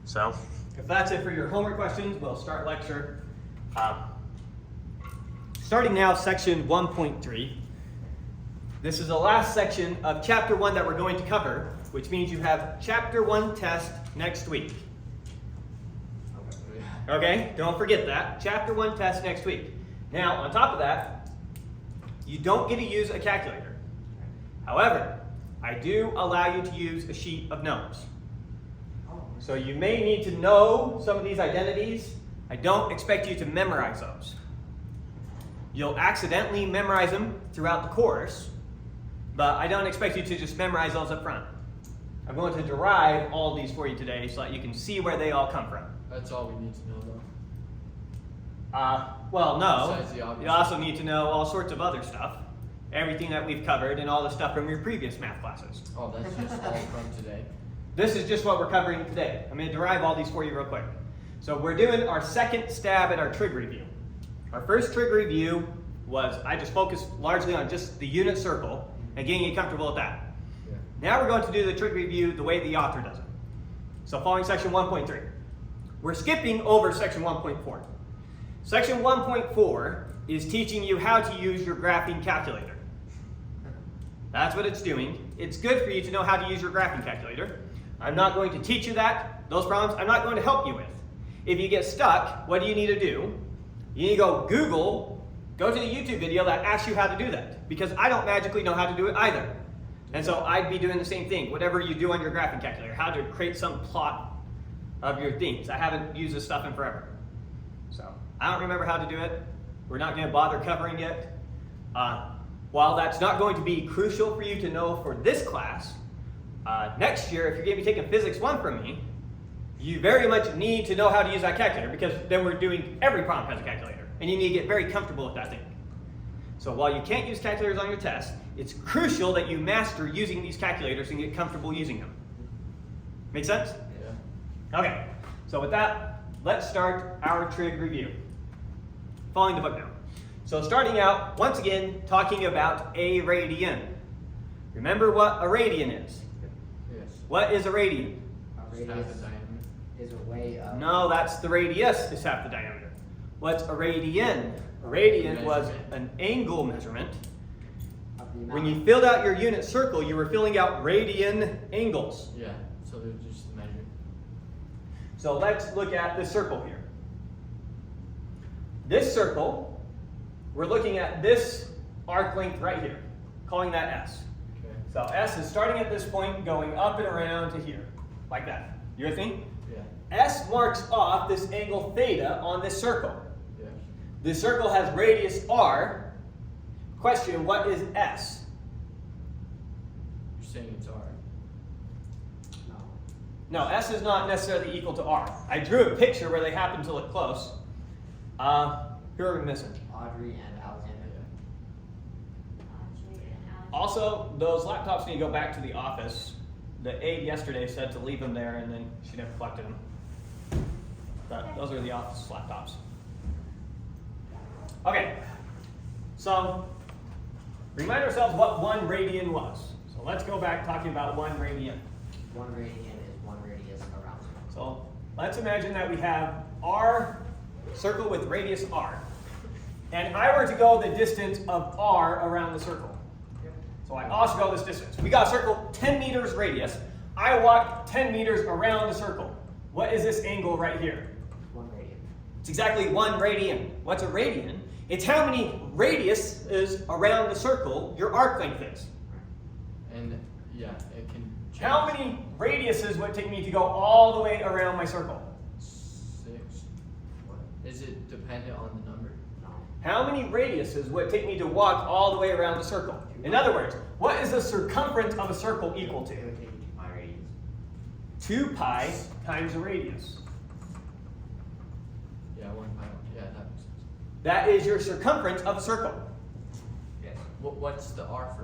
So if that's it for your homework questions, we'll start lecture. Starting now, section 1.3. This is the last section of chapter 1 that we're going to cover, which means you have chapter 1 test next week. Okay, don't forget that. Chapter 1 test next week. Now, on top of that, you don't get to use a calculator. However, I do allow you to use a sheet of notes. So you may need to know some of these identities. I don't expect you to memorize those. You'll accidentally memorize them throughout the course, but I don't expect you to just memorize those up front. I'm going to derive all these for you today so that you can see where they all come from. That's all we need to know, though. Well, no. Besides the obvious. You also need to know all sorts of other stuff. Everything that we've covered and all the stuff from your previous math classes. Oh, that's just all from today. This is just what we're covering today. I'm going to derive all these for you real quick. So we're doing our second stab at our trig review. Our first trig review was, I just focused largely on just the unit circle and getting you comfortable with that. Yeah. Now we're going to do the trig review the way the author does it. So following section 1.3. We're skipping over section 1.4. Section 1.4 is teaching you how to use your graphing calculator. That's what it's doing. It's good for you to know how to use your graphing calculator. I'm not going to teach you that. Those problems I'm not going to help you with. If you get stuck, what do you need to do? You need to go to the YouTube video that asks you how to do that. Because I don't magically know how to do it either. And so I'd be doing the same thing. Whatever you do on your graphing calculator, how to create some plot of your things. I haven't used this stuff in forever. So I don't remember how to do it. We're not going to bother covering it. While that's not going to be crucial for you to know for this class, next year, if you're going to be taking Physics 1 from me, you very much need to know how to use that calculator, because then we're doing every problem has a calculator, and you need to get very comfortable with that thing. So while you can't use calculators on your test, it's crucial that you master using these calculators and get comfortable using them. Make sense? Yeah. Okay, so with that, let's start our trig review. Following the book now. So starting out, once again, talking about a radian. Remember what a radian is? Yes. What is a radian? A Just half radius the diameter. is a way of... No, that's the radius is half the diameter. What's a radian? A radian was an angle measurement. of the amount. When you filled out your unit circle, you were filling out radian angles. Yeah, so they're just the measure. So let's look at this circle here. This circle, we're looking at this arc length right here, calling that S. Okay. So S is starting at this point, going up and around to here, like that. You with me? Yeah. S marks off this angle theta on this circle. Yeah. This circle has radius r. Question, what is S? You're saying it's R. No. No, S is not necessarily equal to r. I drew a picture where they happen to look close. Who are we missing? Audrey and Alexander. Also, those laptops need to go back to the office. The aide yesterday said to leave them there, and then she never collected them. But those are the office laptops. Okay, so remind ourselves what 1 radian was. So let's go back talking about 1 radian. 1 radian is 1 radius around circle. So let's imagine that we have our circle with radius r. And I were to go the distance of r around the circle. So I also go this distance. We got a circle 10 meters radius. I walk 10 meters around the circle. What is this angle right here? 1 radian. It's exactly 1 radian. What's a radian? It's how many radiuses around the circle your arc length is. And yeah, it can change. How many radiuses would it take me to go all the way around my circle? 6. Is it dependent on the number? No. How many radiuses would it take me to walk all the way around the circle? In other words, what is the circumference of a circle equal to? It would take you 2 pi radians. 2 pi times the radius. Yeah, 1 pi. Yeah, that makes sense. That is your circumference of a circle. Yes. What's the R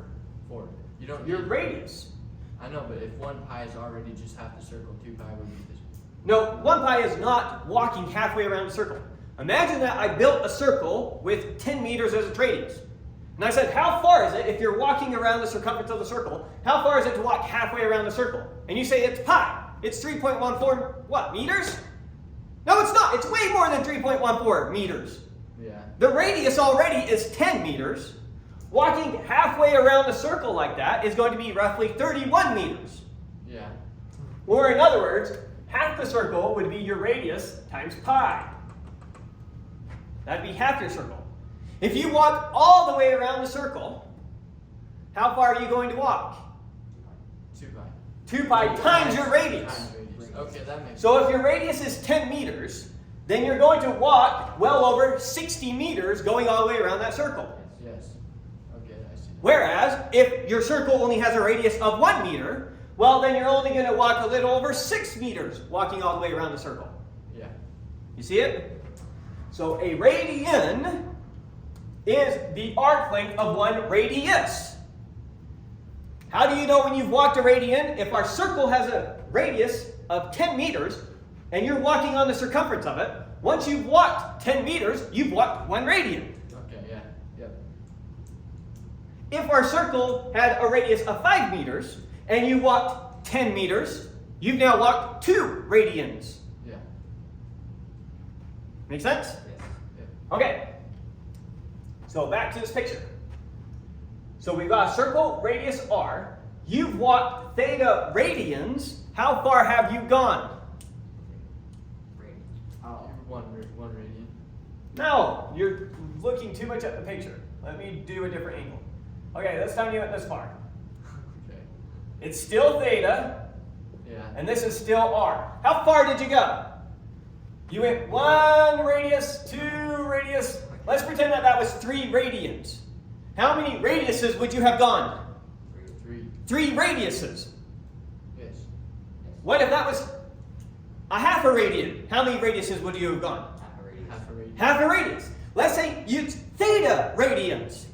for? You don't. Your need- radius. I know, but if 1 pi is already just half the circle, 2 pi would be this. No, 1 pi is not walking halfway around the circle. Imagine that I built a circle with 10 meters as its radius. And I said, how far is it if you're walking around the circumference of the circle? How far is it to walk halfway around the circle? And you say it's pi. It's 3.14 what, meters? No, it's not. It's way more than 3.14 meters. Yeah. The radius already is 10 meters. Walking halfway around a circle like that is going to be roughly 31 meters. Yeah. Or in other words, half the circle would be your radius times pi. That'd be half your circle. If you walk all the way around the circle, how far are you going to walk? 2 pi. 2 pi times your radius. Times radius. Okay, that makes So sense. if your radius is 10 meters, then you're going to walk well over 60 meters going all the way around that circle. Yes. Okay, I see. Whereas, if your circle only has a radius of 1 meter, well, then you're only going to walk a little over 6 meters walking all the way around the circle. Yeah. You see it? So a radian is the arc length of one radius. How do you know when you've walked a radian? If our circle has a radius of 10 meters and you're walking on the circumference of it, once you've walked 10 meters, you've walked 1 radian. Okay, yeah. Yep. If our circle had a radius of 5 meters and you walked 10 meters, you've now walked 2 radians. Yeah. Make sense? Yes. Yep. Okay. So back to this picture. So we've got a circle, radius r. You've walked theta radians. How far have you gone? Radian. Oh. One radian. No, you're looking too much at the picture. Let me do a different angle. Okay, this time you went this far. Okay. It's still theta, Yeah. and this is still r. How far did you go? You went 1 radius, 2 radius. Let's pretend that that was 3 radians. How many radiuses would you have gone? 3. 3 radiuses. Yes. What if that was a half a radian? How many radiuses would you have gone? Half a radian. Half a radian. Half a radius. Let's say you use theta radians.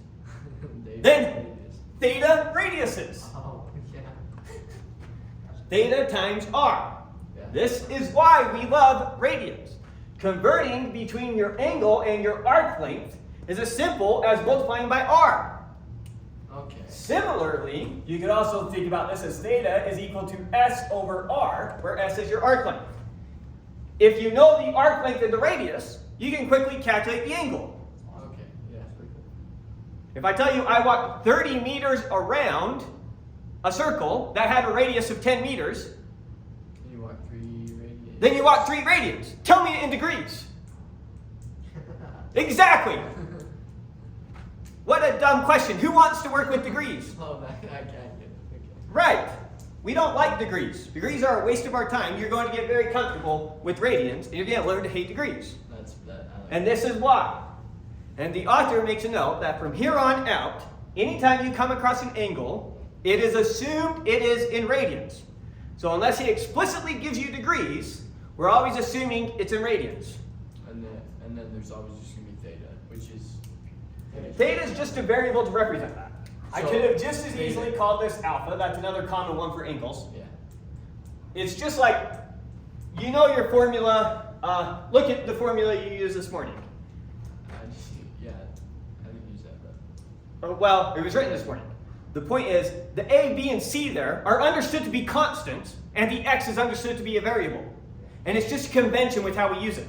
Then theta radiuses. Oh, yeah. Theta times r. Yeah. This is why we love radians. Converting between your angle and your arc length is as simple as multiplying by r. Okay. Similarly, you could also think about this as theta is equal to s over r, where s is your arc length. If you know the arc length and the radius, you can quickly calculate the angle. Okay. Yeah. If I tell you I walked 30 meters around a circle that had a radius of 10 meters, You walk 3 radians. then you walk 3 radians. Tell me it in degrees. Exactly. What a dumb question. Who wants to work with degrees? Oh, I can't get it. Okay. Right. We don't like degrees. Degrees are a waste of our time. You're going to get very comfortable with radians, and you're going to learn to hate degrees. That's that. I like And this is why. And the author makes a note that from here on out, anytime you come across an angle, it is assumed it is in radians. So unless he explicitly gives you degrees, we're always assuming it's in radians. And then there's always just gonna be theta, which is Theta is just a variable to represent that. I So, could have just as theta. easily called this alpha. That's another common one for angles. Yeah. It's just like, you know your formula. Look at the formula you used this morning. Yeah. I didn't use that, but Well, it was written this morning. The point is, the A, B, and C there are understood to be constants, and the X is understood to be a variable. And it's just convention with how we use it.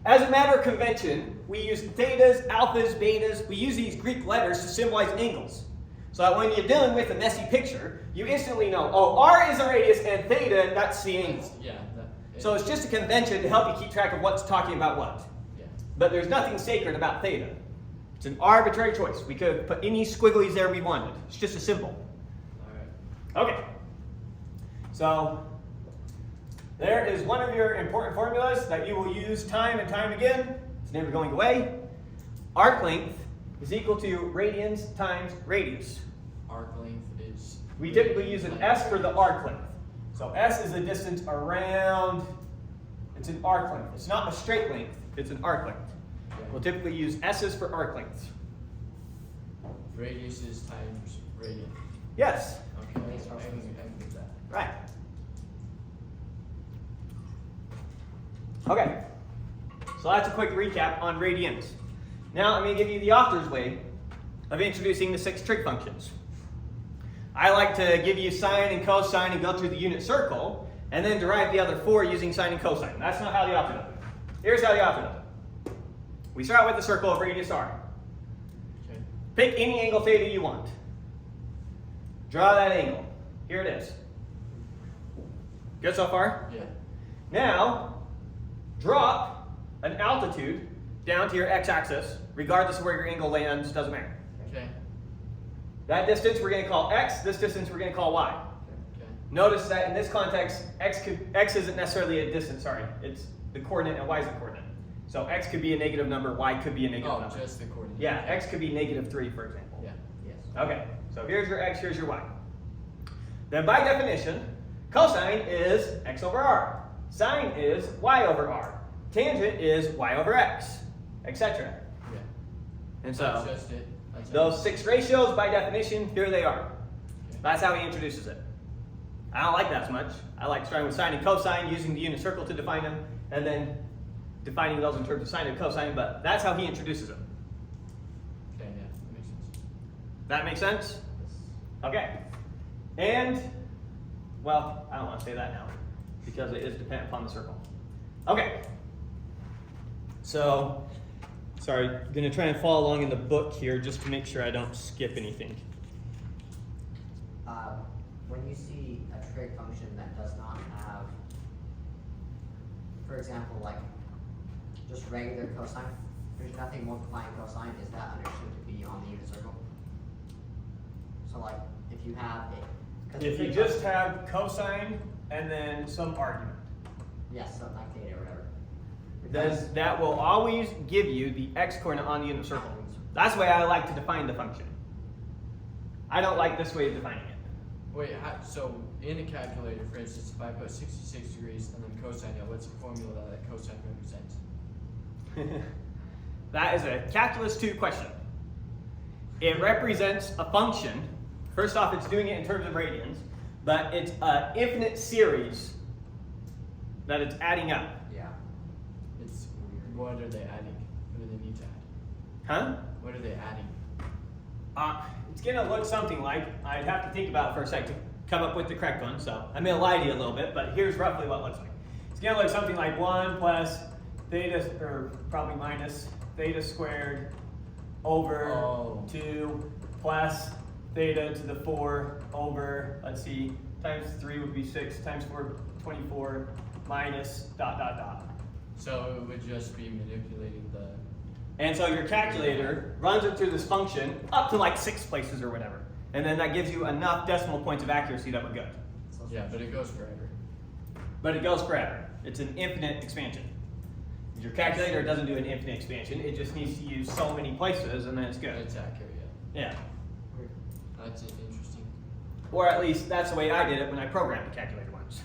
As a matter of convention, we use thetas, alphas, betas. We use these Greek letters to symbolize angles. So that when you're dealing with a messy picture, you instantly know, oh, R is a radius, and theta, that's the angle. yeah. So it's just a convention to help you keep track of what's talking about what. Yeah. But there's nothing sacred about theta. It's an arbitrary choice. We could put any squigglies there we wanted. It's just a symbol. All right. Okay. So there is one of your important formulas that you will use time and time again. It's never going away. Arc length is equal to radians times radius. Arc length is. We typically use an S for the arc length. So S is the distance around, it's an arc length. It's not a straight length, it's an arc length. Yeah. We'll typically use S's for arc lengths. Radius is times radian. Yes, Okay. I can get that. right. Okay, so that's a quick recap on radians. Now I'm going to give you the author's way of introducing the 6 trig functions. I like to give you sine and cosine and go through the unit circle, and then derive the other 4 using sine and cosine. That's not how the author does it. Here's how the author does it. We start with the circle of radius r. Okay. Pick any angle theta you want. Draw that angle. Here it is. Good so far? Yeah. Now, drop an altitude down to your x-axis, regardless of where your angle lands, doesn't matter. Okay. That distance we're going to call x, this distance we're going to call y. Okay. Notice that in this context, x isn't necessarily a distance, sorry. It's the coordinate and y is the coordinate. So x could be a negative number, y could be a negative Oh, number. just the coordinate. Yeah, x could be -3, for example. Yeah. Yes. Okay, so here's your x, here's your y. Then by definition, cosine is x over r. Sine is y over r. Tangent is y over x, etc. Yeah. And That's so just it. That's those 6 ratios, by definition, here they are. Okay. That's how he introduces it. I don't like that as much. I like starting with sine and cosine, using the unit circle to define them, and then defining those in terms of sine and cosine, but that's how he introduces them. Okay, yeah, that makes sense. That make sense? Okay. And, well, I don't want to say that now, because it is dependent upon the circle. Okay. So, sorry, I'm going to try and follow along in the book here just to make sure I don't skip anything. When you see a trig function that does not have, for example, like just regular cosine, there's nothing multiplying cosine, is that understood to be on the unit circle? So like, if you have a... 'cause If the you trig just function- have cosine and then some argument, Yes, something like theta or whatever. then that will always give you the x coordinate on the unit circle. That's the way I like to define the function. I don't like this way of defining it. Wait, so in a calculator, for instance, if I put 66 degrees and then cosine, what's the formula that cosine represents? That is a calculus 2 question. It represents a function. First off, it's doing it in terms of radians, but it's an infinite series that it's adding up. Yeah. It's what are they adding? What do they need to add? Huh? What are they adding? It's going to look something like, I'd have to think about it for a sec to come up with the correct one, so I'm going to lie to you a little bit, but here's roughly what it looks like. It's going to look something like 1 plus theta, or probably minus theta squared over 2 plus theta to the 4 over, let's see, times 3 would be 6, times 4, 24, minus dot dot dot. So it would just be manipulating the... And so your calculator runs it through this function up to like 6 places or whatever. And then that gives you enough decimal points of accuracy that we're good. Yeah, but it goes forever. But it goes forever. It's an infinite expansion. Your calculator doesn't do an infinite expansion. It just needs to use so many places and then it's good. It's accurate, Yeah. yeah. That's interesting. Or at least that's the way I did it when I programmed the calculator once.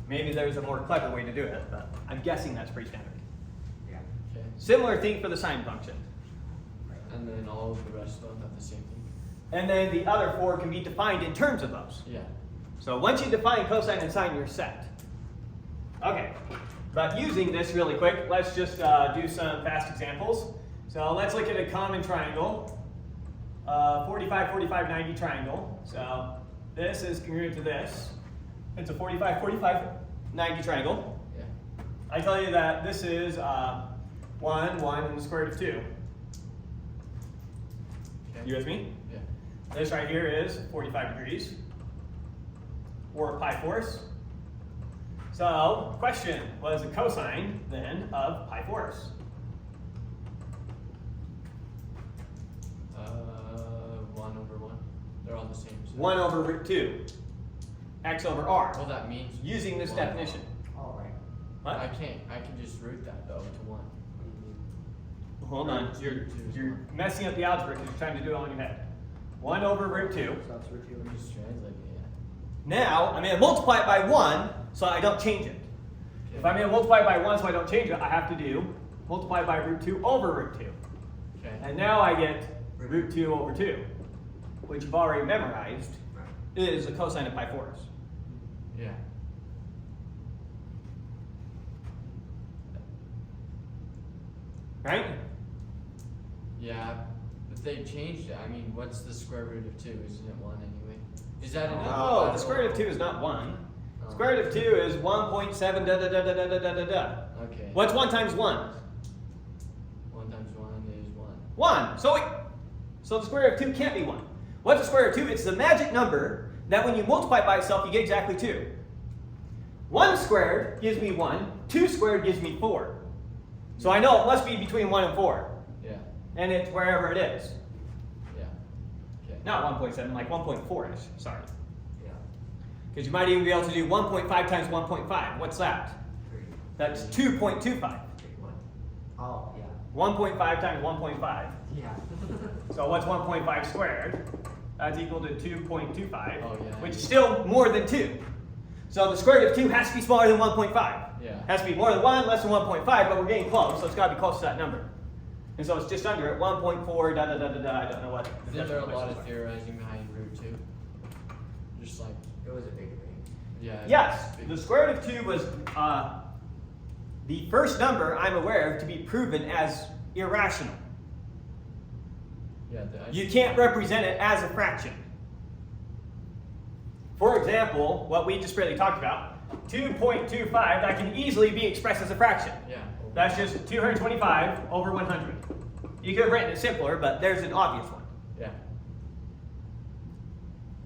Maybe there's a more clever way to do it, but I'm guessing that's pretty standard. Yeah. Okay. Similar thing for the sine function. And then all of the rest of them have the same thing. And then the other 4 can be defined in terms of those. Yeah. So once you define cosine and sine, you're set. Okay, but using this really quick, let's just do some fast examples. So let's look at a common triangle, 45, 45, 90 triangle. So this is congruent to this. It's a 45, 45, 90 triangle. Yeah. I tell you that this is 1, 1, and the square root of 2. Okay. You with me? Yeah. This right here is 45 degrees, or pi fourths. So, question, what is the cosine then of pi fourths? 1 over 1. They're all the same. So. 1 over root 2, x over r, Well, that means using this 1. definition. All right. What? I can just root that though to 1. Hold on, Root you're 2 is you're 1. messing up the algebra because you're trying to do it on your head. 1 over root 2. So that's root 2 I'm just translating it. Now, I'm going to multiply it by 1 so I don't change it. Yeah. If I'm going to multiply it by 1 so I don't change it, I have to do multiply by root 2 over root 2. Okay. And now I get root 2 over 2, which you've already memorized, is the cosine of pi fourths. Yeah. Right? Yeah, but they changed it. I mean, what's the square root of 2? Isn't it 1 anyway? Is that an No, the square root of 2 is not 1. Square root of 2 is 1.7 da da da da da da da da da. Okay. What's 1 times 1? 1 times 1 is 1. 1. So the square root of 2 can't be 1. What's the square root of 2? It's the magic number that when you multiply it by itself, you get exactly 2. 1 squared gives me 1. 2 squared gives me 4. So I know it must be between 1 and 4. Yeah. And it's wherever it is. Yeah. Okay. Not 1.7, like 1.4-ish. Sorry. Yeah. Because you might even be able to do 1.5 times 1.5. What's that? 3. That's 2.25. 3, 1. Oh, yeah. 1.5 times 1.5. Yeah. So what's 1.5 squared? That's equal to 2.25, Oh, yeah. which is still more than 2. So the square root of 2 has to be smaller than 1.5. Yeah. Has to be more than 1, less than 1.5, but we're getting close, so it's got to be close to that number. And so it's just under it, 1.4, da da da da da, I don't know what. Isn't there a lot of theorizing behind root 2? Just like, It was a big thing. yeah. Yes, big- the square root of 2 was the first number I'm aware of to be proven as irrational. Yeah, You can't represent it as a fraction. For example, what we just barely talked about, 2.25, that can easily be expressed as a fraction. Yeah. That's just 225 over 100. You could have written it simpler, but there's an obvious one. Yeah.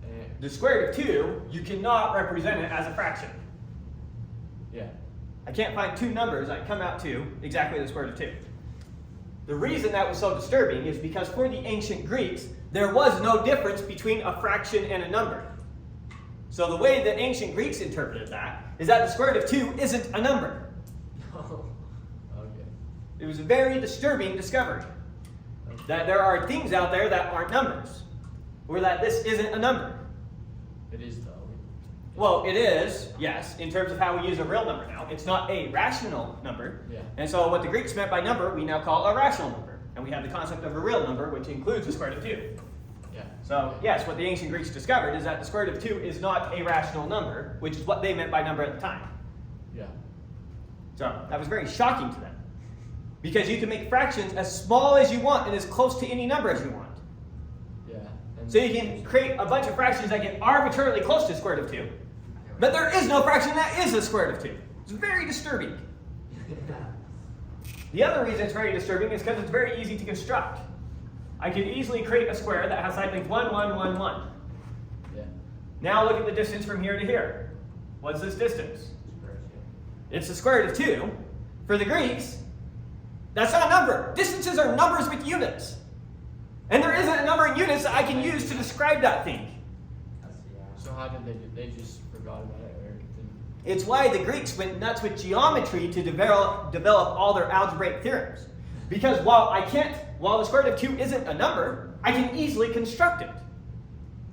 And, The square root of 2, you cannot represent it as a fraction. yeah. I can't find two numbers that come out to exactly the square root of 2. The reason that was so disturbing is because for the ancient Greeks, there was no difference between a fraction and a number. So the way that ancient Greeks interpreted that is that the square root of 2 isn't a number. Okay. It was a very disturbing discovery. That there are things out there that aren't numbers. Or that this isn't a number. It is though. Well, it is, yes, in terms of how we use a real number now. It's not a rational number. Yeah. And so what the Greeks meant by number, we now call a rational number. And we have the concept of a real number, which includes the square root of 2. Yeah. So, yes, what the ancient Greeks discovered is that the square root of 2 is not a rational number, which is what they meant by number at the time. Yeah. So, that was very shocking to them. Because you can make fractions as small as you want and as close to any number as you want. Yeah. And So you can create a bunch of fractions that get arbitrarily close to the square root of 2. But there is no fraction that is the square root of 2. It's very disturbing. The other reason it's very disturbing is because it's very easy to construct. I could easily create a square that has side length 1, 1, 1, 1. Yeah. Now look at the distance from here to here. What's this distance? It's the square root of 2. For the Greeks, that's not a number. Distances are numbers with units. And there isn't a number in units that I can use to describe that thing. So how did they do? They just forgot about it, or didn't? It's why the Greeks went nuts with geometry to develop all their algebraic theorems. Because while the square root of 2 isn't a number, I can easily construct it.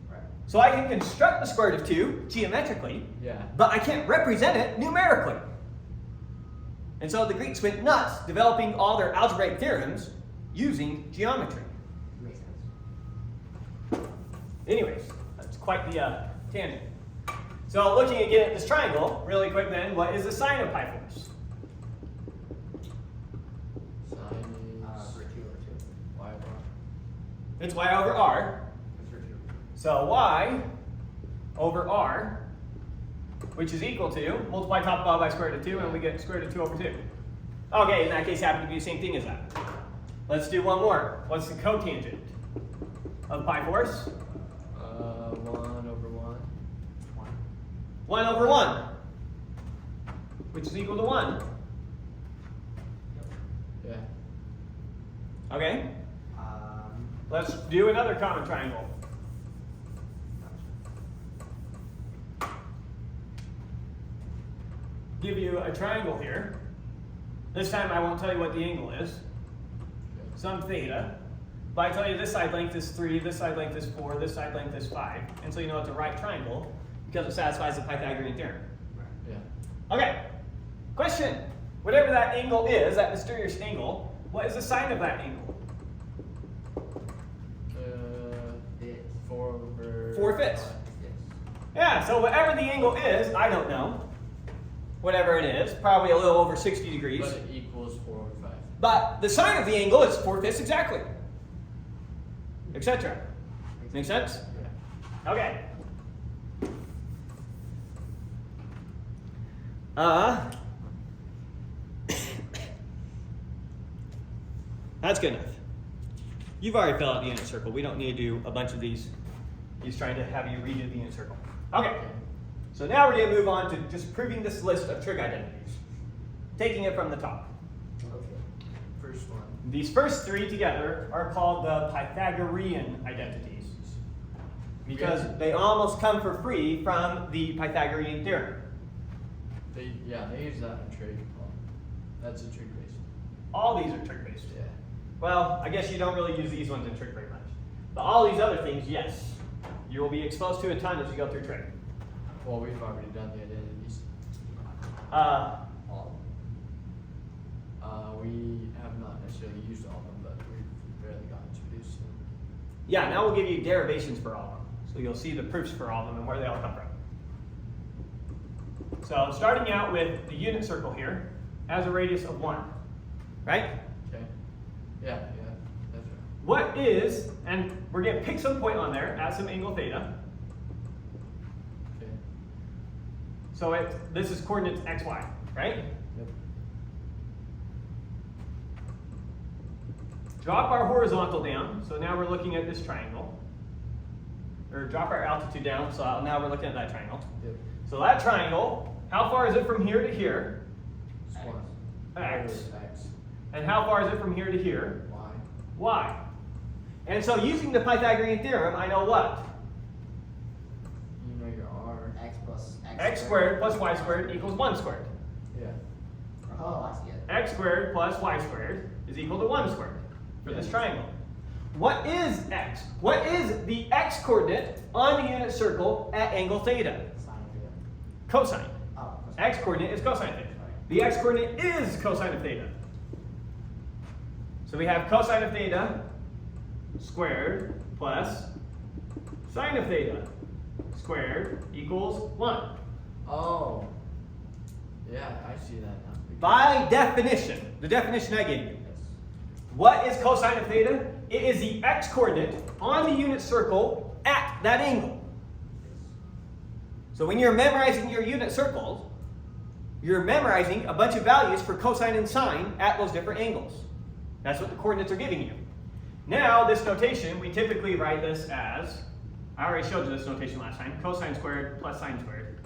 Right. So I can construct the square root of 2 geometrically, Yeah. but I can't represent it numerically. And so the Greeks went nuts developing all their algebraic theorems using geometry. Makes sense. Anyways, that's quite the tangent. So looking again at this triangle, really quick then, what is the sine of Pythagoras? Sine Root 2 over 2. y bar. It's y over r. It's root 2. So y over r, which is equal to, multiply top and bottom by square root of 2, and we get square root of 2 over 2. Okay, in that case, happen to be the same thing as that. Let's do one more. What's the cotangent of Pythagoras? 1 over 1. 1 over 1, which is equal to 1. Yeah. Okay, Um, let's do another common triangle. Give you a triangle here. This time I won't tell you what the angle is. Some theta. But I tell you this side length is 3, this side length is 4, this side length is 5. And so you know it's a right triangle because it satisfies the Pythagorean theorem. Yeah. Okay, question. Whatever that angle is, that mysterious angle, what is the sine of that angle? Bit. 4 over 4 fifths. 5. Yes. Yeah, so whatever the angle is, I don't know. Whatever it is, probably a little over 60 degrees. But it equals 4 over 5. But the sine of the angle is 4 fifths exactly. Etc. Make sense? Yeah. Okay. That's good enough. You've already filled out the unit circle. We don't need to do a bunch of these. He's trying to have you redo the unit circle. Okay. So now we're going to move on to just proving this list of trig identities. Taking it from the top. Okay. First one. These first three together are called the Pythagorean identities because they almost come for free from the Pythagorean theorem. They use that in trig. That's a trig based. All these are trig based. Yeah. Well, I guess you don't really use these ones in trig very much. But all these other things, yes. You will be exposed to a ton as you go through trig. Well, we've already done the identities. We have not necessarily used all of them, but we've barely gotten introduced to them. Yeah, now we'll give you derivations for all of them. So you'll see the proofs for all of them and where they all come from. So starting out with the unit circle here has a radius of 1, right? Okay. Yeah, that's right. What is, and we're going to pick some point on there at some angle theta. Okay. So this is coordinates xy, right? Yep. Drop our horizontal down, so now we're looking at this triangle. Or drop our altitude down, so now we're looking at that triangle. Yep. So that triangle, how far is it from here to here? It's one. X. X. And how far is it from here to here? Y. Y. And so using the Pythagorean theorem, I know what? You know your R. X plus X squared plus y squared equals 1 squared. Yeah. Oh, I see it. X squared plus y squared is equal to 1 squared for this triangle. What is x? What is the x coordinate on the unit circle at angle theta? Sine of theta. Cosine. Oh, X coordinate is cosine theta. The x coordinate is cosine of theta. So we have cosine of theta squared plus sine of theta squared equals 1. Oh. Yeah, I see that now. By definition, the definition I gave you. What is cosine of theta? It is the x coordinate on the unit circle at that angle. So when you're memorizing your unit circles, you're memorizing a bunch of values for cosine and sine at those different angles. That's what the coordinates are giving you. Now, this notation, we typically write this as, I already showed you this notation last time, cosine squared plus sine squared.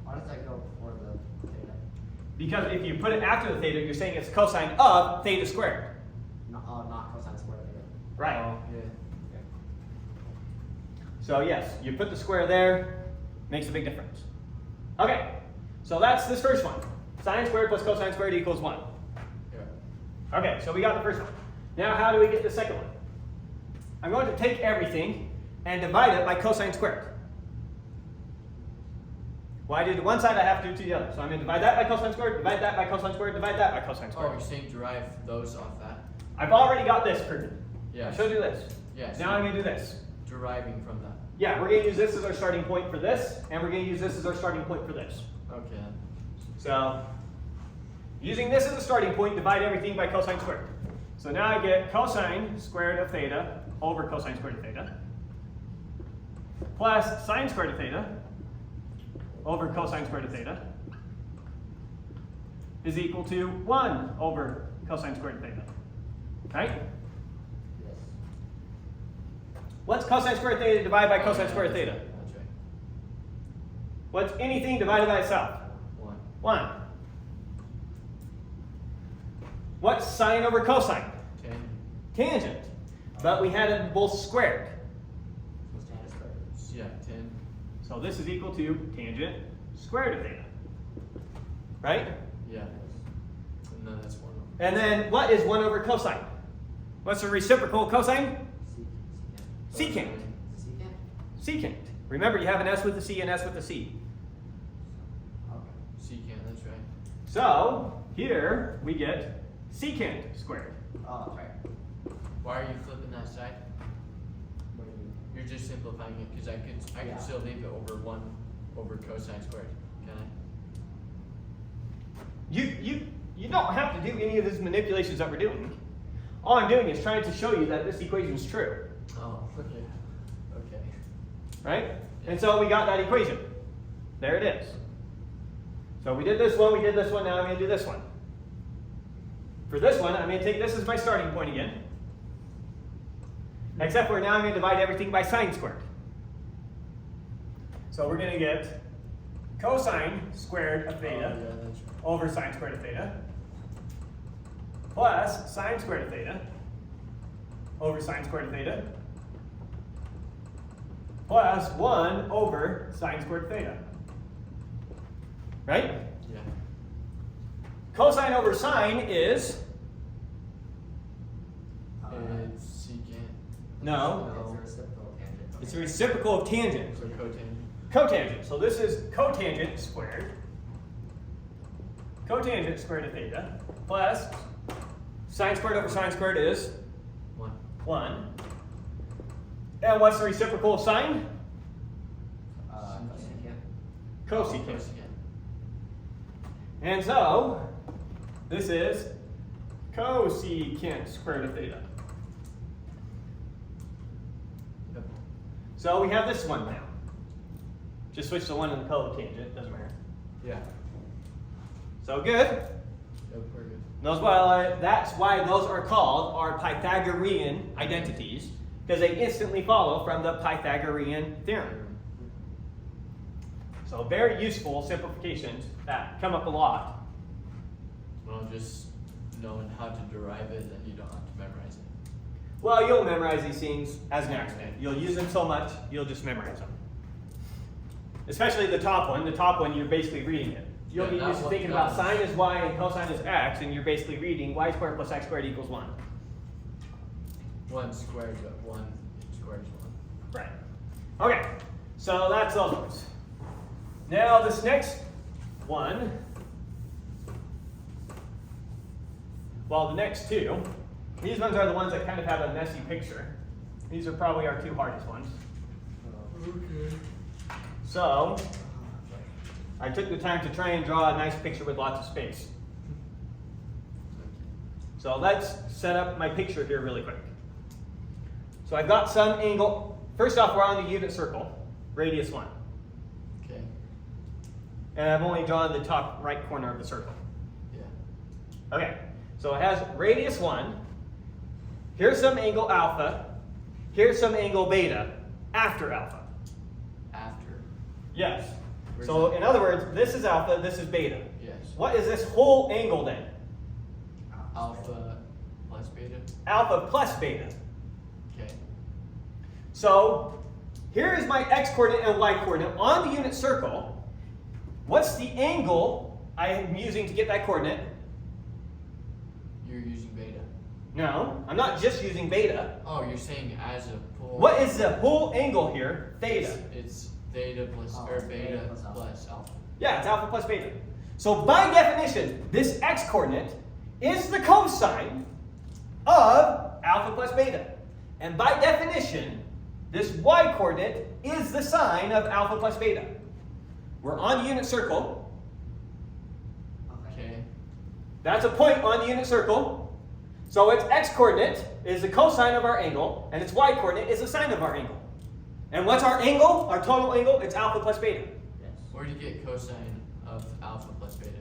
Why does that go before the theta? Because if you put it after the theta, you're saying it's cosine of theta squared. Not cosine squared of theta. Right. Oh, yeah. So yes, you put the square there, makes a big difference. Okay, so that's this first one. Sine squared plus cosine squared equals 1. Yeah. Okay, so we got the first one. Now how do we get the second one? I'm going to take everything and divide it by cosine squared. Well, I did to one side, I have to do to the other. So I'm going to divide that by cosine squared, divide that by cosine squared, divide that by cosine Oh, squared. you're saying derive those off that? I've already got this proven. Yeah. I showed you this. Yeah. Now I'm going to do this. Deriving from that. Yeah, we're going to use this as our starting point for this, and we're going to use this as our starting point for this. Okay. So, using this as a starting point, divide everything by cosine squared. So now I get cosine squared of theta over cosine squared of theta, plus sine squared of theta over cosine squared of theta is equal to 1 over cosine squared of theta. Right? Yes. What's cosine squared of theta divided by cosine squared of theta? That's right. What's anything divided by itself? 1. 1. What's sine over cosine? 10. Tangent. But we had them both squared. So tangent squared. Yeah, 10. So this is equal to tangent squared of theta. Right? Yeah. And then that's 1 over. And then what is 1 over cosine? What's the reciprocal of cosine? Secant. Secant? Secant. Remember, you have an S with a C and S with a C. Okay. Secant, that's right. So here we get secant squared. Oh, that's right. Why are you flipping that side? What do you mean? You're just simplifying it because I could Yeah. still leave it over 1 over cosine squared. Can I? You don't have to do any of these manipulations that we're doing. All I'm doing is trying to show you that this equation is true. Oh, okay. Okay. Right? And so we got that equation. There it is. So we did this one, now I'm going to do this one. For this one, I'm going to take this as my starting point again. Except for now I'm going to divide everything by sine squared. So we're going to get cosine squared of theta Yeah, that's right. over sine squared of theta plus sine squared of theta over sine squared of theta plus 1 over sine squared of theta. Right? Yeah. Cosine over sine is, It's secant. no, It's a reciprocal tangent. it's a reciprocal of tangent. So cotangent. Cotangent. So this is cotangent squared. Cotangent squared of theta plus sine squared over sine squared is 1. 1. And what's the reciprocal of sine? Cosecant. Cosecant. And so, this is cosecant squared of theta. Yep. So we have this one now. Just switch the 1 in the cotangent, doesn't matter. Yeah. So good. Yep, we're good. That's why those are called our Pythagorean identities, because they instantly follow from the Pythagorean theorem. So very useful simplifications that come up a lot. Well, just knowing how to derive it, then you don't have to memorize it. Well, you'll memorize these things as an accident. You'll use them so much, you'll just memorize them. Especially the top one. The top one, you're basically reading it. You'll Yeah, be that used to one- thinking that about one. sine is y and cosine is x, and you're basically reading y squared plus x squared equals 1. 1 squared, but 1 squared is 1. Right. Okay, so that's those ones. Now this next one, well, the next two, these ones are the ones that kind of have a messy picture. These are probably our two hardest ones. Okay. So, I took the time to try and draw a nice picture with lots of space. So let's set up my picture here really quick. So I've got some angle. First off, we're on the unit circle, radius 1. Okay. And I've only drawn the top right corner of the circle. Yeah. Okay, so it has radius 1. Here's some angle alpha. Here's some angle beta after alpha. After. Yes. Where's So that? in other words, this is alpha, this is beta. Yes. What is this whole angle then? Alpha plus beta. Alpha plus beta. Okay. So here is my x coordinate and y coordinate on the unit circle. What's the angle I am using to get that coordinate? You're using beta. No, I'm not just using beta. Oh, you're saying as a pull. What is the whole angle here? Theta. It's theta plus or beta plus alpha. Yeah, it's alpha plus beta. So by definition, this x coordinate is the cosine of alpha plus beta. And by definition, this y coordinate is the sine of alpha plus beta. We're on the unit circle. Okay. That's a point on the unit circle. So its x coordinate is the cosine of our angle, and its y coordinate is the sine of our angle. And what's our angle? Our total angle? It's alpha plus beta. Yes. Where do you get cosine of alpha plus beta?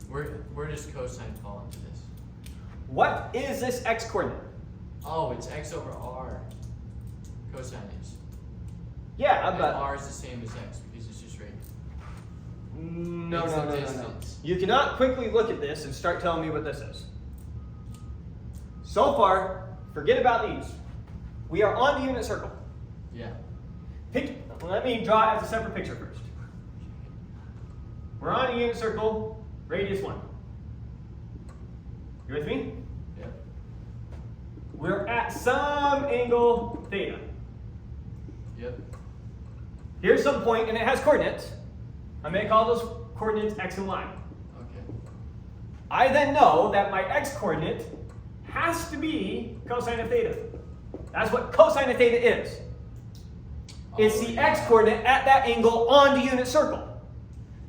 Where does cosine fall into this? What is this x coordinate? Oh, it's x over r. Cosine is. Yeah, And but r is the same as x because it's just right. no. It's the distance. You cannot quickly look at this and start telling me what this is. So far, forget about these. We are on the unit circle. Yeah. Let me draw it as a separate picture first. We're on a unit circle, radius 1. You with me? Yep. We're at some angle theta. Yep. Here's some point, and it has coordinates. I'm going to call those coordinates x and y. Okay. I then know that my x coordinate has to be cosine of theta. That's what cosine of theta is. It's the x coordinate at that angle on the unit circle.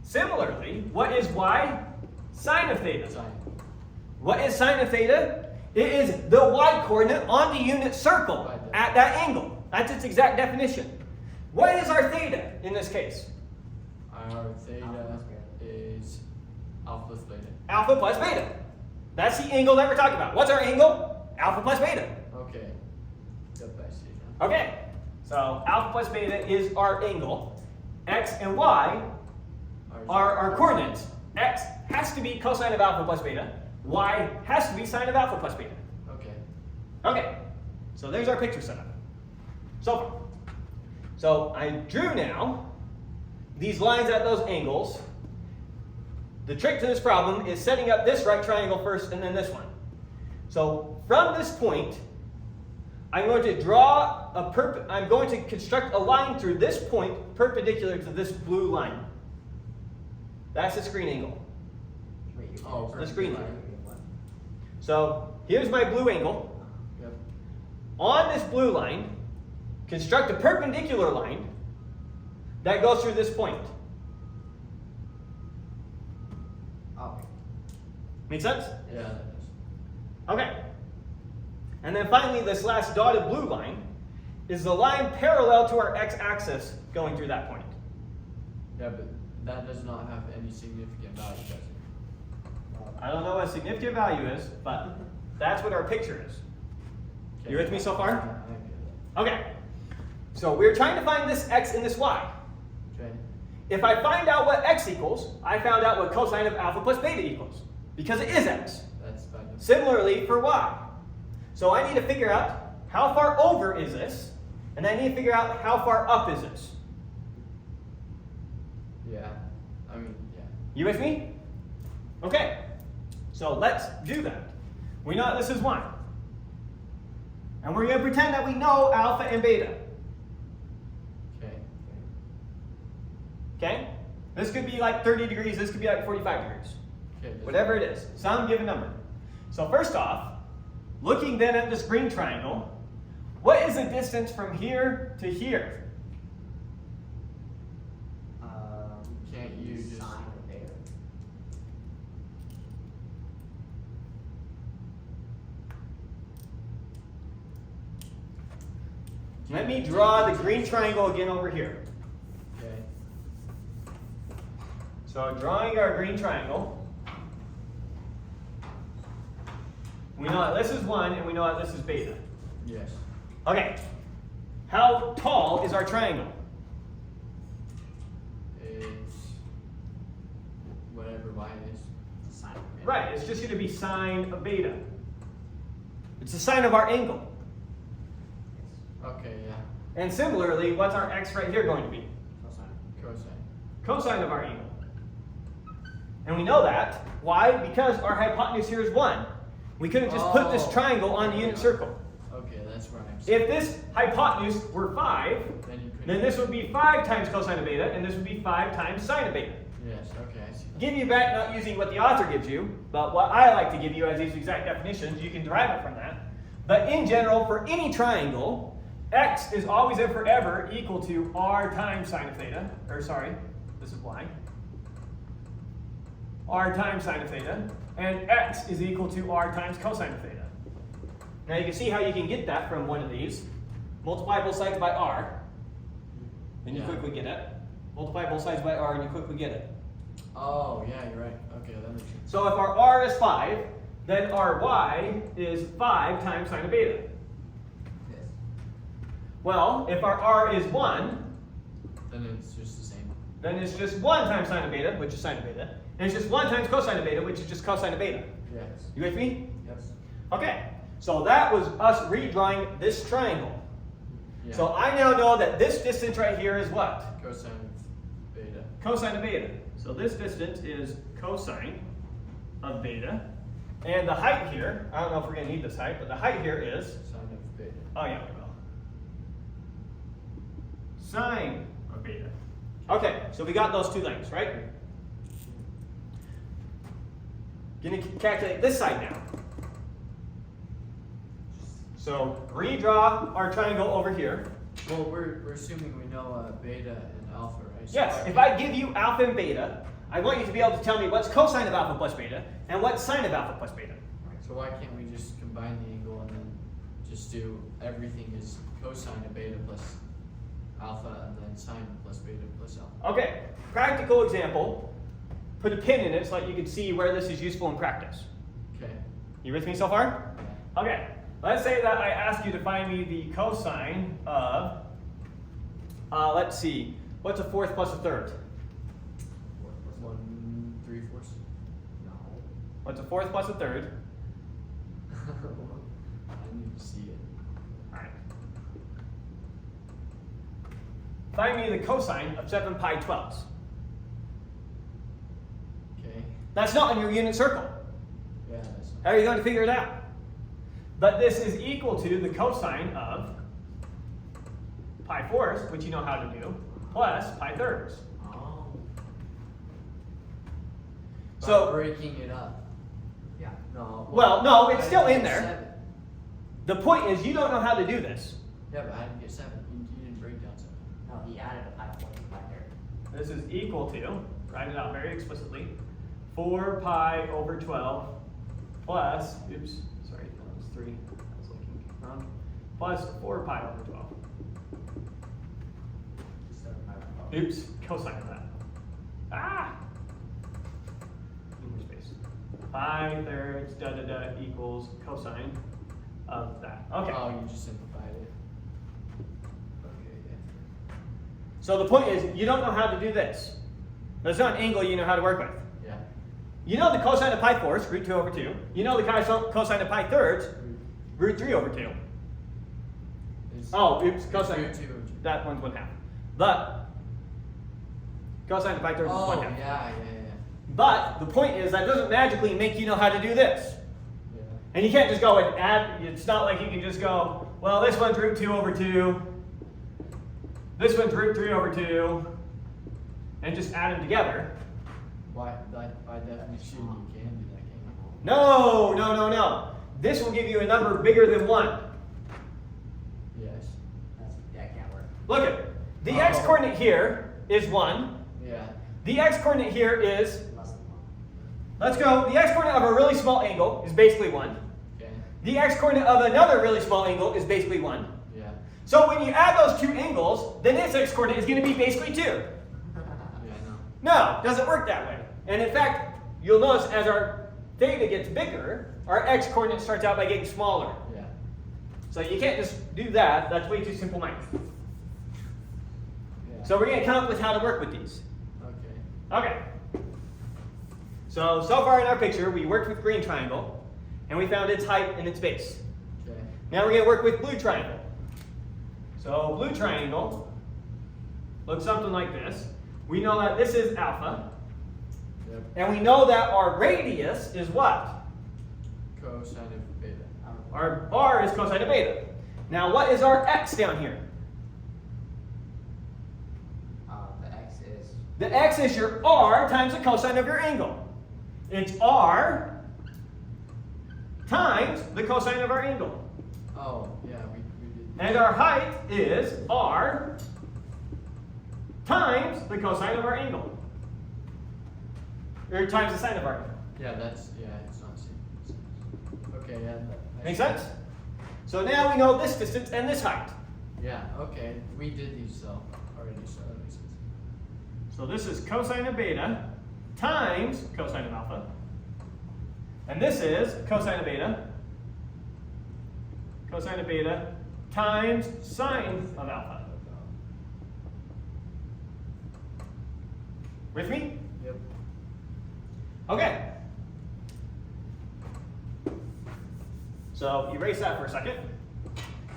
Similarly, what is y? Sine of theta. Sine. What is sine of theta? It is the y coordinate on the unit circle at that angle. That's its exact definition. What is our theta in this case? Our theta is plus beta. Alpha plus beta. That's the angle that we're talking about. What's our angle? Alpha plus beta. Okay. Yep, I see now. Okay, so alpha plus beta is our angle. X and y are our coordinates. X has to be cosine of alpha plus beta. Y has to be sine of alpha plus beta. Okay. Okay, so there's our picture setup. So I drew now these lines at those angles. The trick to this problem is setting up this right triangle first and then this one. So from this point, I'm going to I'm going to construct a line through this point perpendicular to this blue line. That's the screen angle. Wait, you Oh, can- the screen line. What? So here's my blue angle. Yep. On this blue line, construct a perpendicular line that goes through this point. Oh, Make sense? Yeah, that does. Okay. And then finally, this last dotted blue line is the line parallel to our x-axis going through that point. Yeah, but that does not have any significant value, does it? I don't know what significant value is, but that's what our picture is. Okay. You with me so far? I get it. Okay. So we're trying to find this x and this y. Okay. If I find out what x equals, I found out what cosine of alpha plus beta equals, because it is x. That's fine. Similarly for y. So I need to figure out how far over is this, and I need to figure out how far up is this. Yeah. I mean, yeah. You with me? Okay. So let's do that. We know this is 1. And we're going to pretend that we know alpha and beta. Okay. Okay? This could be like 30 degrees, this could be like 45 degrees. Okay. Whatever it is, some given number. So first off, looking then at this green triangle, what is the distance from here to here? Can't you just- sine of beta? Let me draw the green triangle again over here. Okay. So drawing our green triangle, we know that this is 1 and we know that this is beta. Yes. Okay, how tall is our triangle? It's whatever y is. Sine of beta. Right, it's just going to be sine of beta. It's the sine of our angle. Okay, yeah. And similarly, what's our x right here going to be? Cosine. Cosine. Cosine of our angle. And we know that. Why? Because our hypotenuse here is 1. We couldn't just put this Oh. triangle on the unit circle. Okay, that's where I'm If this hypotenuse were 5, then you could. then this would be 5 times cosine of beta, and this would be 5 times sine of beta. Yes, okay, I see. Give you back not using what the author gives you, but what I like to give you as these exact definitions. You can derive it from that. But in general, for any triangle, x is always and forever equal to r times sine of theta, or sorry, this is y. R times sine of theta, and x is equal to r times cosine of theta. Now you can see how you can get that from one of these. Multiply both sides by r, and you Yeah. quickly get it. Multiply both sides by r, and you quickly get it. Oh, yeah, you're right. Okay, that makes sense. So if our r is 5, then our y is 5 times sine of beta. Yes. Well, if our r is 1, Then it's just the same. then it's just 1 times sine of beta, which is sine of beta. And it's just 1 times cosine of beta, which is just cosine of beta. Yes. You with me? Yes. Okay, so that was us redrawing this triangle. Yeah. So I now know that this distance right here is what? Cosine of beta. Cosine of beta. So this distance is cosine of beta. And the height here, I don't know if we're going to need this height, but the height here is, Sine of beta. oh yeah, we will. Sine of beta. Okay, so we got those two lengths, right? Going to calculate this side now. So redraw our triangle over here. Well, we're assuming we know beta and alpha, right? So Yes, if I give you alpha and beta, I want you to be able to tell me what's cosine of alpha plus beta and what's sine of alpha plus beta. So why can't we just combine the angle and then just do everything is cosine of beta plus alpha and then sine plus beta plus alpha? Okay, practical example. put a pin in it so that you can see where this is useful in practice. Okay. You with me so far? Yeah. Okay. Let's say that I ask you to find me the cosine of, let's see, what's a fourth plus a third? 1 3/4. No. What's a fourth plus a third? I need to see it. Alright. Find me the cosine of 7 pi 12ths. Okay. That's not in your unit circle. Yeah, that's How are you going to figure it out? But this is equal to the cosine of pi fourths, which you know how to do, plus pi thirds. Oh. So- breaking it up. Yeah. No. Well, no, it's I still didn't in get there. 7. The point is, you don't know how to do this. Yeah, but I didn't get 7. You didn't break down 7. No, he added a pi 4 to pi third. This is equal to, write it out very explicitly, 4 pi over 12 plus, oops, sorry, that was 3, I was looking wrong, plus 4 pi over 12. 7 pi 12. Oops, cosine of that. Ah! Need more space. Pi thirds da da da equals cosine of that. Okay. Oh, you just simplified it. Okay, yeah. So the point is, you don't know how to do this. That's not an angle you know how to work with. Yeah. You know the cosine of pi fourths, root 2 over 2. You know the cosine of pi thirds, root 3 over 2. It's- Oh, oops, it's cosine. root 2 over 2. That one's 1/2. But cosine of pi thirds is Oh, 1/2. yeah. But the point is, that doesn't magically make you know how to do this. Yeah. And you can't just go and add, it's not like you can just go, well, this one's root 2 over 2, this one's root 3 over 2, and just add them together. Why, by definition, you can do that, can't you? No, no, no, no. This will give you a number bigger than 1. Yes. That can't work. Look at it. The Oh. x-coordinate here is 1. Yeah. The x-coordinate here is, Less than 1. let's go, the x-coordinate of a really small angle is basically 1. Okay. The x-coordinate of another really small angle is basically 1. Yeah. So when you add those two angles, then its x-coordinate is going to be basically 2. Yeah, no. No, it doesn't work that way. And in fact, you'll notice as our theta gets bigger, our x-coordinate starts out by getting smaller. Yeah. So you can't just do that. That's way too simple math. Yeah. So we're going to come up with how to work with these. Okay. Okay. So far in our picture, we worked with green triangle, and we found its height and its base. Okay. Now we're going to work with blue triangle. So blue triangle looks something like this. We know that this is alpha, Yep. and we know that our radius is what? Cosine of beta. Our r is cosine of beta. Now what is our x down here? The x is. The x is your r times the cosine of your angle. It's r times the cosine of our angle. Oh, yeah, we did. And our height is r times the cosine of our angle. Or times the sine of our angle. Yeah, it's not same. Okay, yeah. Make sense? So now we know this distance and this height. Yeah, okay. We did these though already, so that makes sense. So this is cosine of beta times cosine of alpha. And this is cosine of beta times sine of alpha. With me? Yep. Okay. So erase that for a second.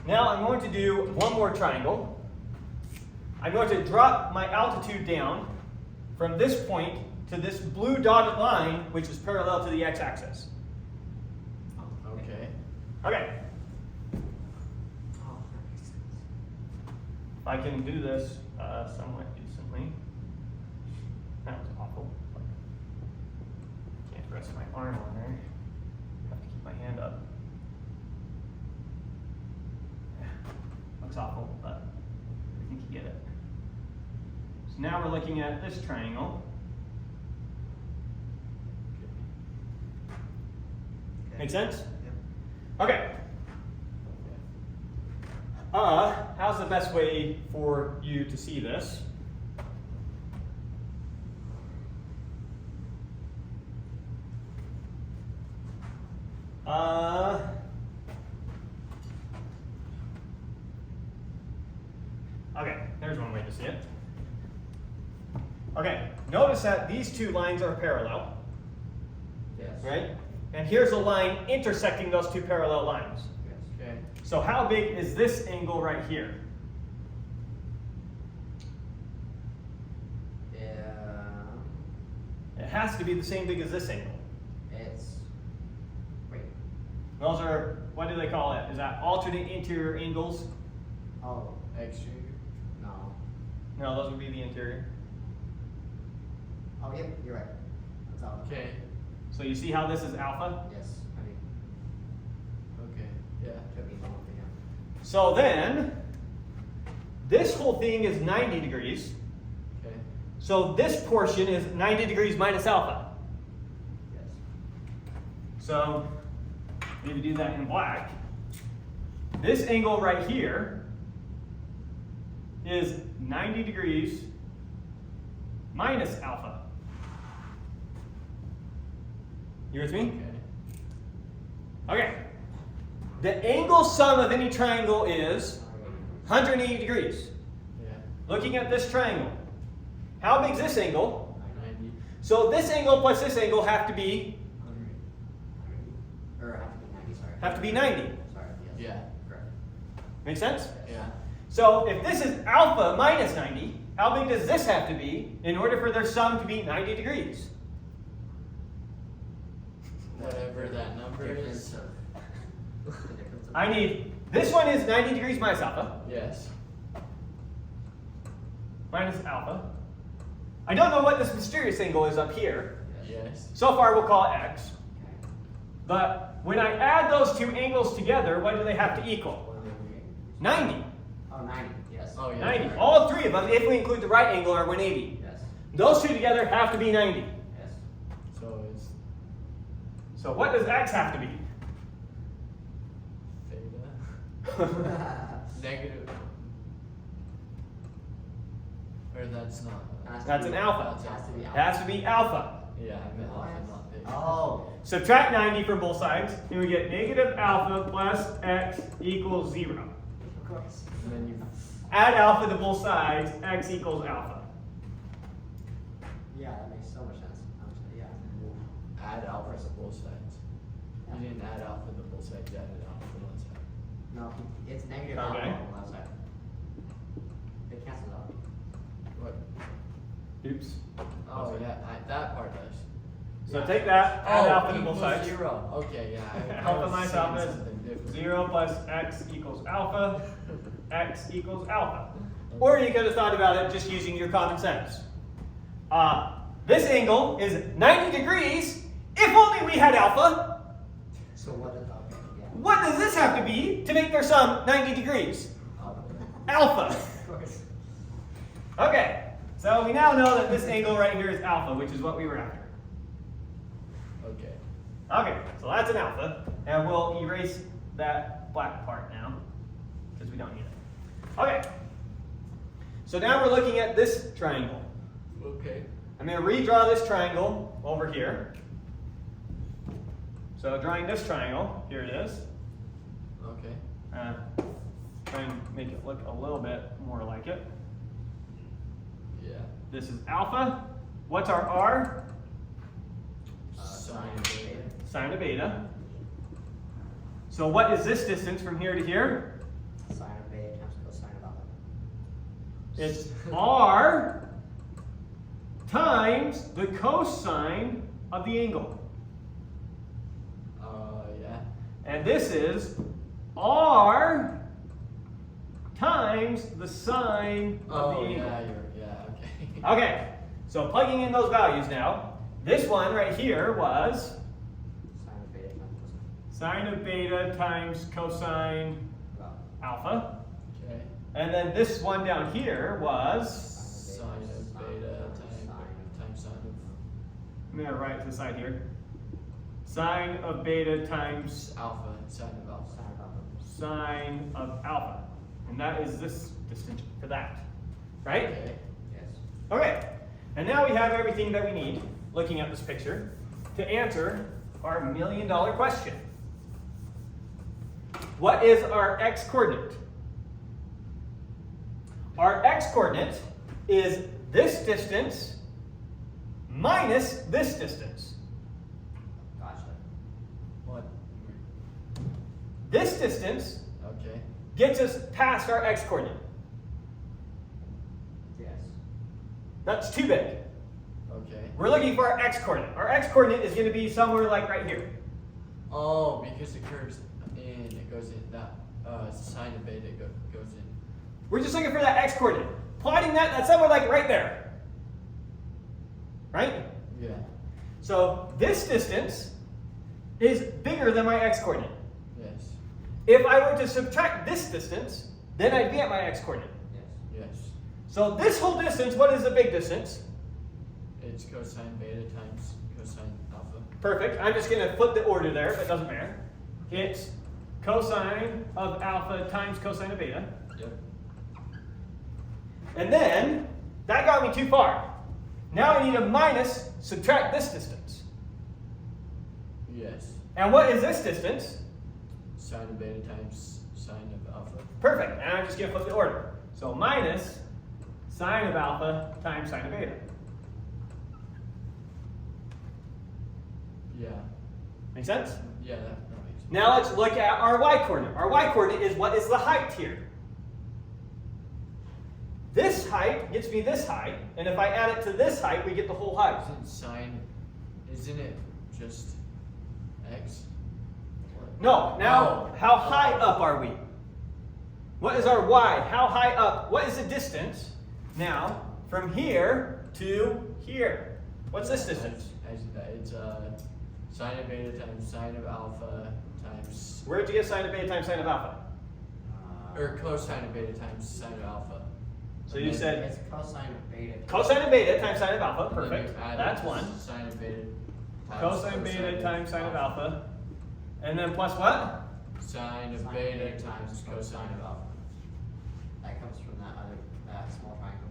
Now I'm going to do one more triangle. I'm going to drop my altitude down from this point to this blue dotted line, which is parallel to the x-axis. Okay. Okay. Oh, that makes sense. If I can do this somewhat decently. That was awful. Can't rest my arm on there. Have to keep my hand up. Looks awful, but I think you get it. So now we're looking at this triangle. Make sense? Yep. Okay. How's the best way for you to see this? Okay, there's one way to see it. Okay, notice that these two lines are parallel, Yes. right? And here's a line intersecting those two parallel lines. Yes. Okay. So how big is this angle right here? It has to be the same big as this angle. It's, wait, Those are, what do they call it? Is that alternate interior angles? oh, Exterior. no. No, those would be the interior. Oh, yep, you're right. That's alpha. Okay. So you see how this is alpha? Yes, I mean, Okay. Yeah. could be both, yeah. So then, this whole thing is 90 degrees. Okay. So this portion is 90 degrees minus alpha. Yes. So, maybe do that in black. This angle right here is 90 degrees minus alpha. You with me? Okay. Okay. The angle sum of any triangle is 180 degrees. Yeah. Looking at this triangle, how big is this angle? 90. So this angle plus this angle have to be 100. Or have to be 90, sorry. have to be 90. Sorry, yes. Yeah. Correct. Make sense? Yeah. So if this is alpha minus 90, how big does this have to be in order for their sum to be 90 degrees? Whatever that number Difference is. of, the difference of. I need, this one is 90 degrees minus alpha, Yes. minus alpha. I don't know what this mysterious angle is up here. Yes. So far we'll call it x. Okay. But when I add those two angles together, what do they have to equal? What are they? 90. Oh, 90, yes. Oh, yeah. 90. All three of them, if we include the right angle, are 180. Yes, Those two together have to be 90. yes. So it's So what does x have to be? theta. Negative. Or that's not. That's an alpha. It has to be It alpha. has to be alpha. Yeah, I meant alpha, not theta. Oh, Subtract 90 from both sides, and we get negative alpha plus x equals 0. of course. And then you Add alpha to both sides, x equals alpha. Yeah, that makes so much sense. Yeah. add alpha to both sides. You didn't add alpha to both sides, you added alpha to one side. No, it's negative Okay. alpha on one side. It cancels out. What? Oops. Oh, yeah, that part does. So take that, add alpha to equals both sides. 0. Okay, yeah. I Alpha was minus saying alpha something is different. 0 plus x equals alpha, x equals alpha. Or you could have thought about it just using your common sense. This angle is 90 degrees if only we had alpha. So what is alpha? Yeah. What does this have to be to make their sum 90 degrees? Alpha. Alpha. Of course. Okay, so we now know that this angle right here is alpha, which is what we were after. Okay. Okay, so that's an alpha, and we'll erase that black part now, because we don't need it. Okay, so now we're looking at this triangle. Okay. I'm going to redraw this triangle over here. So drawing this triangle, here it is. Okay. Try and make it look a little bit more like it. Yeah. This is alpha. What's our R? Sine of beta. Sine of beta. So what is this distance from here to here? Sine of beta times cosine of alpha. It's R times the cosine of the angle. Yeah. And this is R times the sine of the Oh, angle. yeah, okay. Okay, so plugging in those values now. This one right here was Sine of beta times cosine. sine of beta times cosine Well, alpha. Okay. And then this one down here was, Sine of beta times sine of. I'm going to write to the side here. Sine of beta times Alpha, sine of alpha. sine of alpha. sine of alpha. And that is this distance for that. Right? Okay. Yes. Okay. And now we have everything that we need, looking at this picture, to answer our $1 million question. what is our x-coordinate? Our x-coordinate is this distance minus this distance. Gotcha. What? This distance Okay. gets us past our x-coordinate. Yes. That's too big. Okay. We're looking for our x-coordinate. Our x-coordinate is going to be somewhere like right here. Oh, because it curves in, it goes in that sine of beta goes in. We're just looking for that x-coordinate. Plotting that, that's somewhere like right there. Right? Yeah. So this distance is bigger than my x-coordinate. Yes. If I were to subtract this distance, then I'd be at my x-coordinate. Yes. Yes. So this whole distance, what is the big distance? It's cosine beta times cosine alpha. Perfect. I'm just going to flip the order there, but it doesn't matter. It's cosine of alpha times cosine of beta. Yep. And then, that got me too far. Now I need a minus, subtract this distance. Yes. And what is this distance? Sine of beta times sine of alpha. Perfect. And I'm just going to flip the order. So minus sine of alpha times sine of beta. Yeah. Make sense? Yeah, that makes sense. Now let's look at our y-coordinate. Our y-coordinate is what is the height here. This height gets me this height, and if I add it to this height, we get the whole height. Isn't it just x? No, now how high up are we? What is our y? How high up? What is the distance now from here to here? What's this distance? It's sine of beta times sine of alpha times, Where'd you get sine of beta times sine of alpha? or cosine of beta times sine of alpha. So you said It's cosine of beta. cosine of beta times sine of alpha. And then Perfect. you add That's it, one. Sine of beta times Cosine beta times sine of alpha. And then plus what? Sine of Sine beta times cosine of alpha. That comes from that small triangle.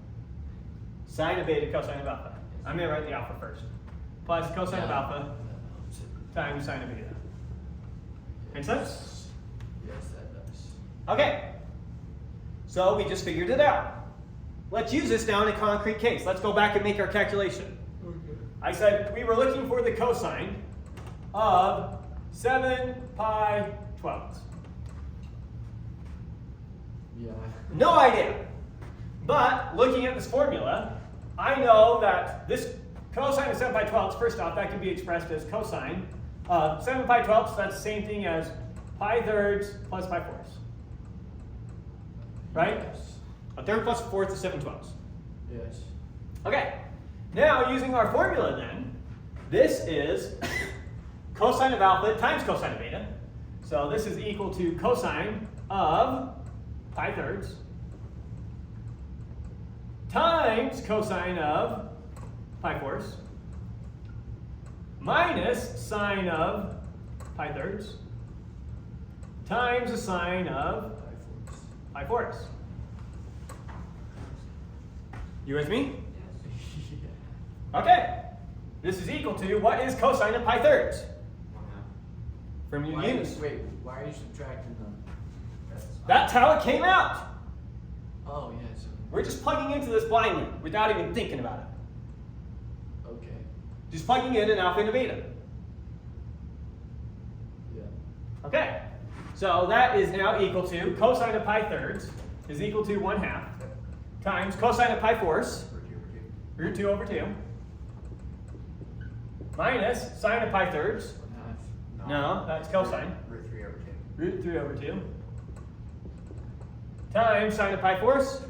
Sine of beta cosine of alpha. I'm going to write the alpha first. Plus cosine of alpha times sine of beta. Make sense? Yes, that does. Okay. So we just figured it out. Let's use this now in a concrete case. Let's go back and make our calculation. I said we were looking for the cosine of 7 pi 12. Yeah. No idea. But looking at this formula, I know that this cosine of 7 pi 12, first off, that can be expressed as cosine of 7 pi 12, so that's the same thing as pi thirds plus pi fourths. Right? Yes. A third plus a fourth is 7 twelfths. Yes. Okay, now using our formula then, this is cosine of alpha times cosine of beta. So this is equal to cosine of pi thirds times cosine of pi fourths minus sine of pi thirds times the sine of pi fourths. You with me? Okay. This is equal to, what is cosine of pi thirds? 1/2. From your Why units. wait, why are you subtracting them? That's how it came out. Oh, yeah, so, We're just plugging into this blindly without even thinking about it. okay. Just plugging in an alpha and a beta. Yeah. Okay. So that is now equal to cosine of pi thirds is equal to 1/2 times cosine of pi fourths, root 2 over 2, minus sine of pi thirds. 1/2. No, that's cosine. Root 3 over 2. Root 3 over 2 times sine of pi fourths,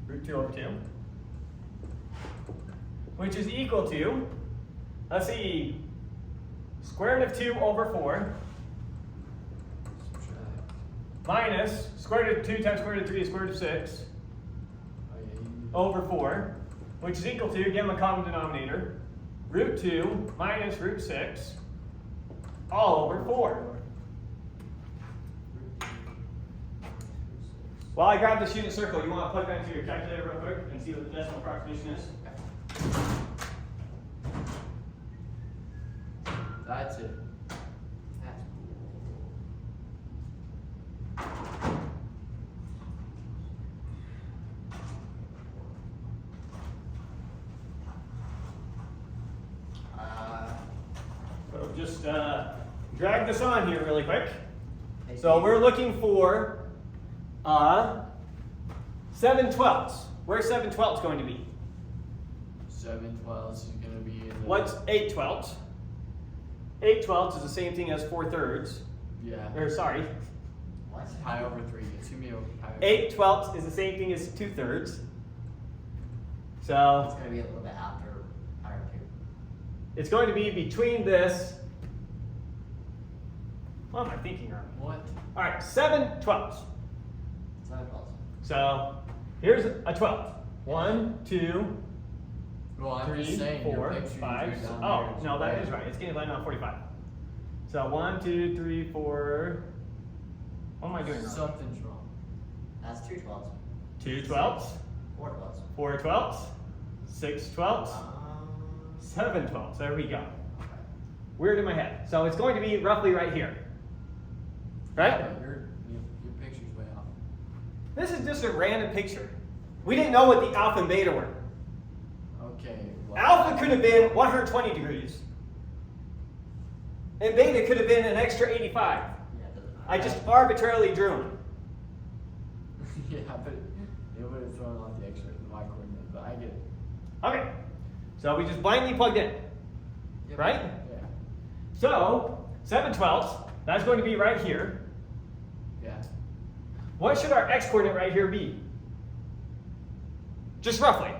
Root 2 over 2.2 over 2. root 2 over 2, which is equal to, let's see, square root of 2 over 4 Subtract. minus square root of 2 times square root of 3 is square root of 6 Oh, yeah, you, over 4, which is equal to, give them a common denominator, root 2 minus root 6 all over 4. While I grab this unit circle, you want to plug that into your calculator real quick and see what the decimal approximation is? that's it. That's cool. just drag this on here really quick. Hey, So Steve. we're looking for 7/12. Where's 7/12 going to be? 7/12 is going to be in the. What's 8/12? 8/12 is the same thing as 4/3. Yeah. Or sorry, What? Pi over 3. It's going to be over pi over 8/12 is the same thing as 2/3. It's So gonna be a little bit after pi over 2. it's going to be between this. What am I thinking wrong? What? All right, 7/12. 7/12. So here's a 12. 1, 2, Well, I'm 3, just saying. your 4, picture 5. you drew down Oh, there is no, that way- is right. It's getting landed on 45. So 1, 2, 3, 4. What am I doing wrong? Something's wrong. That's 2/12. 2/12, 4/12. 4/12, 6/12, 7/12. There we go. Okay. Weird in my head. So it's going to be roughly right here. Right? Yeah, but your picture's way off. This is just a random picture. We didn't know what the alpha and beta were. Okay. Well, Alpha could have been 120 degrees. And beta could have been an extra 85. Yeah, it doesn't matter. I just arbitrarily drew them. Yeah, but it would have thrown off the x the y coordinate, but I get it. Okay. So we just blindly plugged in. Yep. Right? Yeah. So 7/12, that's going to be right here. Yeah. What should our x coordinate right here be? Just roughly.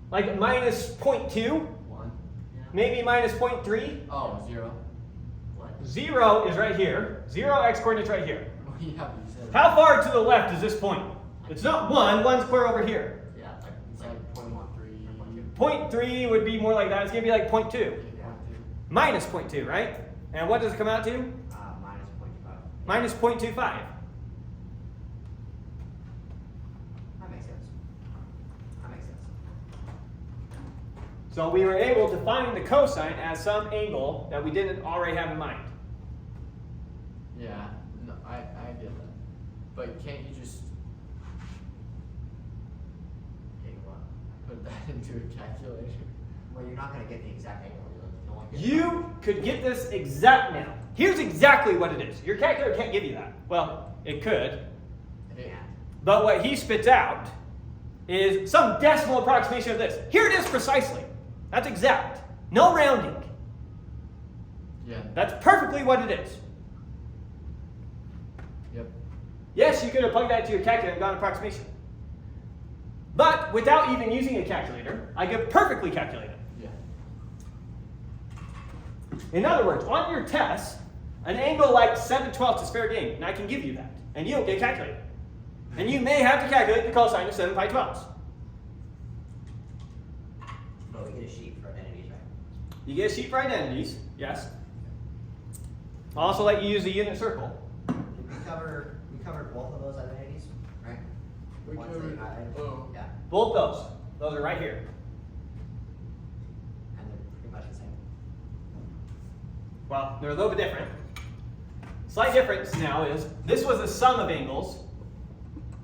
Like minus 0.2, 1. Yeah. maybe minus 0.3. Oh, 0. What? 0 is right here. 0 x coordinate's right here. Well, yeah, but you said. How far to the left is this point? It's not 1, 1's clear over here. Yeah, it's It's like like 0.3. 0.3 would be more like that. It's going to be like 0.2. Yeah. Minus 0.2, right? And what does it come out to? minus 0.25. Minus 0.25. That makes sense. That makes sense. So we were able to find the cosine as some angle that we didn't already have in mind. Yeah. No, I get that. But can't you just Okay, what? put that into a calculator? Well, you're not gonna get the exact angle. You'll only get You could get this exact now. Here's exactly what it is. Your calculator can't give you that. Well, it could. It can't. But what he spits out is some decimal approximation of this. Here it is precisely. That's exact. No rounding. Yeah. That's perfectly what it is. Yep. Yes, you could have plugged that into your calculator and got an approximation. But without even using a calculator, I could perfectly calculate it. Yeah. In other words, on your test, an angle like 7/12 is fair game, and I can give you that. And you don't get calculated. And you may have to calculate the cosine of 7/12. But we get a sheet for identities, right? You get a sheet for identities, yes. I'll also let you use a unit circle. Did we covered both of those identities, right? We Ones that covered- you added? oh. Yeah, Both those. Those are right here. and they're pretty much the same. Well, they're a little bit different. Slight difference now is this was a sum of angles.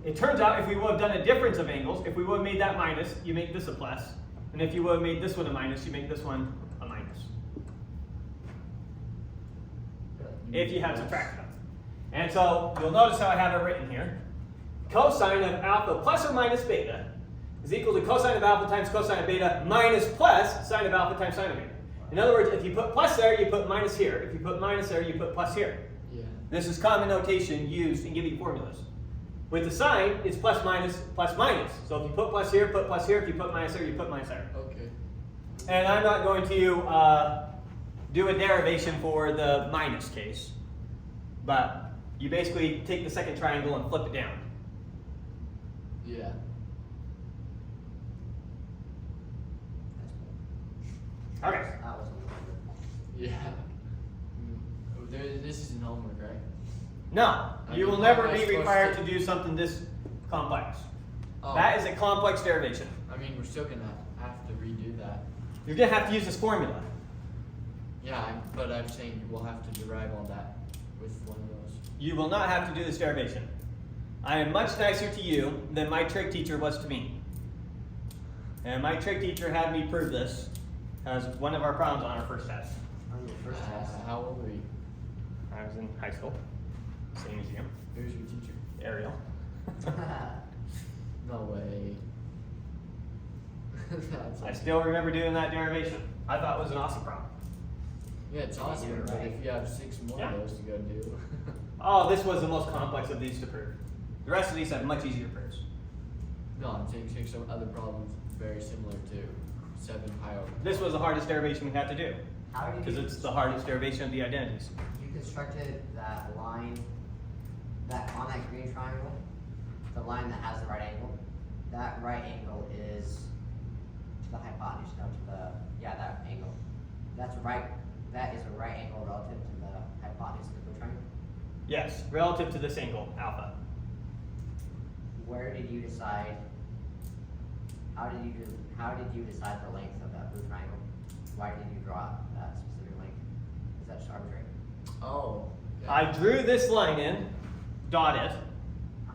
It turns out if we would have done a difference of angles, if we would have made that minus, you make this a plus. And if you would have made this one a minus, you make this one a minus. Really? If you had subtracted them. And so you'll notice how I have it written here. Cosine of alpha plus or minus beta is equal to cosine of alpha times cosine of beta minus plus sine of alpha times sine of beta. In other words, if you put plus there, you put minus here. If you put minus there, you put plus here. Yeah. This is common notation used in giving formulas. With the sign, it's plus minus plus minus. So if you put plus here, put plus here. If you put minus there, you put minus there. Okay. And I'm not going to do a derivation for the minus case. But you basically take the second triangle and flip it down. Yeah. That's cool. Okay. That was a little bit. Yeah. This isn't homework, right? No, I you mean, will how never am I be supposed required to- to do something this complex. Oh. That is a complex derivation. I mean, we're still gonna have to redo that. You're going to have to use this formula. Yeah, but I'm saying we'll have to derive all that with one of those. You will not have to do this derivation. I am much nicer to you than my trig teacher was to me. And my trig teacher had me prove this. That was one of our problems on our first test. On your first test. How old were you? I was in high school, same as you, Who's your teacher? Ariel. No way. That's I awesome. still remember doing that derivation. I thought it was an awesome problem. Yeah, it's awesome, You're but right. if you have 6 more Yeah. of those to go do. Oh, this was the most complex of these to prove. The rest of these have much easier proofs. No, I'm taking some other problems very similar to 7 pi over. This was the hardest derivation we had to do, How did because you, it's the hardest derivation of the identities. you constructed that line, that on that green triangle, the line that has the right angle, that right angle is to the hypotenuse, no, to the, yeah, that angle. That's right, that is a right angle relative to the hypotenuse of the blue triangle. Yes, relative to this angle, alpha. Where did you decide, how did you decide the length of that blue triangle? Why did you draw that specific length? Is that just arbitrary? Oh. Okay. I drew this line in, dotted. Uh-huh.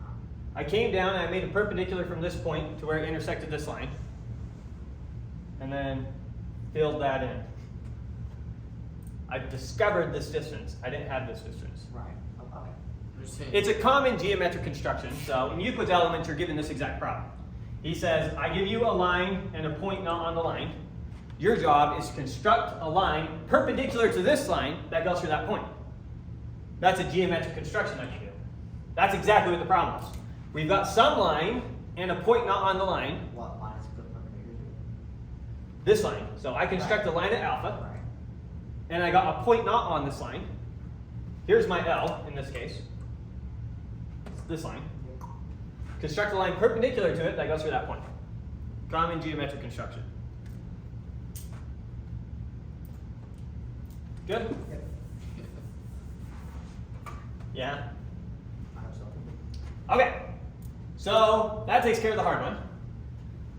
I came down and I made a perpendicular from this point to where it intersected this line. And then filled that in. I discovered this distance. I didn't have this distance. Right, okay. You're saying- It's a common geometric construction. So in Euclid's Elements, you're given this exact problem. He says, I give you a line and a point not on the line. Your job is to construct a line perpendicular to this line that goes through that point. That's a geometric construction that you do. That's exactly what the problem is. We've got some line and a point not on the line. What line is perpendicular to? This line. So I construct a line at alpha, Right. and I got a point not on this line. Here's my L in this case. It's this line. Construct a line perpendicular to it that goes through that point. Common geometric construction. Good? Yep. Yeah? I hope so. Okay. So that takes care of the hard one.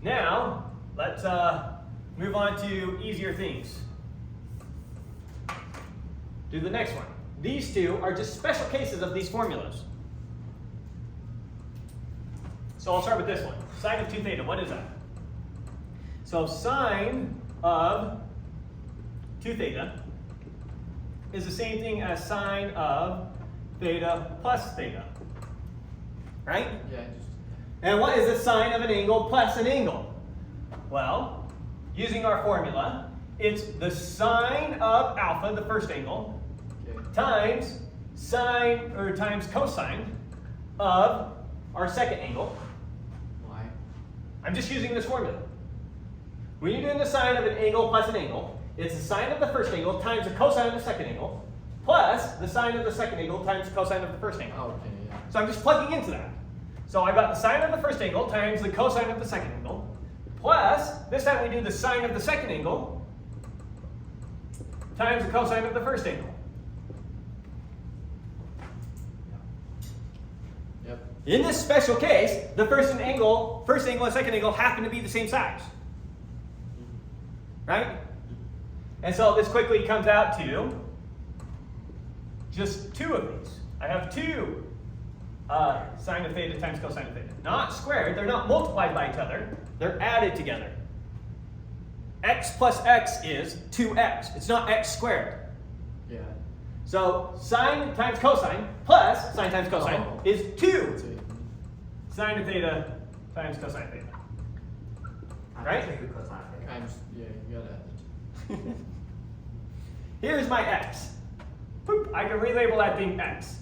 Now, let's move on to easier things. Do the next one. These two are just special cases of these formulas. So I'll start with this one. Sine of 2 theta, what is that? So sine of 2 theta is the same thing as sine of theta plus theta. Right? Yeah, just. And what is the sine of an angle plus an angle? Well, using our formula, it's the sine of alpha, the first angle, Okay. times sine or times cosine of our second angle. Why? I'm just using this formula. When you're doing the sine of an angle plus an angle, it's the sine of the first angle times the cosine of the second angle, plus the sine of the second angle times the cosine of the first angle. Oh, okay, yeah. So I'm just plugging into that. So I got the sine of the first angle times the cosine of the second angle, plus, this time we do the sine of the second angle times the cosine of the first angle. Yep. In this special case, the first angle and second angle happen to be the same size. Right? And so this quickly comes out to just 2 of these. I have 2 sine of theta times cosine of theta. Not squared, they're not multiplied by each other, they're added together. X plus x is 2x. It's not x squared. Yeah. So sine times cosine plus sine times cosine Oh. is 2 So, sine of theta times cosine of theta. I'm Right? sure you could cosine it. times, yeah, you gotta add it. Here's my x. Boop, I can relabel that thing x.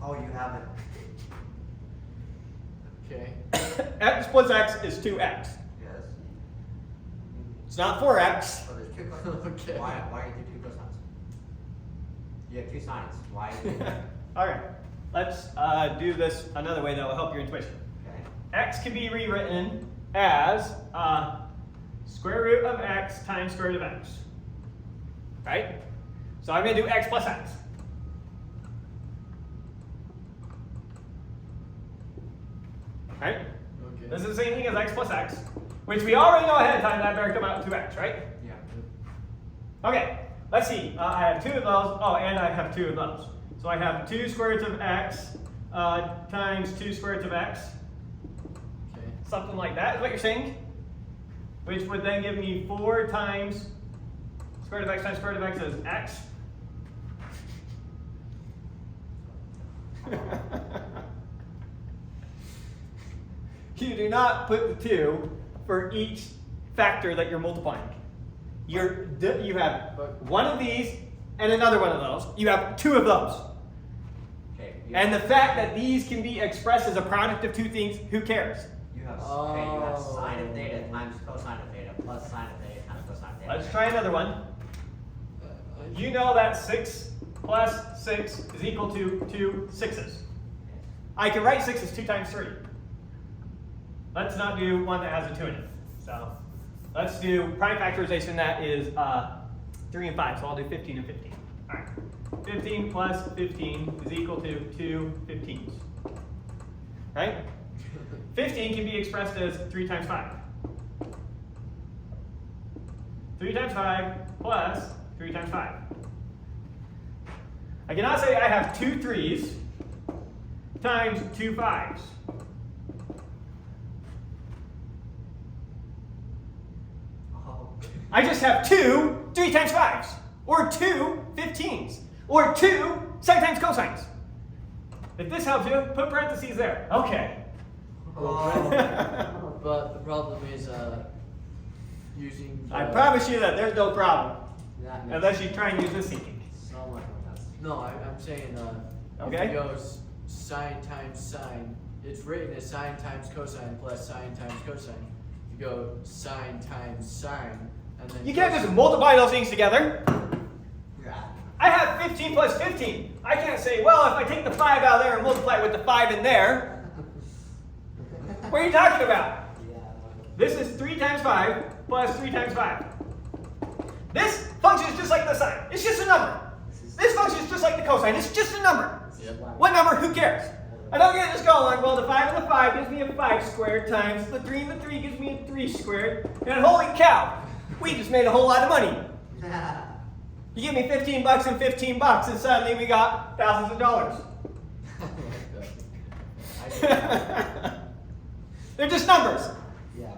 Oh, you haven't. Okay. X plus x is 2x. Yes. It's not 4x. So there's 2 cosines. Okay. Why do you do 2 cosines? You have 2 sines. Why do you do that? All right, let's do this another way that will help your intuition. Okay. X can be rewritten as square root of x times square root of x. Right? So I'm going to do x plus x. Right? Okay. This is the same thing as x plus x, which we already know ahead of time that better come out to 2x, right? Yeah. Okay, let's see. I have 2 of those. Oh, and I have 2 of those. So I have 2 square roots of x times 2 square roots of x. Okay. Something like that is what you're saying? which would then give me 4 times square root of x times square root of x is x. You do not put the 2 for each factor that you're multiplying. You have one of these and another one of those. You have 2 of those. Okay. And the fact that these can be expressed as a product of 2 things, who cares? You have sine of theta times cosine of theta plus sine of theta times cosine of theta. Let's try another one. You know that 6 plus 6 is equal to 2 6s. I can write 6 as 2 times 3. Let's not do one that has a 2 in it. So let's do prime factorization that is 3 and 5. So I'll do 15 and 15. All right. 15 plus 15 is equal to 2 15s. Right? 15 can be expressed as 3 times 5. 3 times 5 plus 3 times 5. I cannot say I have 2 3s times 2 5s. I just have 2 3 times 5s, or 2 15s, or 2 sine times cosines. If this helps you, put parentheses there. Okay. But the problem is using. I promise you that there's no problem, That makes unless you try and use this secant. so much more sense. No, I'm saying Okay. if it goes sine times sine, it's written as sine times cosine plus sine times cosine. If you go sine times sine, and then You can't just multiply those things together. You're at. I have 15 plus 15. I can't say, well, if I take the 5 out of there and multiply it with the 5 in there. What are you talking about? Yeah. This is 3 times 5 plus 3 times 5. This function is just like the sine. It's just a number. This function is just like the cosine. It's just a number. Yep. What number? Who cares? I don't get to just go along, well, the 5 and the 5 gives me a 5 squared times the 3 and the 3 gives me a 3 squared. And holy cow, we just made a whole lot of money. You give me 15 bucks and 15 bucks, and suddenly we got thousands of dollars. They're just numbers. Yeah.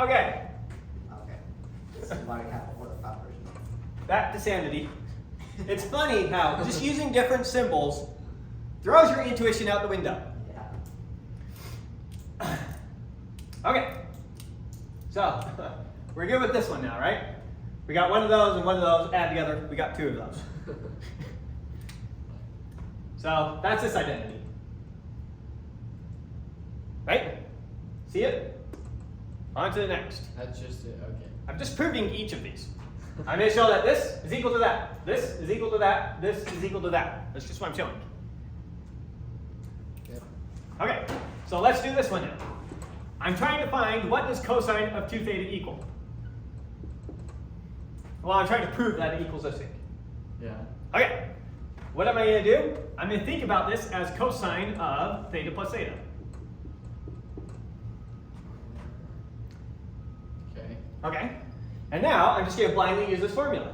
Okay. Okay. This is why we have a word of version. Back to sanity. It's funny how just using different symbols throws your intuition out the window. Yeah. Okay. So, we're good with this one now, right? We got one of those and one of those, add together, we got 2 of those. So, that's this identity. Right? See it? On to the next. That's just it. Okay. I'm just proving each of these. I'm going to show that this is equal to that, this is equal to that, this is equal to that. That's just what I'm showing. Yep. Okay, so let's do this one now. I'm trying to find what does cosine of 2 theta equal. Well, I'm trying to prove that it equals this thing. Yeah. Okay, what am I going to do? I'm going to think about this as cosine of theta plus theta. Okay. Okay, and now I'm just going to blindly use this formula.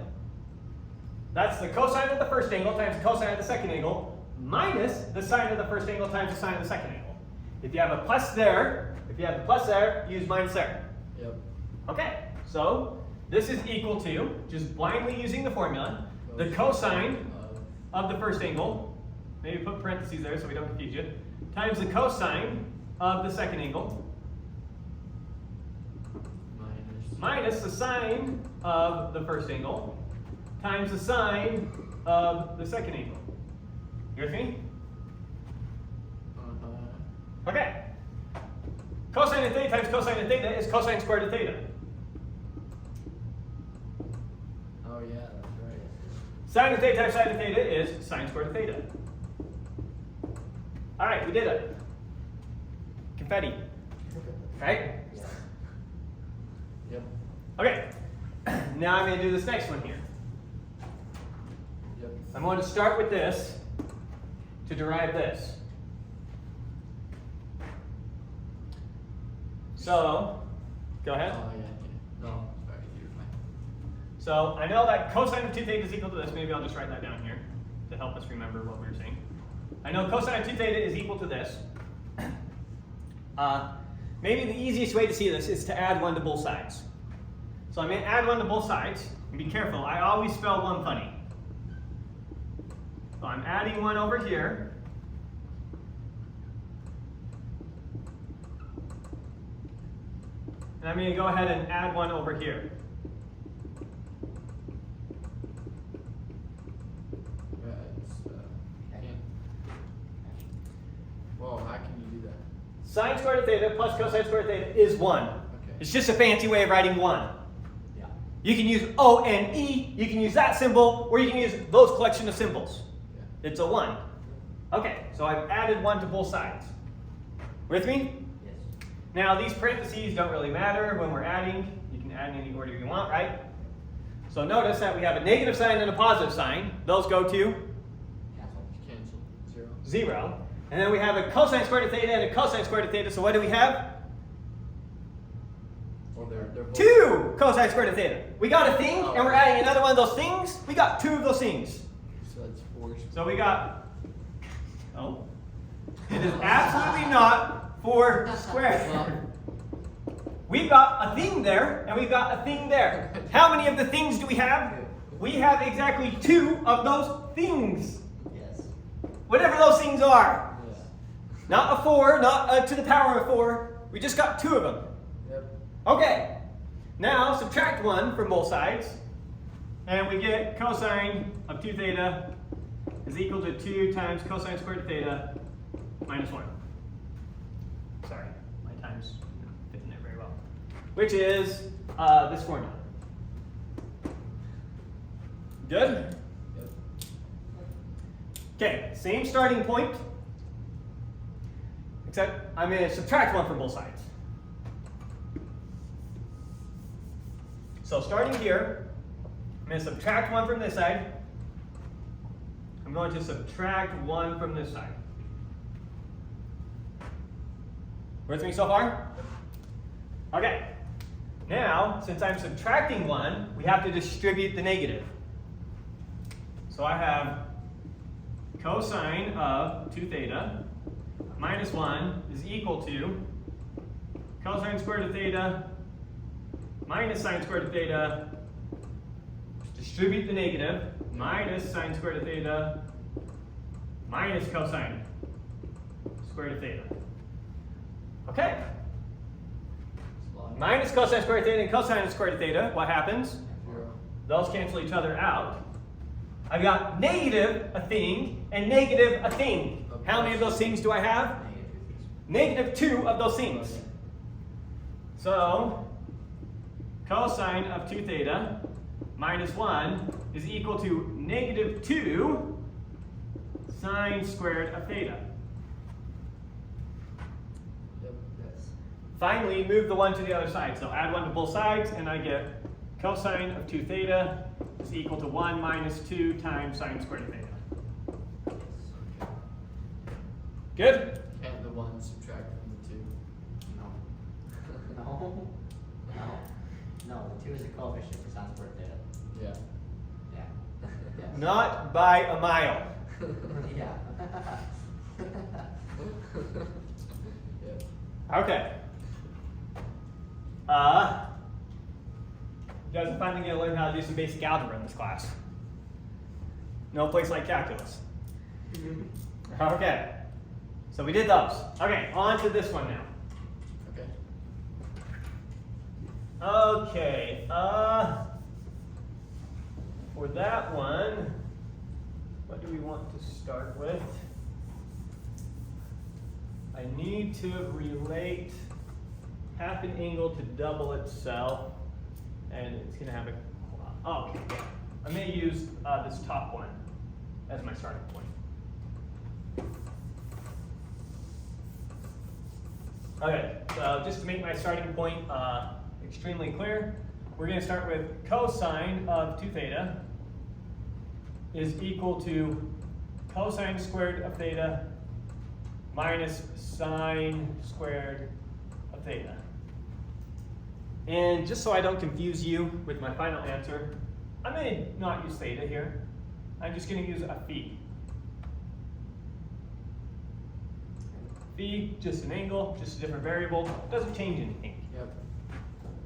That's the cosine of the first angle times the cosine of the second angle minus the sine of the first angle times the sine of the second angle. If you have a plus there, use minus there. Yep. Okay, so this is equal to, just blindly using the formula, the cosine of the first angle, maybe put parentheses there so we don't confuse you, times the cosine of the second angle, minus the sine of the first angle, times the sine of the second angle. You with me? Okay. Cosine of theta times cosine of theta is cosine squared of theta. Oh yeah, that's right. Sine of theta times sine of theta is sine squared of theta. All right, we did it. Confetti. Right? Yep. Okay. Now I'm going to do this next one here. Yep. I'm going to start with this to derive this. So, go ahead. Oh yeah. No, sorry, you're fine. So I know that cosine of 2 theta is equal to this. Maybe I'll just write that down here to help us remember what we were saying. I know cosine of 2 theta is equal to this. maybe the easiest way to see this is to add 1 to both sides. So I'm going to add 1 to both sides. And be careful, I always spell 1 funny. So I'm adding 1 over here. And I'm going to go ahead and add 1 over here. Whoa, how can you do that? Sine squared of theta plus cosine squared of theta is 1. Okay. It's just a fancy way of writing 1. Yeah. You can use O and E, you can use that symbol, or you can use those collection of symbols. Yeah. It's a 1. Okay, so I've added 1 to both sides. With me? Yes. Now these parentheses don't really matter when we're adding. You can add in any order you want, right? So notice that we have a negative sign and a positive sign. Those go to Cancel. Cancel. 0. 0. And then we have a cosine squared of theta and a cosine squared of theta. So what do we have? Well, they're both. 2 cosine squared of theta. We got a thing, and we're adding another one of those things. We got 2 of those things. So that's 4. So we got, oh, it is absolutely not 4 squared. Well, We've got a thing there, and we've got a thing there. How many of the things do we have? We have exactly 2 of those things. Yes. Whatever those things are. yeah. Not a 4, not to the power of 4. We just got 2 of them. Yep. Okay. Now subtract 1 from both sides, and we get cosine of 2 theta is equal to 2 times cosine squared of theta minus 1. Sorry, my time's not fitting there very well. Which is this formula. Good? Yep. Okay, same starting point, except I'm going to subtract 1 from both sides. So starting here, I'm going to subtract 1 from this side. I'm going to subtract 1 from this side. With me so far? Okay. Now, since I'm subtracting 1, we have to distribute the negative. So I have cosine of 2 theta minus 1 is equal to cosine squared of theta minus sine squared of theta, distribute the negative, minus sine squared of theta minus cosine squared of theta. Okay. Minus cosine squared of theta and cosine squared of theta, what happens? 0. Those cancel each other out. I've got negative a thing and negative a thing. How many of those things do I have? Negative 2 of those things. So, cosine of 2 theta minus 1 is equal to negative 2 sine squared of theta. Yep. Yes. Finally, move the 1 to the other side. So add 1 to both sides, and I get cosine of 2 theta is equal to 1 minus 2 times sine squared of theta. Yes. Good? Can't the 1 subtract from the 2? No. No. No. No. The 2 is a coefficient for sine squared theta. Yeah. Yeah. Yes. Not by a mile. Yeah. Yeah. Okay. You guys are finally going to learn how to do some basic algebra in this class. No place like calculus. Okay. So we did those. Okay, on to this one now. Okay. Okay. For that one, what do we want to start with? I need to relate half an angle to double itself, and it's going to have a. Oh, okay. I'm going to use this top one as my starting point. Okay, so just to make my starting point extremely clear, we're going to start with cosine of 2 theta is equal to cosine squared of theta minus sine squared of theta. And just so I don't confuse you with my final answer, I'm going to not use theta here. I'm just going to use a phi. Phi, just an angle, just a different variable. Doesn't change anything. Yep.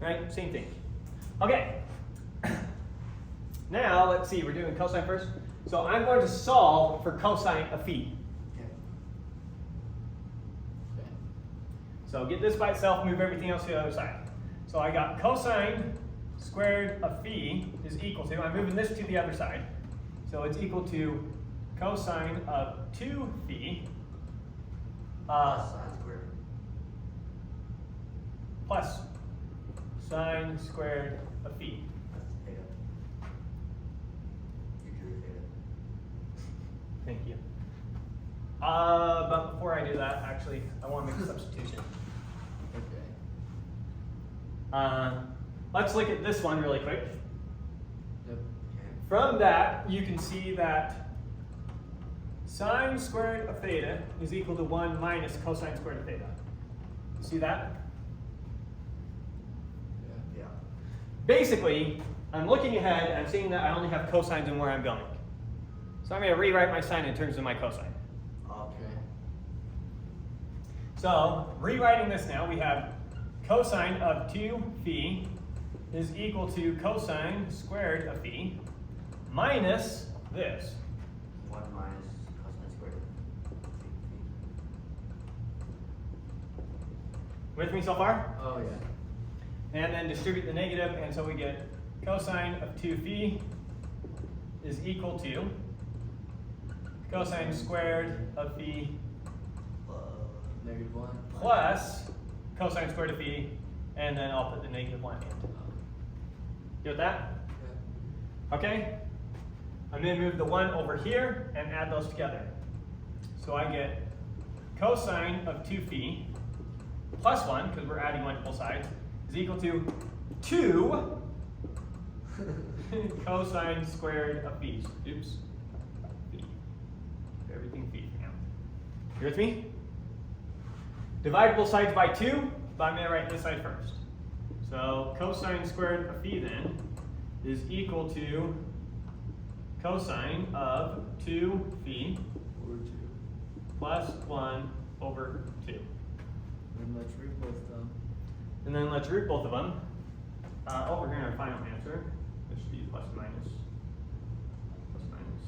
Right? Same thing. Okay. Now, let's see. We're doing cosine first. So I'm going to solve for cosine of phi. Okay. So get this by itself, move everything else to the other side. So I got cosine squared of phi is equal to, I'm moving this to the other side. So it's equal to cosine of 2 phi Sine squared. plus sine squared of phi. That's theta. You drew theta. Thank you. But before I do that, actually, I want to make a substitution. Okay. Let's look at this one really quick. Yep. Okay. From that, you can see that sine squared of theta is equal to 1 minus cosine squared of theta. See that? Yeah. Yeah. Basically, I'm looking ahead and I'm seeing that I only have cosines and where I'm going. So I'm going to rewrite my sine in terms of my cosine. Okay. So, rewriting this now, we have cosine of 2 phi is equal to cosine squared of phi minus this. 1 minus cosine squared. With me so far? Oh yeah. And then distribute the negative, and so we get cosine of 2 phi is equal to cosine squared of phi -1. plus cosine squared of phi, and then I'll put the -1 in. You with that? Yeah. Okay? I'm going to move the 1 over here and add those together. So I get cosine of 2 phi plus 1, because we're adding 1 to both sides, is equal to 2 cosine squared of phi. Oops. Phi. Everything phi now. You with me? Divide both sides by 2, but I'm going to write this side first. So cosine squared of phi then is equal to cosine of 2 phi Over 2. plus 1 over 2. And let's root both them. And then let's root both of them. Over here in our final answer, this should be plus minus. Plus minus.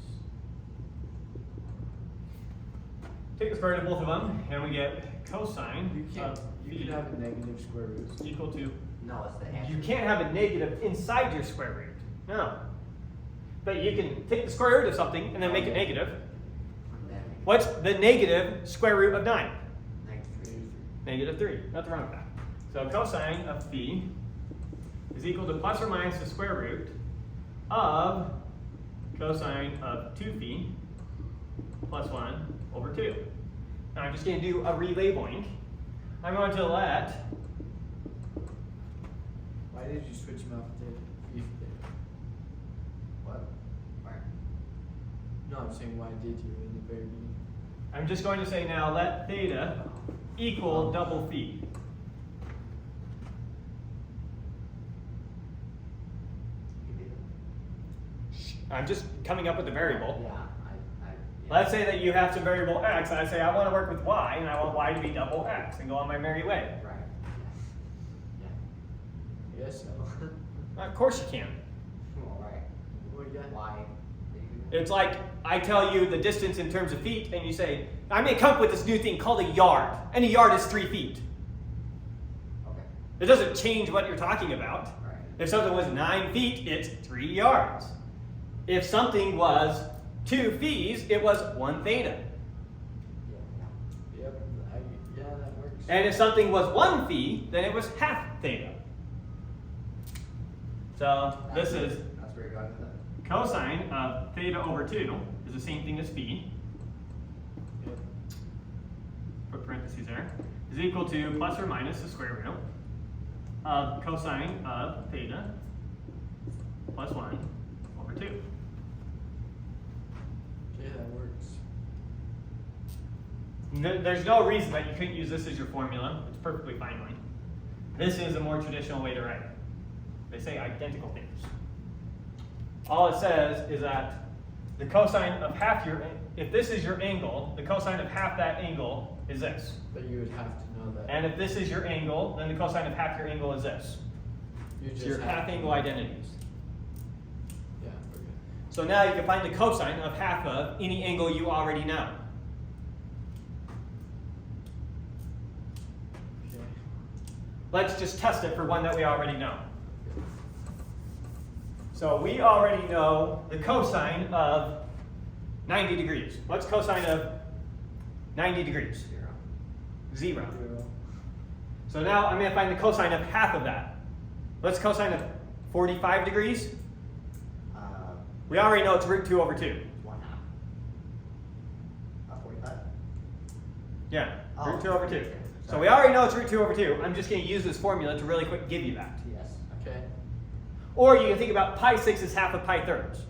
Take the square root of both of them, and we get cosine You can't. of You phi can have a negative square root. equal to. No, it's the answer. You can't have a negative inside your square root. No. But you can take the square root of something and then make it negative. Then What's the negative square root of 9? negative 3. -3. Nothing wrong with that. So cosine of phi is equal to plus or minus the square root of cosine of 2 phi plus 1 over 2. Now I'm just going to do a relabeling. I'm going to let. Why did you switch them out for theta? What? Where? No, I'm saying why did you in the very beginning? I'm just going to say now let theta equal double phi. You did it. I'm just coming up with a variable. Yeah. Yeah. Let's say that you have some variable x, and I say I want to work with y, and I want y to be double x, and go on my merry way. Right. Yeah. Yes, so. Of course you can. Well, right. What do you got? Why? Did you? It's like I tell you the distance in terms of feet, and you say, I'm going to come up with this new thing called a yard, and a yard is 3 feet. Okay. It doesn't change what you're talking about. Right. If something was 9 feet, it's 3 yards. If something was 2 phis, it was 1 theta. Yeah. Yep. Yeah, that works. And if something was 1 phi, then it was half theta. So this is That's where you're going with it. cosine of theta over 2 is the same thing as phi. Yep. Put parentheses there. Is equal to plus or minus the square root of cosine of theta plus 1 over 2. Yeah, that works. There's no reason that you couldn't use this as your formula. It's perfectly fine. This is a more traditional way to write it. They say identical things. All it says is that the cosine of half your if this is your angle, the cosine of half that angle is this. But you would have to know that. And if this is your angle, then the cosine of half your angle is this. You It's just your have half to angle know. identities. Yeah, we're good. So now you can find the cosine of half of any angle you already know. Okay. Let's just test it for one that we already know. So we already know the cosine of 90 degrees. What's cosine of 90 degrees? 0. 0. So now I'm going to find the cosine of half of that. What's cosine of 45 degrees? We already know it's root 2 over 2. 1/2. 45? Yeah, Oh, root 2 over 2. okay. So we already know it's root 2 over 2. I'm just going to use this formula to really quick give you that. Yes. Okay. Or you can think about pi 6 is half of pi thirds.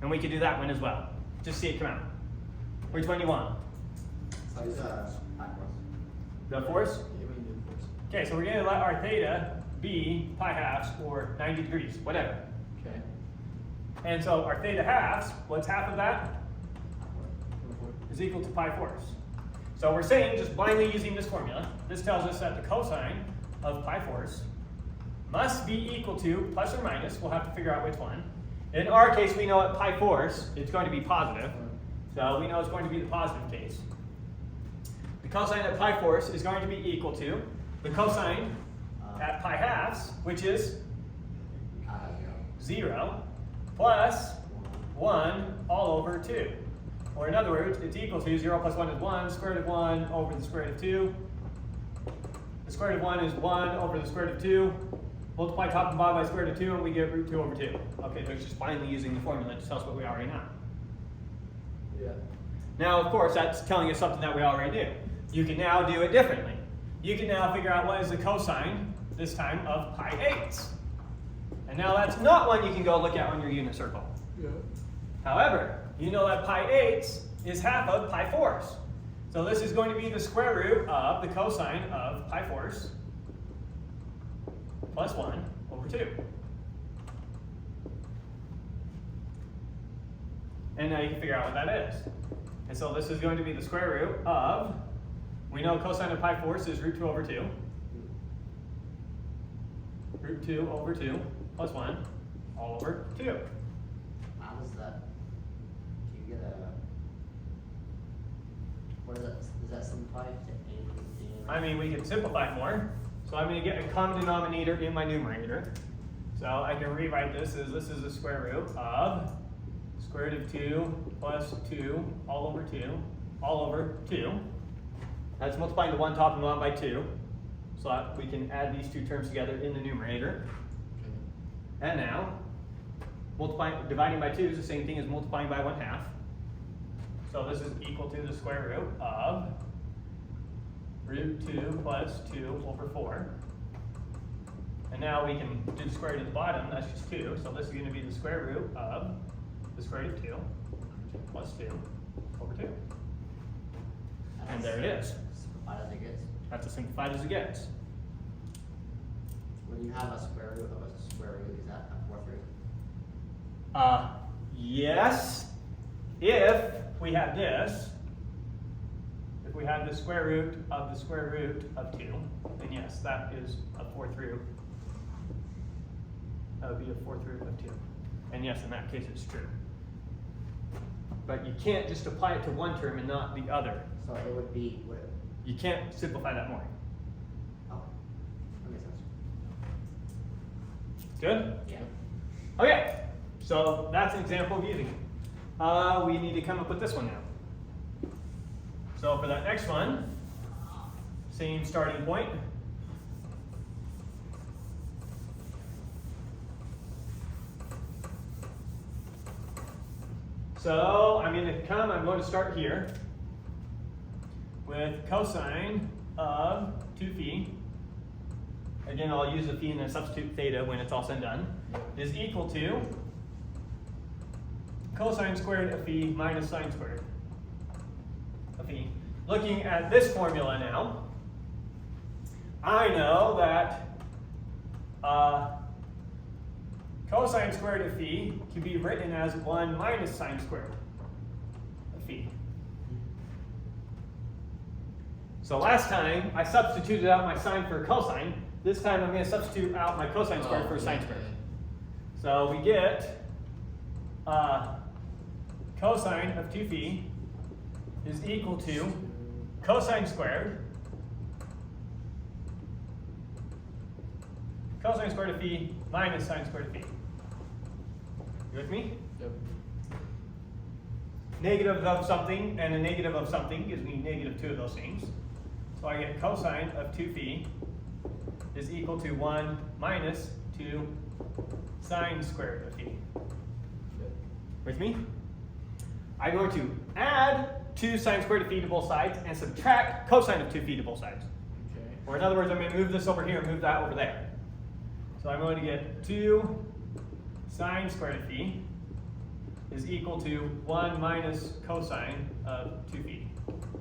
And we could do that one as well. Just see it come out. Which one do you want? So it's pi fourths. The fourths? Yeah, we can do force. Okay, so we're going to let our theta be pi halves or 90 degrees, whatever. Okay. And so our theta halves, what's half of that? Pi fourths. Is equal to pi fourths. So we're saying, just blindly using this formula, this tells us that the cosine of pi fourths must be equal to plus or minus, we'll have to figure out which one. In our case, we know at pi fourths, it's going to be positive. So we know it's going to be the positive case. The cosine at pi fourths is going to be equal to the cosine at pi halves, which is 0, plus 1 all over 2. Or in other words, it's equal to 0 plus 1 is 1, square root of 1 over the square root of 2. The square root of 1 is 1 over the square root of 2. Multiply top and bottom by square root of 2, and we get root 2 over 2. Okay, so it's just finally using the formula to tell us what we already know. Yeah. Now, of course, that's telling us something that we already knew. You can now do it differently. You can now figure out what is the cosine, this time, of pi 8. And now that's not one you can go look at on your unit circle. Yeah. However, you know that pi 8 is half of pi fourths. So this is going to be the square root of the cosine of pi fourths plus 1 over 2. And now you can figure out what that is. And so this is going to be the square root of, we know cosine of pi fourths is root 2 over 2. Root 2 over 2 plus 1 all over 2. How does that? Do you get a? What is that? Does that simplify to 8? I mean, we can simplify it more. So I'm going to get a common denominator in my numerator. So I can rewrite this as this is the square root of square root of 2 plus 2 all over 2 all over 2. That's multiplying the one top and one by 2. So that we can add these two terms together in the numerator. Okay. And now, dividing by 2 is the same thing as multiplying by 1/2. So this is equal to the square root of root 2 plus 2 over 4. And now we can do the square root at the bottom, that's just 2. So this is going to be the square root of the square root of 2 plus 2 over 2. And there it is. Simplified as it gets. That's as simplified as it gets. When you have a square root of a square root, is that a fourth root? Yes, if we have this, if we have the square root of 2, then yes, that is a fourth root. That would be a fourth root of 2. And yes, in that case it's true. But you can't just apply it to one term and not the other. So it would be. Would it, You can't simplify that more. oh, that makes sense. Good? Yeah. Okay, so that's an example of using it. We need to come up with this one now. So for that next one, same starting point. So I'm going to start here with cosine of 2 phi. Again, I'll use the phi and then substitute theta when it's all said and done, is equal to cosine squared of phi minus sine squared of phi. Looking at this formula now, I know that cosine squared of phi can be written as 1 minus sine squared of phi. So last time I substituted out my sine for cosine. This time I'm going to substitute out my cosine squared for sine squared. So we get cosine of 2 phi is equal to cosine squared of phi minus sine squared of phi. You with me? Yep. Negative of something and a negative of something gives me negative 2 of those things. So I get cosine of 2 phi is equal to 1 minus 2 sine squared of phi. Yep. With me? I'm going to add 2 sine squared of phi to both sides and subtract cosine of 2 phi to both sides. Okay. Or in other words, I'm going to move this over here and move that over there. So I'm going to get 2 sine squared of phi is equal to 1 minus cosine of 2 phi.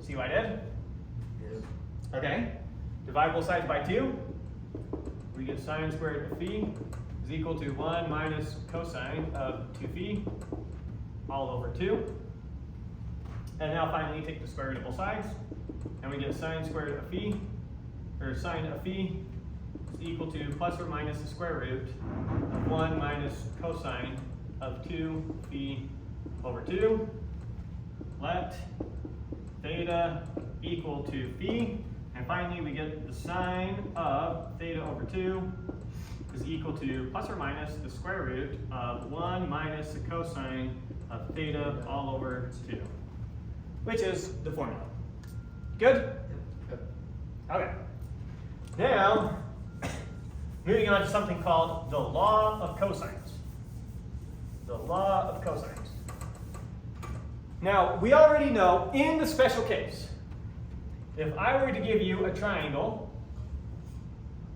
See what I did? Yes. Okay. Divide both sides by 2. We get sine squared of phi is equal to 1 minus cosine of 2 phi all over 2. And now finally take the square root of both sides. And we get sine squared of phi, or sine of phi is equal to plus or minus the square root of 1 minus cosine of 2 phi over 2. Let theta equal to phi. And finally we get the sine of theta over 2 is equal to plus or minus the square root of 1 minus the cosine of theta all over 2, which is the formula. Good? Yep. Okay. Now, moving on to something called the law of cosines. The law of cosines. Now, we already know in the special case, if I were to give you a triangle,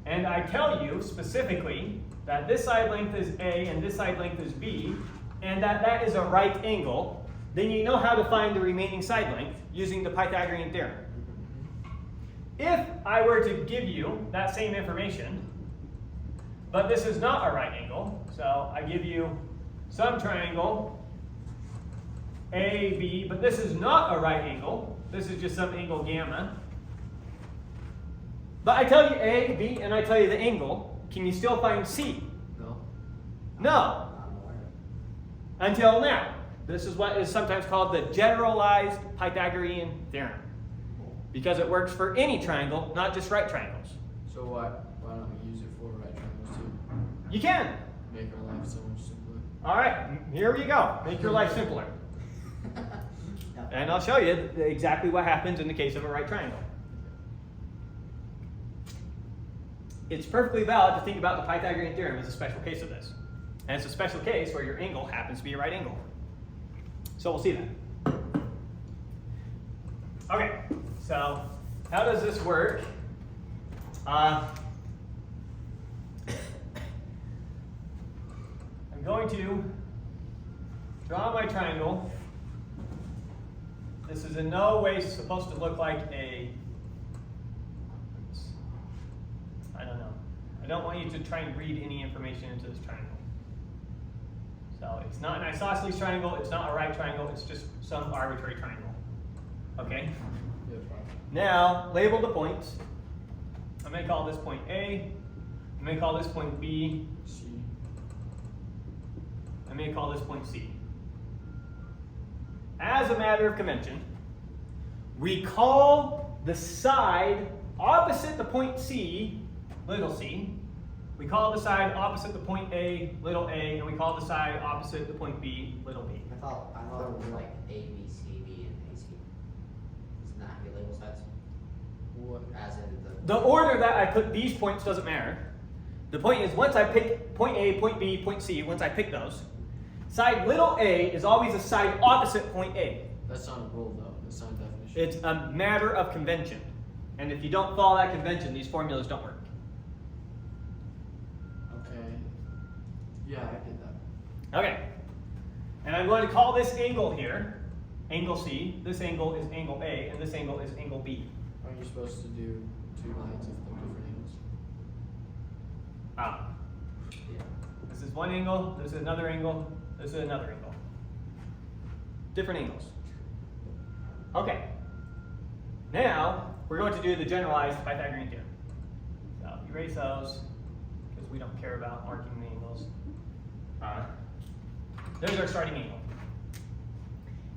and I tell you specifically that this side length is A and this side length is B, and that that is a right angle, then you know how to find the remaining side length using the Pythagorean theorem. If I were to give you that same information, but this is not a right angle, so I give you some triangle AB, but this is not a right angle, this is just some angle gamma. But I tell you A, B, and I tell you the angle, can you still find C? No. No, I'm aware. until now. This is what is sometimes called the generalized Pythagorean theorem, because it works for any triangle, not just right triangles. So why don't we use it for right triangles too? You can. Make our life so much simpler. All right, here we go. Make your life simpler. And I'll show you exactly what happens in the case of a right triangle. It's perfectly valid to think about the Pythagorean theorem as a special case of this. And it's a special case where your angle happens to be a right angle. So we'll see that. Okay, so how does this work? I'm going to draw my triangle. This is in no way supposed to look like a, I don't know. I don't want you to try and read any information into this triangle. So it's not an isosceles triangle, it's not a right triangle, it's just some arbitrary triangle. Okay? Yep. Now, label the points. I'm going to call this point A. I'm going to call this point B. C. I'm going to call this point C. As a matter of convention, we call the side opposite the point C, little c. We call the side opposite the point A, little a, and we call the side opposite the point B, little b. I thought it was like A, B, C, B, and AC. Isn't that how you label sides? What? As in The order that I put these points doesn't matter. The point is, once I pick point A, point B, point C, once I pick those, side little a is always a side opposite point A. That's not a rule though. That's not a definition. It's a matter of convention. And if you don't follow that convention, these formulas don't work. Okay. Yeah, I get that. Okay. And I'm going to call this angle here angle C. This angle is angle A, and this angle is angle B. Aren't you supposed to do 2 lines of different angles? Ah. yeah. This is one angle, this is another angle, this is another angle. Different angles. Okay. Now, we're going to do the generalized Pythagorean theorem. So, erase those, because we don't care about marking the angles. There's our starting angle.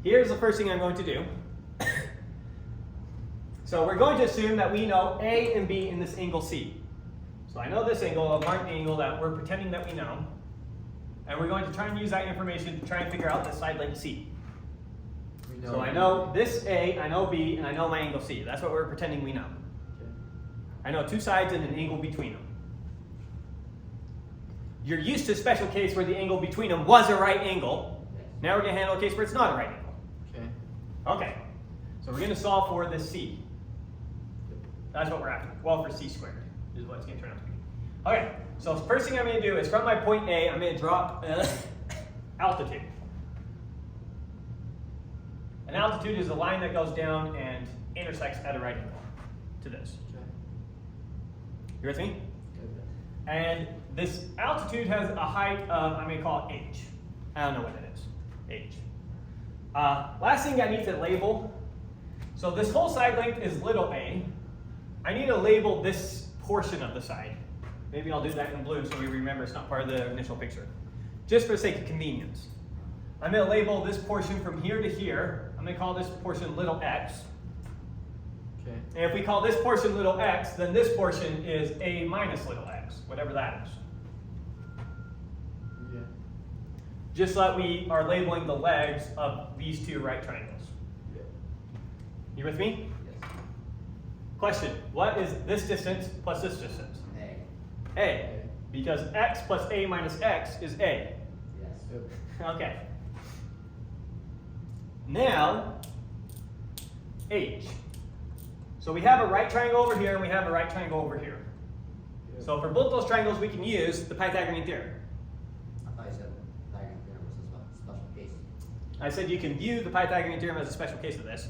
Here's the first thing I'm going to do. So we're going to assume that we know A and B in this angle C. So I know this angle, I'll mark the angle that we're pretending that we know. And we're going to try and use that information to try and figure out the side length C. So I know this A, I know B, and I know my angle C. That's what we're pretending we know. Okay. I know two sides and an angle between them. You're used to a special case where the angle between them was a right angle. Now we're going to handle a case where it's not a right angle. Okay. Okay, so we're going to solve for this C. That's what we're after. Well, for C squared is what it's going to turn out to be. Okay, so the first thing I'm going to do is from my point A, I'm going to drop altitude. An altitude is a line that goes down and intersects at a right angle to this. Okay. You with me? Okay. And this altitude has a height of, I'm going to call it H. I don't know what it is. H. Last thing I need to label. So this whole side length is little a. I need to label this portion of the side. Maybe I'll do that in blue so we remember it's not part of the initial picture. Just for the sake of convenience. I'm going to label this portion from here to here. I'm going to call this portion little x. Okay. And if we call this portion little x, then this portion is a minus little x, whatever that is. Yeah. Just like we are labeling the legs of these two right triangles. Yeah. You with me? Yes. Question, what is this distance plus this distance? A. A. Because x plus a minus x is a. Yes. Yep. Okay. Now, h. So we have a right triangle over here and we have a right triangle over here. Yep. So for both those triangles we can use the Pythagorean theorem. I thought you said Pythagorean theorem was a special case. I said you can view the Pythagorean theorem as a special case of this.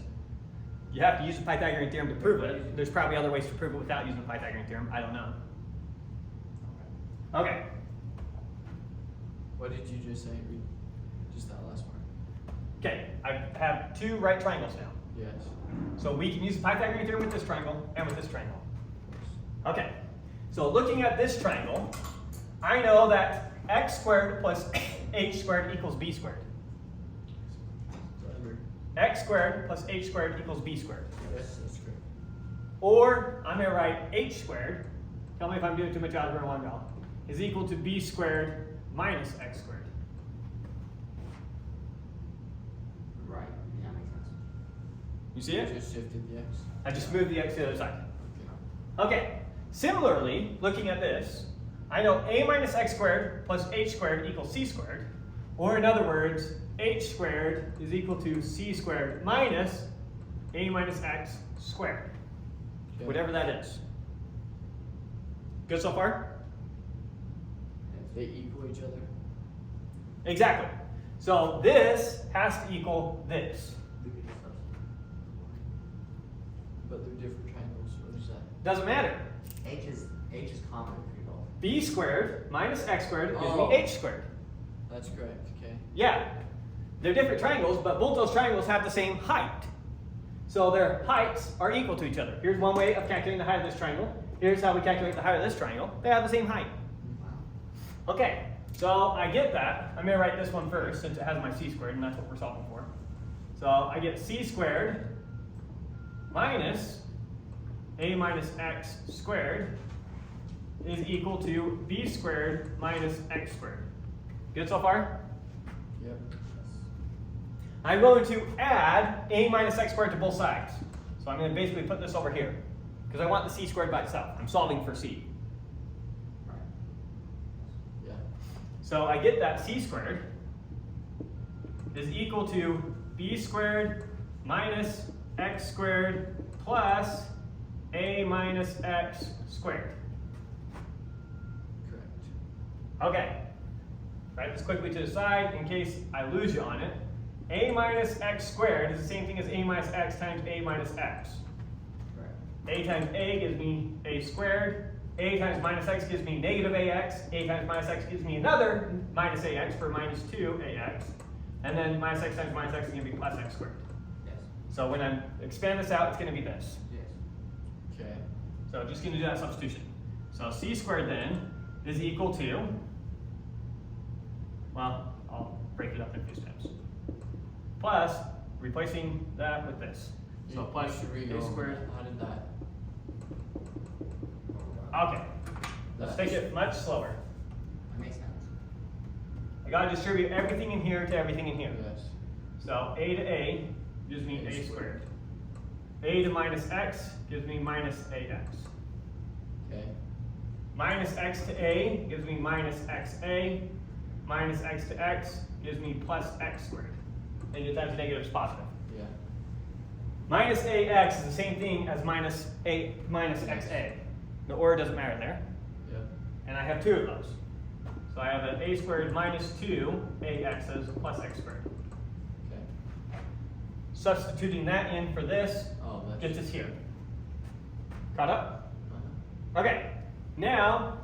You have to use the Pythagorean theorem to prove it. There's probably other ways to prove it without using the Pythagorean theorem. I don't know. Okay. What did you just say? Read just that last part. Okay, I have two right triangles now. Yes. So we can use the Pythagorean theorem with this triangle and with this triangle. Okay, so looking at this triangle, I know that x squared plus h squared equals b squared. X squared plus h squared equals b squared. Yes, that's correct. Or I'm going to write h squared, tell me if I'm doing too much algebra in one go, is equal to b squared minus x squared. Right. Yeah, makes sense. You see You it? just shifted the x. I just moved the x to the other side. Okay. Okay, similarly, looking at this, I know a minus x squared plus h squared equals c squared. Or in other words, h squared is equal to c squared minus a minus x squared. Okay. Whatever that is. Good so far? They equal each other. Exactly. So this has to equal this. But they're different triangles. What is that? Doesn't matter. H is common between both. B squared minus x squared gives Oh. me h squared. That's correct. Okay. Yeah, they're different triangles, but both those triangles have the same height. So their heights are equal to each other. Here's one way of calculating the height of this triangle. Here's how we calculate the height of this triangle. They have the same height. Wow. Okay, so I get that. I'm going to write this one first since it has my c squared, and that's what we're solving for. So I get c squared minus a minus x squared is equal to b squared minus x squared. Good so far? Yep. I'm going to add a minus x squared to both sides. So I'm going to basically put this over here because I want the c squared by itself. I'm solving for c. Right. Yeah. So I get that c squared is equal to b squared minus x squared plus a minus x squared. Correct. Okay. Write this quickly to the side in case I lose you on it. A minus x squared is the same thing as a minus x times a minus x. Correct. A times a gives me a squared. A times minus x gives me negative ax. A times minus x gives me another minus ax for minus 2ax. And then minus x times minus x is going to be plus x squared. Yes. So when I expand this out, it's going to be this. Yes. Okay. So I'm just going to do that substitution. So c squared then is equal to, well, I'll break it up in a few steps. Plus, replacing that with this. So plus should we a go? squared. How did that? Okay, let's take it much slower. That makes sense. I got to distribute everything in here to everything in here. Yes. So a to a gives me a squared. A to minus x gives me minus ax. Okay. Minus x to a gives me minus xa. Minus x to x gives me plus x squared. Negative times negative is positive. Yeah. Minus ax is the same thing as minus xa. The order doesn't matter there. Yep. And I have two of those. So I have an a squared minus 2 ax's plus x squared. Okay. Substituting that in for this Oh, that's. gets us here. Caught up? Uh-huh. Okay. Now,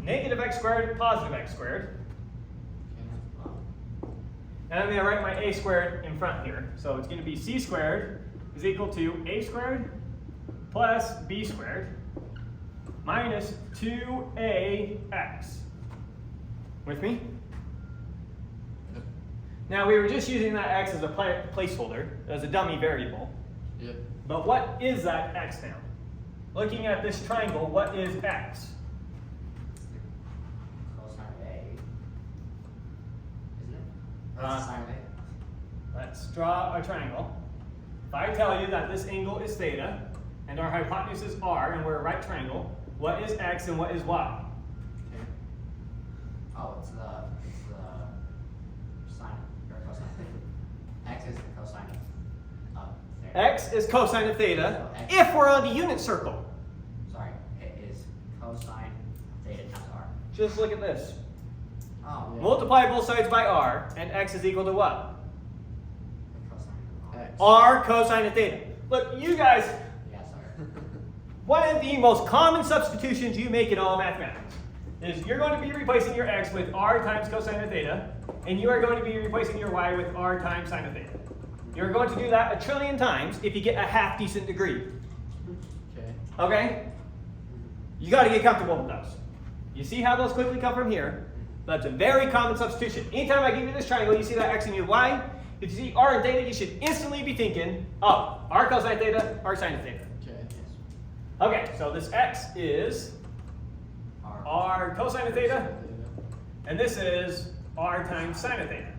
negative x squared, positive x squared. Okay. And I'm going to write my a squared in front here. So it's going to be c squared is equal to a squared plus b squared minus 2ax. With me? Yep. Now we were just using that x as a placeholder, as a dummy variable. Yep. But what is that x now? Looking at this triangle, what is x? Cosine of A. Isn't it? Uh, That's sine of A. Let's draw a triangle. If I tell you that this angle is theta, and our hypotenuse is r, and we're a right triangle, what is x and what is y? Okay. Oh, it's the sine or cosine. X is the cosine of theta. X is cosine of theta So X- if we're on the unit circle. Sorry, it is cosine of theta times r. Just look at this. Oh, Yeah. Multiply both sides by r, and x is equal to what? the cosine of r. X. R cosine of theta. Look, you guys, Yeah, sorry. one of the most common substitutions you make in all mathematics is you're going to be replacing your x with r times cosine of theta, and you are going to be replacing your y with r times sine of theta. You're going to do that a trillion times if you get a half decent degree. Okay. Okay? You got to get comfortable with those. You see how those quickly come from here? That's a very common substitution. Anytime I give you this triangle, you see that x and you y. If you see r and theta, you should instantly be thinking, oh, r cosine theta, r sine of theta. Okay. Yes. Okay, so this x is r cosine of theta, and this is r times sine of theta.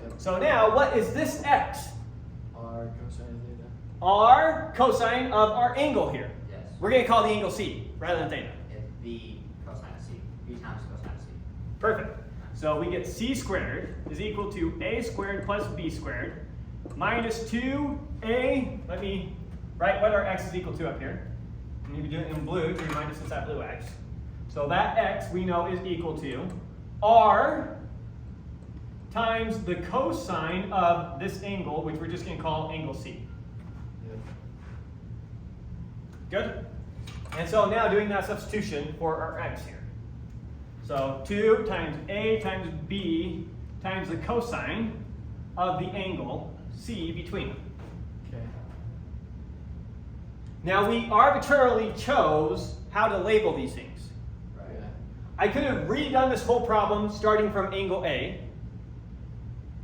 Yep. So now, what is this x? R cosine of theta. R cosine of our angle here. Yes. We're going to call the angle c rather than theta. It's b cosine of c. B times cosine of c. Perfect. So we get c squared is equal to a squared plus b squared minus 2a. Let me write what our x is equal to up here. And you can do it in blue to remind us it's that blue x. So that x we know is equal to r times the cosine of this angle, which we're just going to call angle c. Yep. Good? And so now doing that substitution for our x here. So 2 times a times b times the cosine of the angle c between them. Okay. Now we arbitrarily chose how to label these things. Right. Yeah. I could have redone this whole problem starting from angle A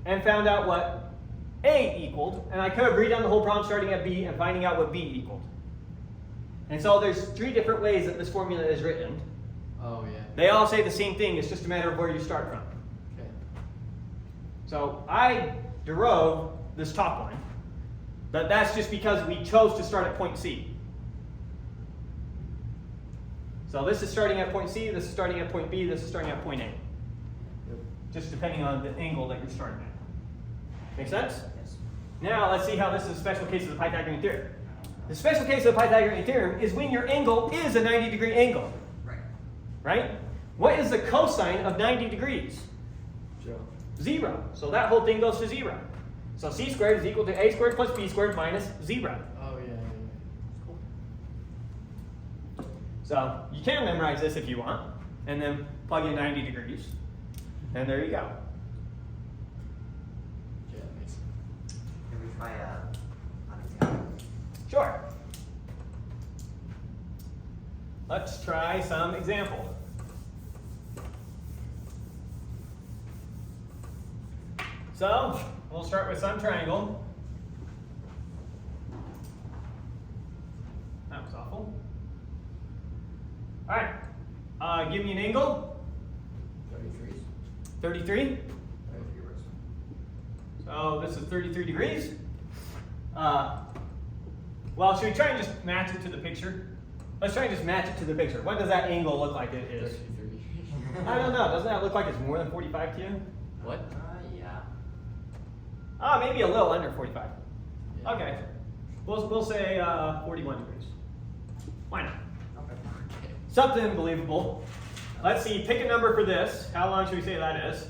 and found out what A equaled, and I could have redone the whole problem starting at B and finding out what B equaled. And so there's 3 different ways that this formula is written. Oh yeah. They all say the same thing, it's just a matter of where you start from. Okay. So I drove this top one, but that's just because we chose to start at point C. So this is starting at point C, this is starting at point B, this is starting at point A. Yep. Just depending on the angle that you're starting at. Make sense? Yes. Now let's see how this is a special case of the Pythagorean theorem. The special case of the Pythagorean theorem is when your angle is a 90-degree angle, Right. right? What is the cosine of 90 degrees? Joe. 0. So that whole thing goes to 0. So c squared is equal to a squared plus b squared minus 0. Oh yeah. So you can memorize this if you want, and then plug in 90 degrees, and there you go. Yeah, that makes sense. Can we try an example? Sure. Let's try some example. So, we'll start with some triangle. That was awful. All right, give me an angle. 33. 33. 33 words. So this is 33 degrees. Well, should we try and just match it to the picture? Let's try and just match it to the picture. What does that angle look like it is? 33. I don't know. Doesn't that look like it's more than 45 to you? What? Yeah. Maybe a little under 45. Yeah. Okay. We'll say 41 degrees. Why not? Okay. Something believable. Let's see. Pick a number for this. How long should we say that is?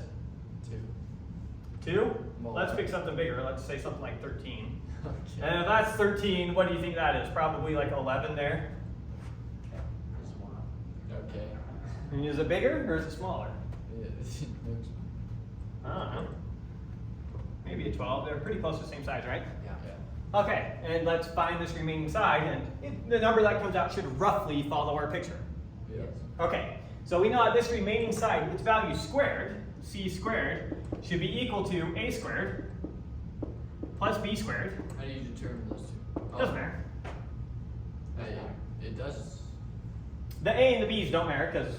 2. 2? Well, Let's pick something bigger. Let's say something like 13. Okay. And if that's 13, what do you think that is? Probably like 11 there. Okay. Just one up. Okay. And is it bigger or is it smaller? Yeah, I don't know. Maybe a 12. They're pretty close to the same size, right? Yeah. yeah. Okay, and let's find this remaining side, and the number that comes out should roughly follow our picture. Yeah. Okay, so we know that this remaining side, its value squared, c squared, should be equal to a squared plus b squared. How do you determine those two? Oh, Doesn't matter. It does. The a and the b's don't matter because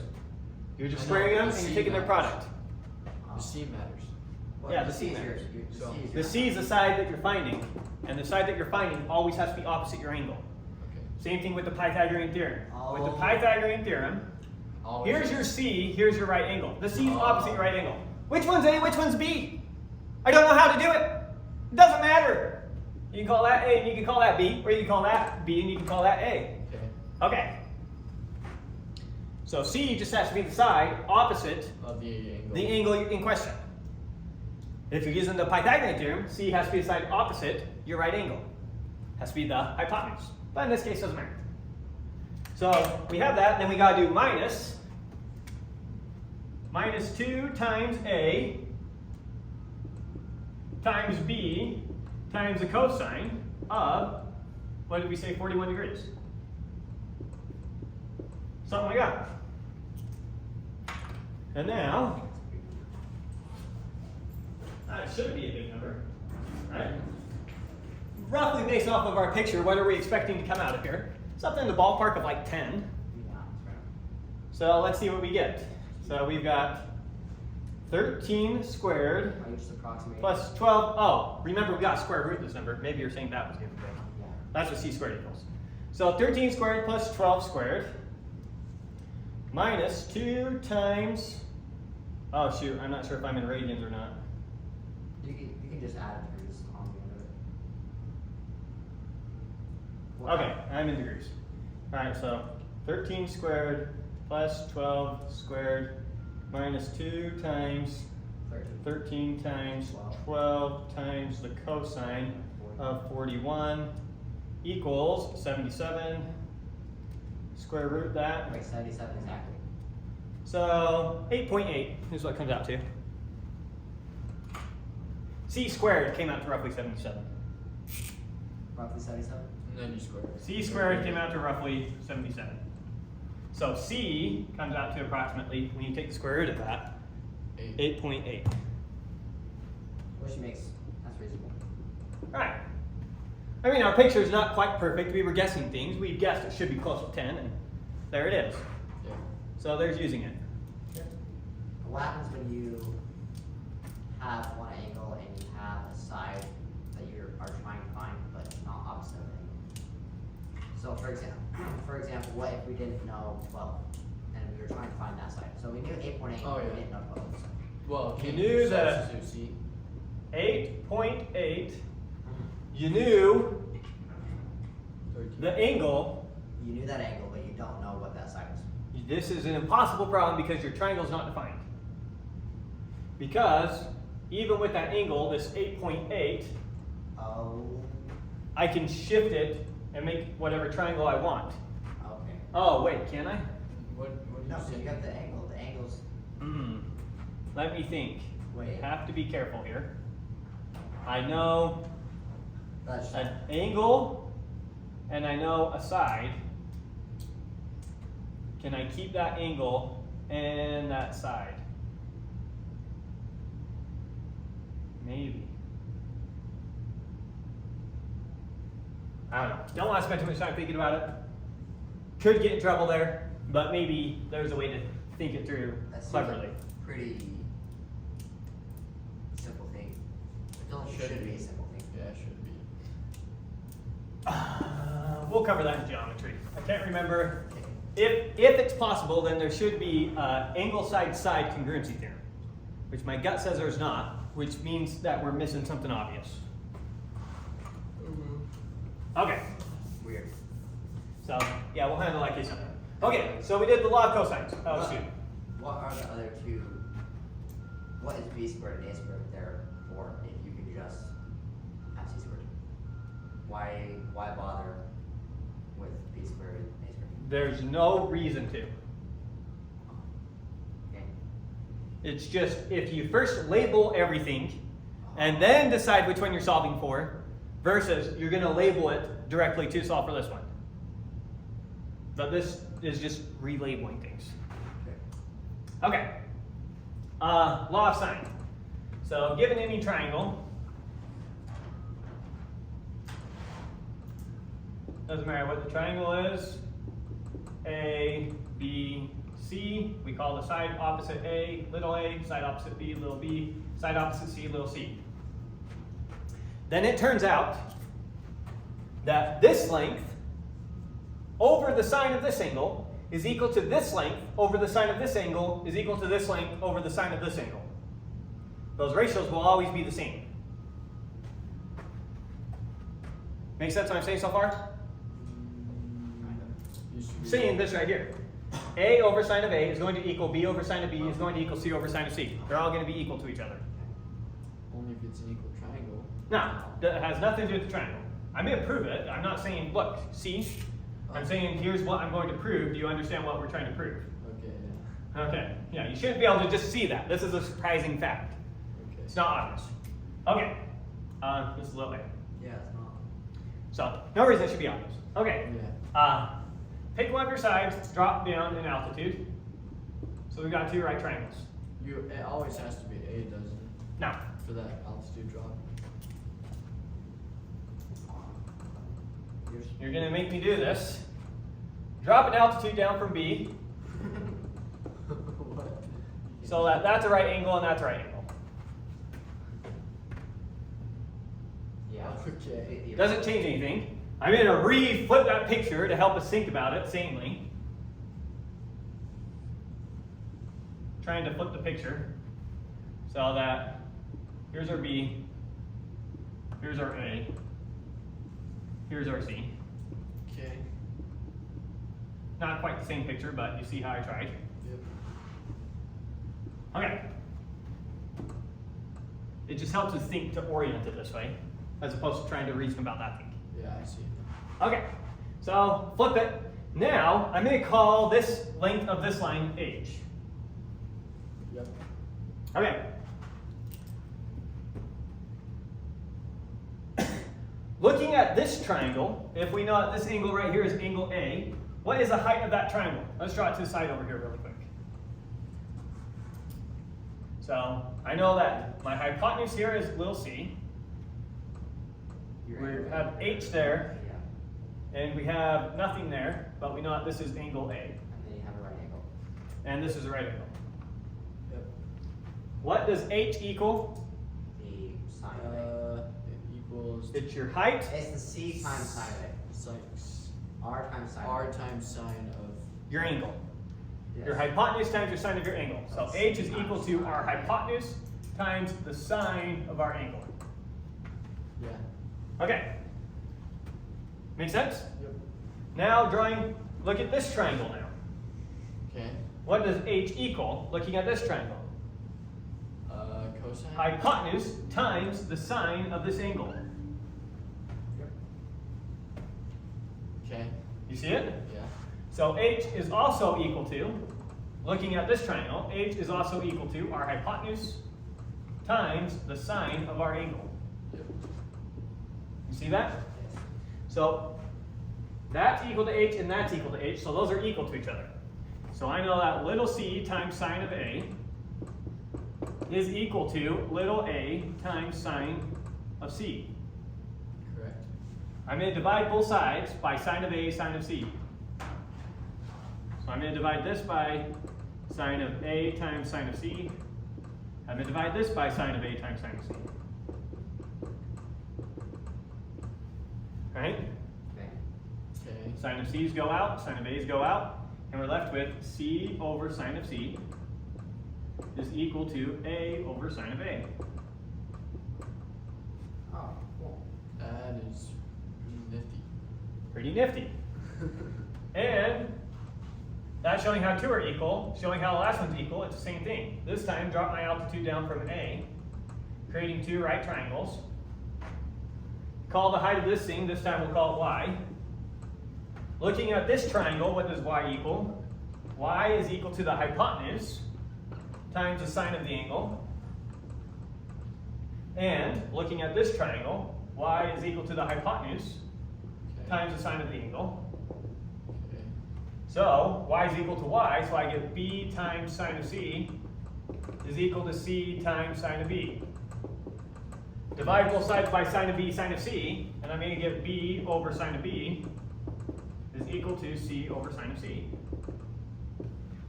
you're just I know, squaring them the and you're C taking their matters. product. The C matters. Yeah, the C C is your- matters. the So- C is The your- c is the side that you're finding, and the side that you're finding always has to be opposite your angle. Okay. Same thing with the Pythagorean theorem. With the Oh. Pythagorean theorem, Always. here's your C, here's your right angle. The C is Oh. opposite your right angle. Which one's A, which one's B? I don't know how to do it. It doesn't matter. You can call that A and you can call that B, or you can call that B and you can call that A. Okay. Okay. So C just has to be the side opposite Of the angle. the angle in question. If you're using the Pythagorean theorem, C has to be the side opposite your right angle. Has to be the hypotenuse. But in this case, it doesn't matter. So we have that, then we gotta do minus 2 times A times B times the cosine of, what did we say, 41 degrees? Something like that. And now, it should be a big number, right? Roughly based off of our picture, what are we expecting to come out of here? Something in the ballpark of like 10. Yeah, that's right. So let's see what we get. So we've got 13 squared Are you just approximating? plus 12. Oh, remember we got to square root this number. Maybe you're saying that was given big. Yeah. That's what c squared equals. So 13 squared plus 12 squared minus 2 times, oh shoot, I'm not sure if I'm in radians or not. You can just add degrees on the end of it. Okay, I'm in degrees. Alright, so 13 squared plus 12 squared minus 2 times 13 times 12 times the cosine of 41 equals 77. Square root that. Wait, 77 exactly. So 8.8 is what it comes out to. C squared came out to roughly 77. Roughly 77? And then you square it. C squared came out to roughly 77. So C comes out to approximately, when you take the square root of that, 8.8. Which makes, that's reasonable. Right. I mean, our picture is not quite perfect. We were guessing things. We guessed it should be close to 10, and there it is. Yeah. So there's using it. What happens when you have one angle and you have a side that you are trying to find, but not opposite of the angle? So for example, what if we didn't know 12 and we were trying to find that side? So we knew 8.8, Oh, but yeah. we didn't know 12. So. Well, You can knew the- substitute C? 8.8. You knew 13. the angle. You knew that angle, but you don't know what that side is. This is an impossible problem because your triangle is not defined. Because even with that angle, this 8.8, Oh, I can shift it and make whatever triangle I want. okay. Oh, wait, can I? What did No, you so say? you got the angle. The angle's, Let me think. Wait. Have to be careful here. I know that's an angle and I know a side, can I keep that angle and that side? Maybe. I don't know. Don't want to spend too much time thinking about it. Could get in trouble there, but maybe there's a way to think it through That seems cleverly. like a pretty simple thing. It should be a simple thing. Yeah, it should be. We'll cover that in geometry. I can't remember. If it's possible, then there should be angle side side congruency theorem, which my gut says there's not, which means that we're missing something obvious. Okay. Weird. So yeah, we'll handle that case on that. Okay, so we did the law of cosines. Oh shoot. What are the other two? What is b squared and a squared there for if you could just have c squared? Why bother with b squared and a squared? There's no reason to. Okay. It's just if you first label everything and then decide which one you're solving for, versus you're going to label it directly to solve for this one. But this is just relabeling things. Okay. Law of sine. So given any triangle, doesn't matter what the triangle is, A, B, C, we call the side opposite A, little a, side opposite B, little b, side opposite C, little c. Then it turns out that this length over the sine of this angle is equal to this length over the sine of this angle is equal to this length over the sine of this angle. Those ratios will always be the same. Make sense what I'm saying so far? Saying this right here. A over sine of A is going to equal B over sine of B is going to equal C over sine of C. They're all going to be equal to each other. Only if it's an equal triangle. Now, that has nothing to do with the triangle. I may prove it. I'm not saying, look, see? I'm saying, here's what I'm going to prove. Do you understand what we're trying to prove? Okay, yeah. Okay. Yeah, you shouldn't be able to just see that. This is a surprising fact. Okay. It's not obvious. Okay. This is a little later. Yeah, it's not. So, no reason it should be obvious. Okay. Yeah. Pick one of your sides, drop down in altitude. So we've got two right triangles. It always has to be A, doesn't it? Now, For that altitude drop. you're going to make me do this. Drop an altitude down from B, What? so that's a right angle and that's a right angle. Yeah. Okay. It doesn't change anything. I'm going to re-flip that picture to help us think about it sanely. Trying to flip the picture so that here's our B, here's our A, here's our C. Okay. Not quite the same picture, but you see how I tried. Yep. Okay. It just helps us think to orient it this way, as opposed to trying to reason about that thing. Yeah, I see. Okay, so flip it. Now, I'm going to call this length of this line h. Yep. Okay. Looking at this triangle, if we know that this angle right here is angle A, what is the height of that triangle? Let's draw it to the side over here really quick. So, I know that my hypotenuse here is little c. We have h there, Yeah. and we have nothing there, but we know that this is angle A. And then you have a right angle. And this is a right angle. Yep. What does h equal? The sine of A. It equals. It's your height. It's the c times sine of It's like A. R times sine R of A. times sine of. Your angle. Yes. Your hypotenuse times your sine of your angle. So That's h is times equal to sine. our hypotenuse times the sine of our angle. Yeah. Okay. Make sense? Yep. Now look at this triangle now. Okay. What does h equal looking at this triangle? Cosine. Hypotenuse times the sine of this angle. Yep. Okay. You see it? Yeah. So h is also equal to, looking at this triangle, h is also equal to our hypotenuse times the sine of our angle. Yep. You see that? Yes. So that's equal to h and that's equal to h, so those are equal to each other. So I know that little c times sine of a is equal to little a times sine of c. Correct. I'm going to divide both sides by sine of a, sine of c. So I'm going to divide this by sine of a times sine of c. I'm going to divide this by sine of a times sine of c. Right? Okay. Okay. Sine of c's go out, sine of a's go out, and we're left with c over sine of c is equal to a over sine of a. Oh, cool. That is nifty. Pretty nifty. And that's showing how two are equal, showing how the last one's equal. It's the same thing. This time, drop my altitude down from a, creating two right triangles. Call the height of this thing, this time we'll call it y. Looking at this triangle, what does y equal? Y is equal to the hypotenuse times the sine of the angle. And looking at this triangle, y is equal to the hypotenuse Okay. times the sine of the angle. Okay. So y is equal to y, so I get b times sine of c is equal to c times sine of b. Divide both sides by sine of b, sine of c, and I'm going to get b over sine of b is equal to c over sine of c.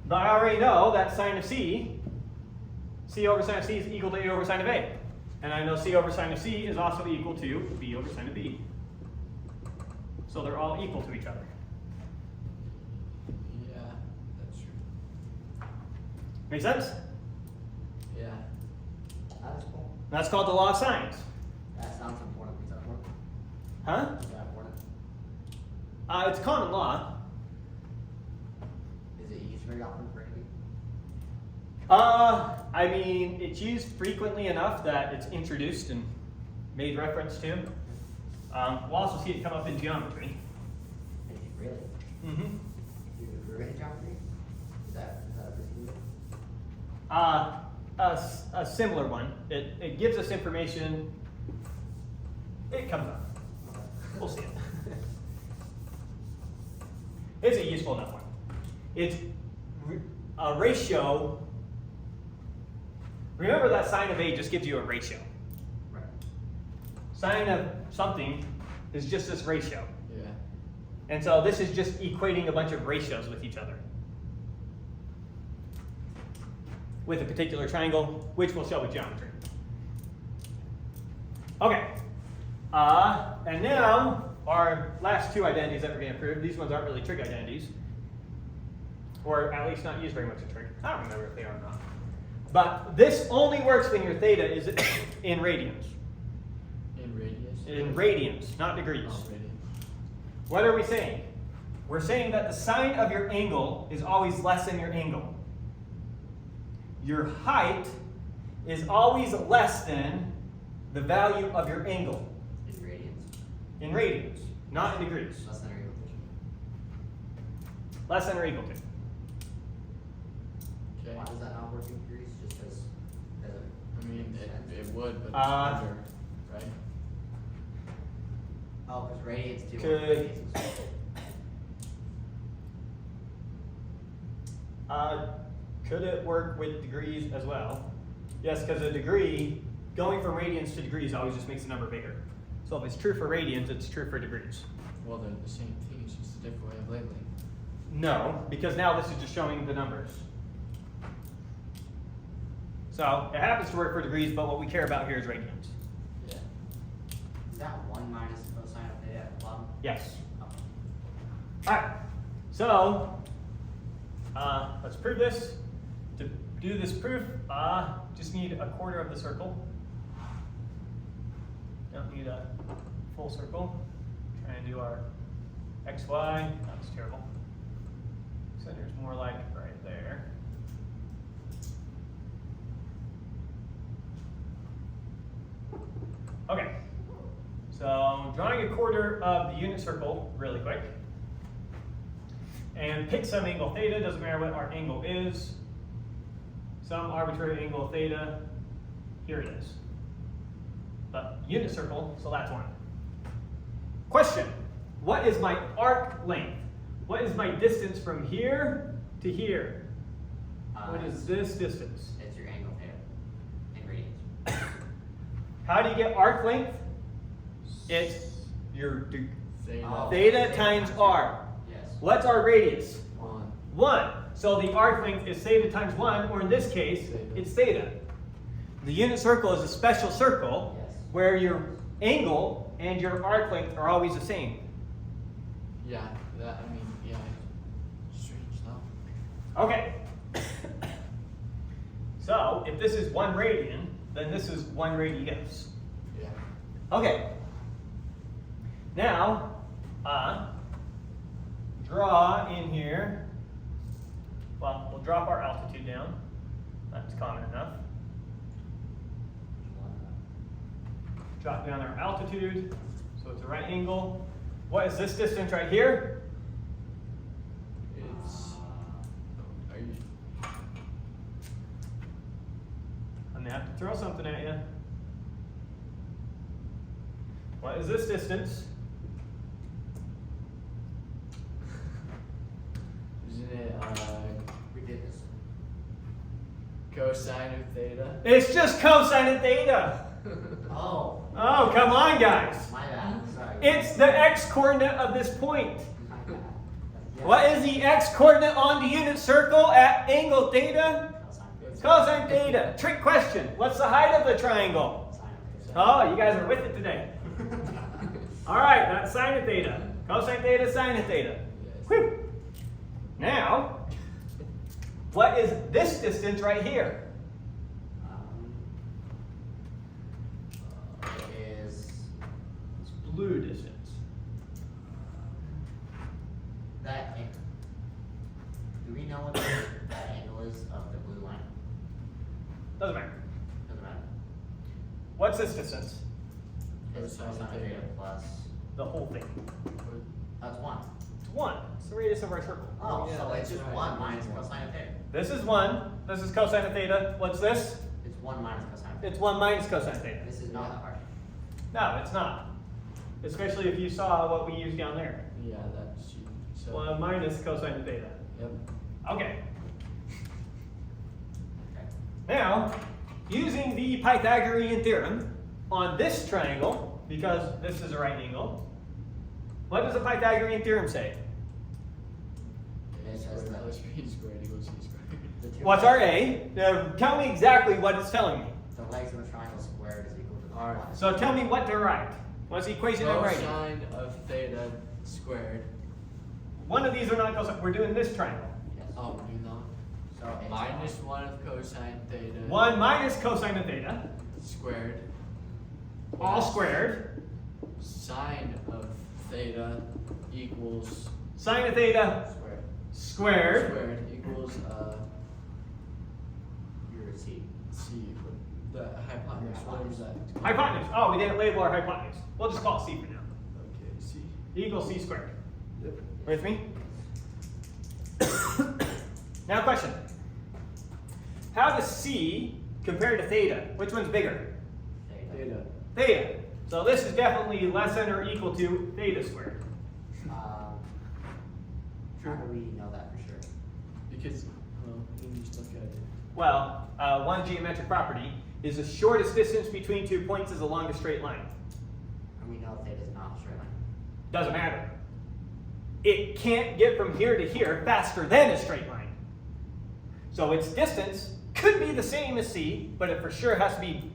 But I already know that sine of c over sine of c is equal to a over sine of a. And I know c over sine of c is also equal to b over sine of b. So they're all equal to each other. Yeah, that's true. Make sense? Yeah. That's cool. That's called the law of sines. That sounds important. Is that important? Huh? Is that important? It's common law. Is it used very often for anything? I mean, it's used frequently enough that it's introduced and made reference to. We'll also see it come up in geometry. Really? Mm-hmm. You're in geometry? Is that a procedure? A similar one. It gives us information. It comes up. Okay. We'll see it. It's a useful enough one. It's a ratio. Remember that sine of a just gives you a ratio. Right. Sine of something is just this ratio. Yeah. And so this is just equating a bunch of ratios with each other. With a particular triangle, which we'll show with geometry. Okay. And now, our last two identities that we're going to prove, these ones aren't really trig identities. Or at least not used very much in trig. I don't remember if they are or not. But this only works when your theta is in radians. In radius? In radians, not degrees. Oh, radius. What are we saying? We're saying that the sine of your angle is always less than your angle. Your height is always less than the value of your angle In radians? in radians, not in degrees. Less than or equal to? Less than or equal to. Okay. Why does that not work in degrees? Just because it doesn't I mean, make sense? it would, but it's under, right? Oh, because radians do Could- work in radians as well. Could it work with degrees as well? Yes, because a degree, going from radians to degrees always just makes the number bigger. So if it's true for radians, it's true for degrees. Well, they're the same thing, it's just a different way of labeling. No, because now this is just showing the numbers. So it happens to work for degrees, but what we care about here is radians. Yeah. Is that 1 minus cosine of theta at the bottom? Yes. Oh. All right. So let's prove this. To do this proof, just need a quarter of the circle. Don't need a full circle. Try and do our x, y. That's terrible. Center's more like right there. Okay. So drawing a quarter of the unit circle really quick. And pick some angle theta, doesn't matter what our angle is. Some arbitrary angle theta, here it is. But unit circle, so that's one. Question, what is my arc length? What is my distance from here to here? What is this distance? It's your angle theta in radians. How do you get arc length? It's your Theta. theta times r. Yes. What's our radius? 1. 1. So the arc length is theta times 1, or in this case, Theta. it's theta. The unit circle is a special circle Yes. where your angle and your arc length are always the same. Yeah, that, I mean, yeah. Strange though. Okay. So if this is 1 radian, then this is 1 radius. Yeah. Okay. Now, draw in here. Well, we'll drop our altitude down. That's common enough. Drop down our altitude, so it's a right angle. What is this distance right here? It's. Are you. I'm gonna have to throw something at you. What is this distance? Isn't it, We did this. cosine of theta? It's just cosine of theta. Oh. Oh, come on, guys. My bad. Sorry. It's the x-coordinate of this point. My bad. Yes. What is the x-coordinate on the unit circle at angle theta? Cosine. Cosine theta. Trick question. What's the height of the triangle? Sine. Oh, you guys are with it today. All right, that's sine of theta. Cosine theta, sine of theta. Yes. Whew. Now, what is this distance right here? It is It's blue distance. that angle. Do we know what that angle is of the blue line? Doesn't matter. Doesn't matter. What's this distance? It's Cosine cosine theta. theta plus. The whole thing. That's 1. It's 1. It's the radius of our circle. Oh, Yeah, so it's that's just right. 1 minus cosine of theta. This is 1. This is cosine of theta. What's this? It's 1 minus cosine of theta. It's 1 minus cosine theta. This is not that hard. No, it's not. Especially if you saw what we used down there. Yeah, that's cheap. So. 1 minus cosine of theta. Yep. Okay. Okay. Now, using the Pythagorean theorem on this triangle, because this is a right angle, what does the Pythagorean theorem say? It says Squared that plus b squared equals c squared. the two What's our A? Tell me exactly what it's telling me. The legs of the triangle squared is equal to the Alright. hypotenuse. So tell me what to write. What's the equation I'm writing? Cosine of theta squared. One of these are not cosine. We're doing this triangle. Yes. Oh, do not. So it's Minus 1 of cosine theta 1 minus cosine of theta, squared. all squared. Sine of theta equals Sine of theta squared. squared. equals Your C. c. The hypotenuse. What was that? Hypotenuse. Oh, we didn't label our hypotenuse. We'll just call it C for now. Okay, c. Equals C squared. Yep. With me? Now question. How does C compare to theta? Which one's bigger? Theta. Theta. Theta. So this is definitely less than or equal to theta squared. How do we know that for sure? Because, well, you can just look at it. Well, one geometric property is the shortest distance between 2 points is along a straight line. And we know theta is not a straight line. Doesn't matter. It can't get from here to here faster than a straight line. So its distance could be the same as C, but it for sure has to be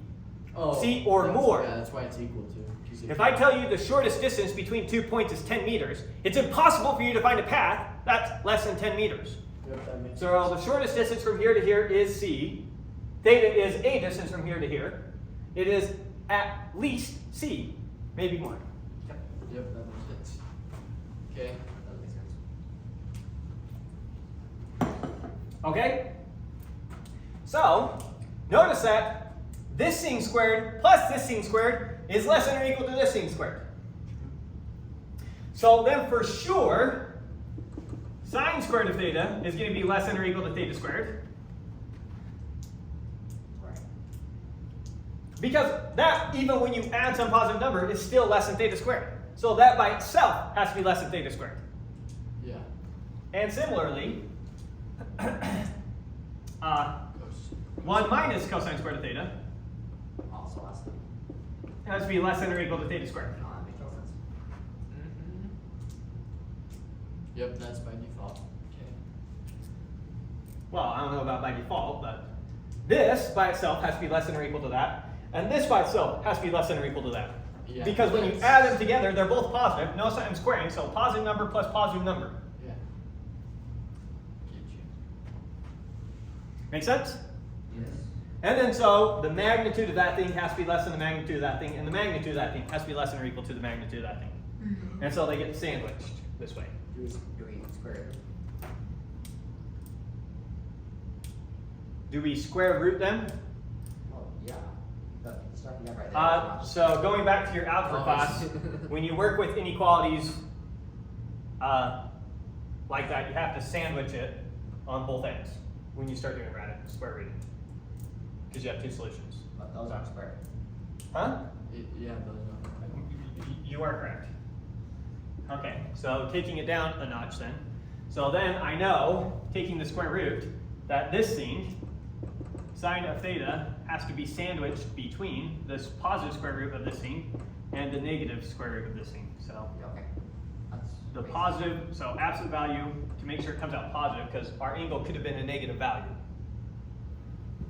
C or that's- more. Yeah, that's why it's equal to. 'cause If I tell you the shortest distance between 2 points is 10 meters, it's impossible for you to find a path that's less than 10 meters. Yep, that makes So the shortest distance from here to here is C. Theta is a distance from here to here. It is at least C, maybe more. Yep, that makes sense. Okay. That doesn't make sense. Okay? So, notice that this thing squared plus this thing squared is less than or equal to this thing squared. So then for sure, sine squared of theta is going to be less than or equal to theta squared. Right. Because that, even when you add some positive number, is still less than theta squared. So that by itself has to be less than theta squared. Yeah. And similarly, Cos. 1 minus cosine squared of theta Also less than. has to be less than or equal to theta squared. Oh, that makes no sense. Mm-hmm. Yep, that's by default. Okay. Well, I don't know about by default, but this by itself has to be less than or equal to that, and this by itself has to be less than or equal to that. Yeah, Because when you that's- add them together, they're both positive. Notice I'm squaring, so positive number plus positive number. Yeah. Get you. Make sense? Yes. And then so the magnitude of that thing has to be less than the magnitude of that thing, and the magnitude of that thing has to be less than or equal to the magnitude of that thing. And so they get sandwiched this way. Do we square it? Do we square root them? Oh, yeah. The stuff you have right there. is not- So going back to your algebra Oh, class, when you work with inequalities like that, you have to sandwich it on both ends when you start doing radical square rooting, because you have two solutions. But those aren't squared. Huh? Yeah, those are. You are correct. Okay, so taking it down a notch then. So then I know, taking the square root, that this thing, sine of theta, has to be sandwiched between this positive square root of this thing and the negative square root of this thing. So Yeah, okay. That's the basic. positive, so absolute value, to make sure it comes out positive, because our angle could have been a negative value.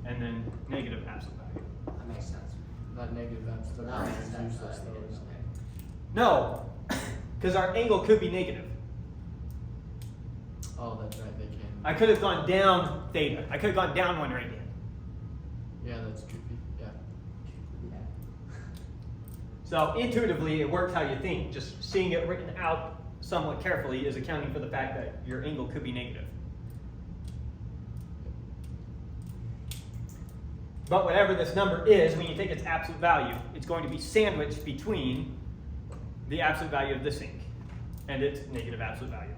And then negative absolute value. That makes sense. That negative absolute No, value that's is that's useless though, negative, isn't it? okay. No, because our angle could be negative. Oh, that's right, they can. I could have gone down theta. I could have gone down 1 radian. Yeah, that's goofy. Yeah. Yeah. So intuitively, it works how you think. Just seeing it written out somewhat carefully is accounting for the fact that your angle could be negative. But whatever this number is, when you take its absolute value, it's going to be sandwiched between the absolute value of this thing and its negative absolute value.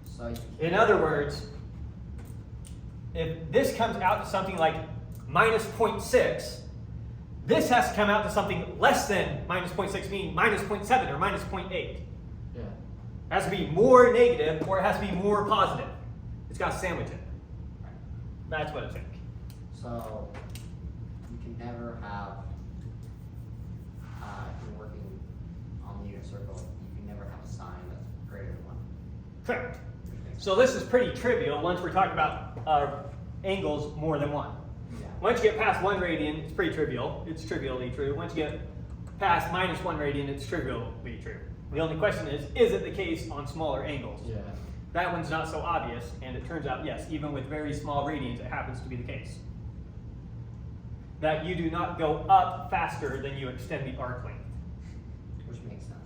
So you In other words, if this comes out to something like minus 0.6, this has to come out to something less than minus 0.6, meaning minus 0.7 or minus 0.8. It Yeah. has to be more negative or it has to be more positive. It's got to sandwich it. That's what I think. So you can never have, if you're working on the unit circle, you can never have a sign that's greater than 1. Correct. Which makes So this is pretty trivial once we're talking about angles more than 1. sense. Yeah. Once you get past 1 radian, it's pretty trivial. It's trivially true. Once you get past minus 1 radian, it's trivially true. The only question is it the case on smaller angles? Yeah. That one's not so obvious, and it turns out, yes, even with very small radians, it happens to be the case. That you do not go up faster than you extend the arc length. Which makes sense.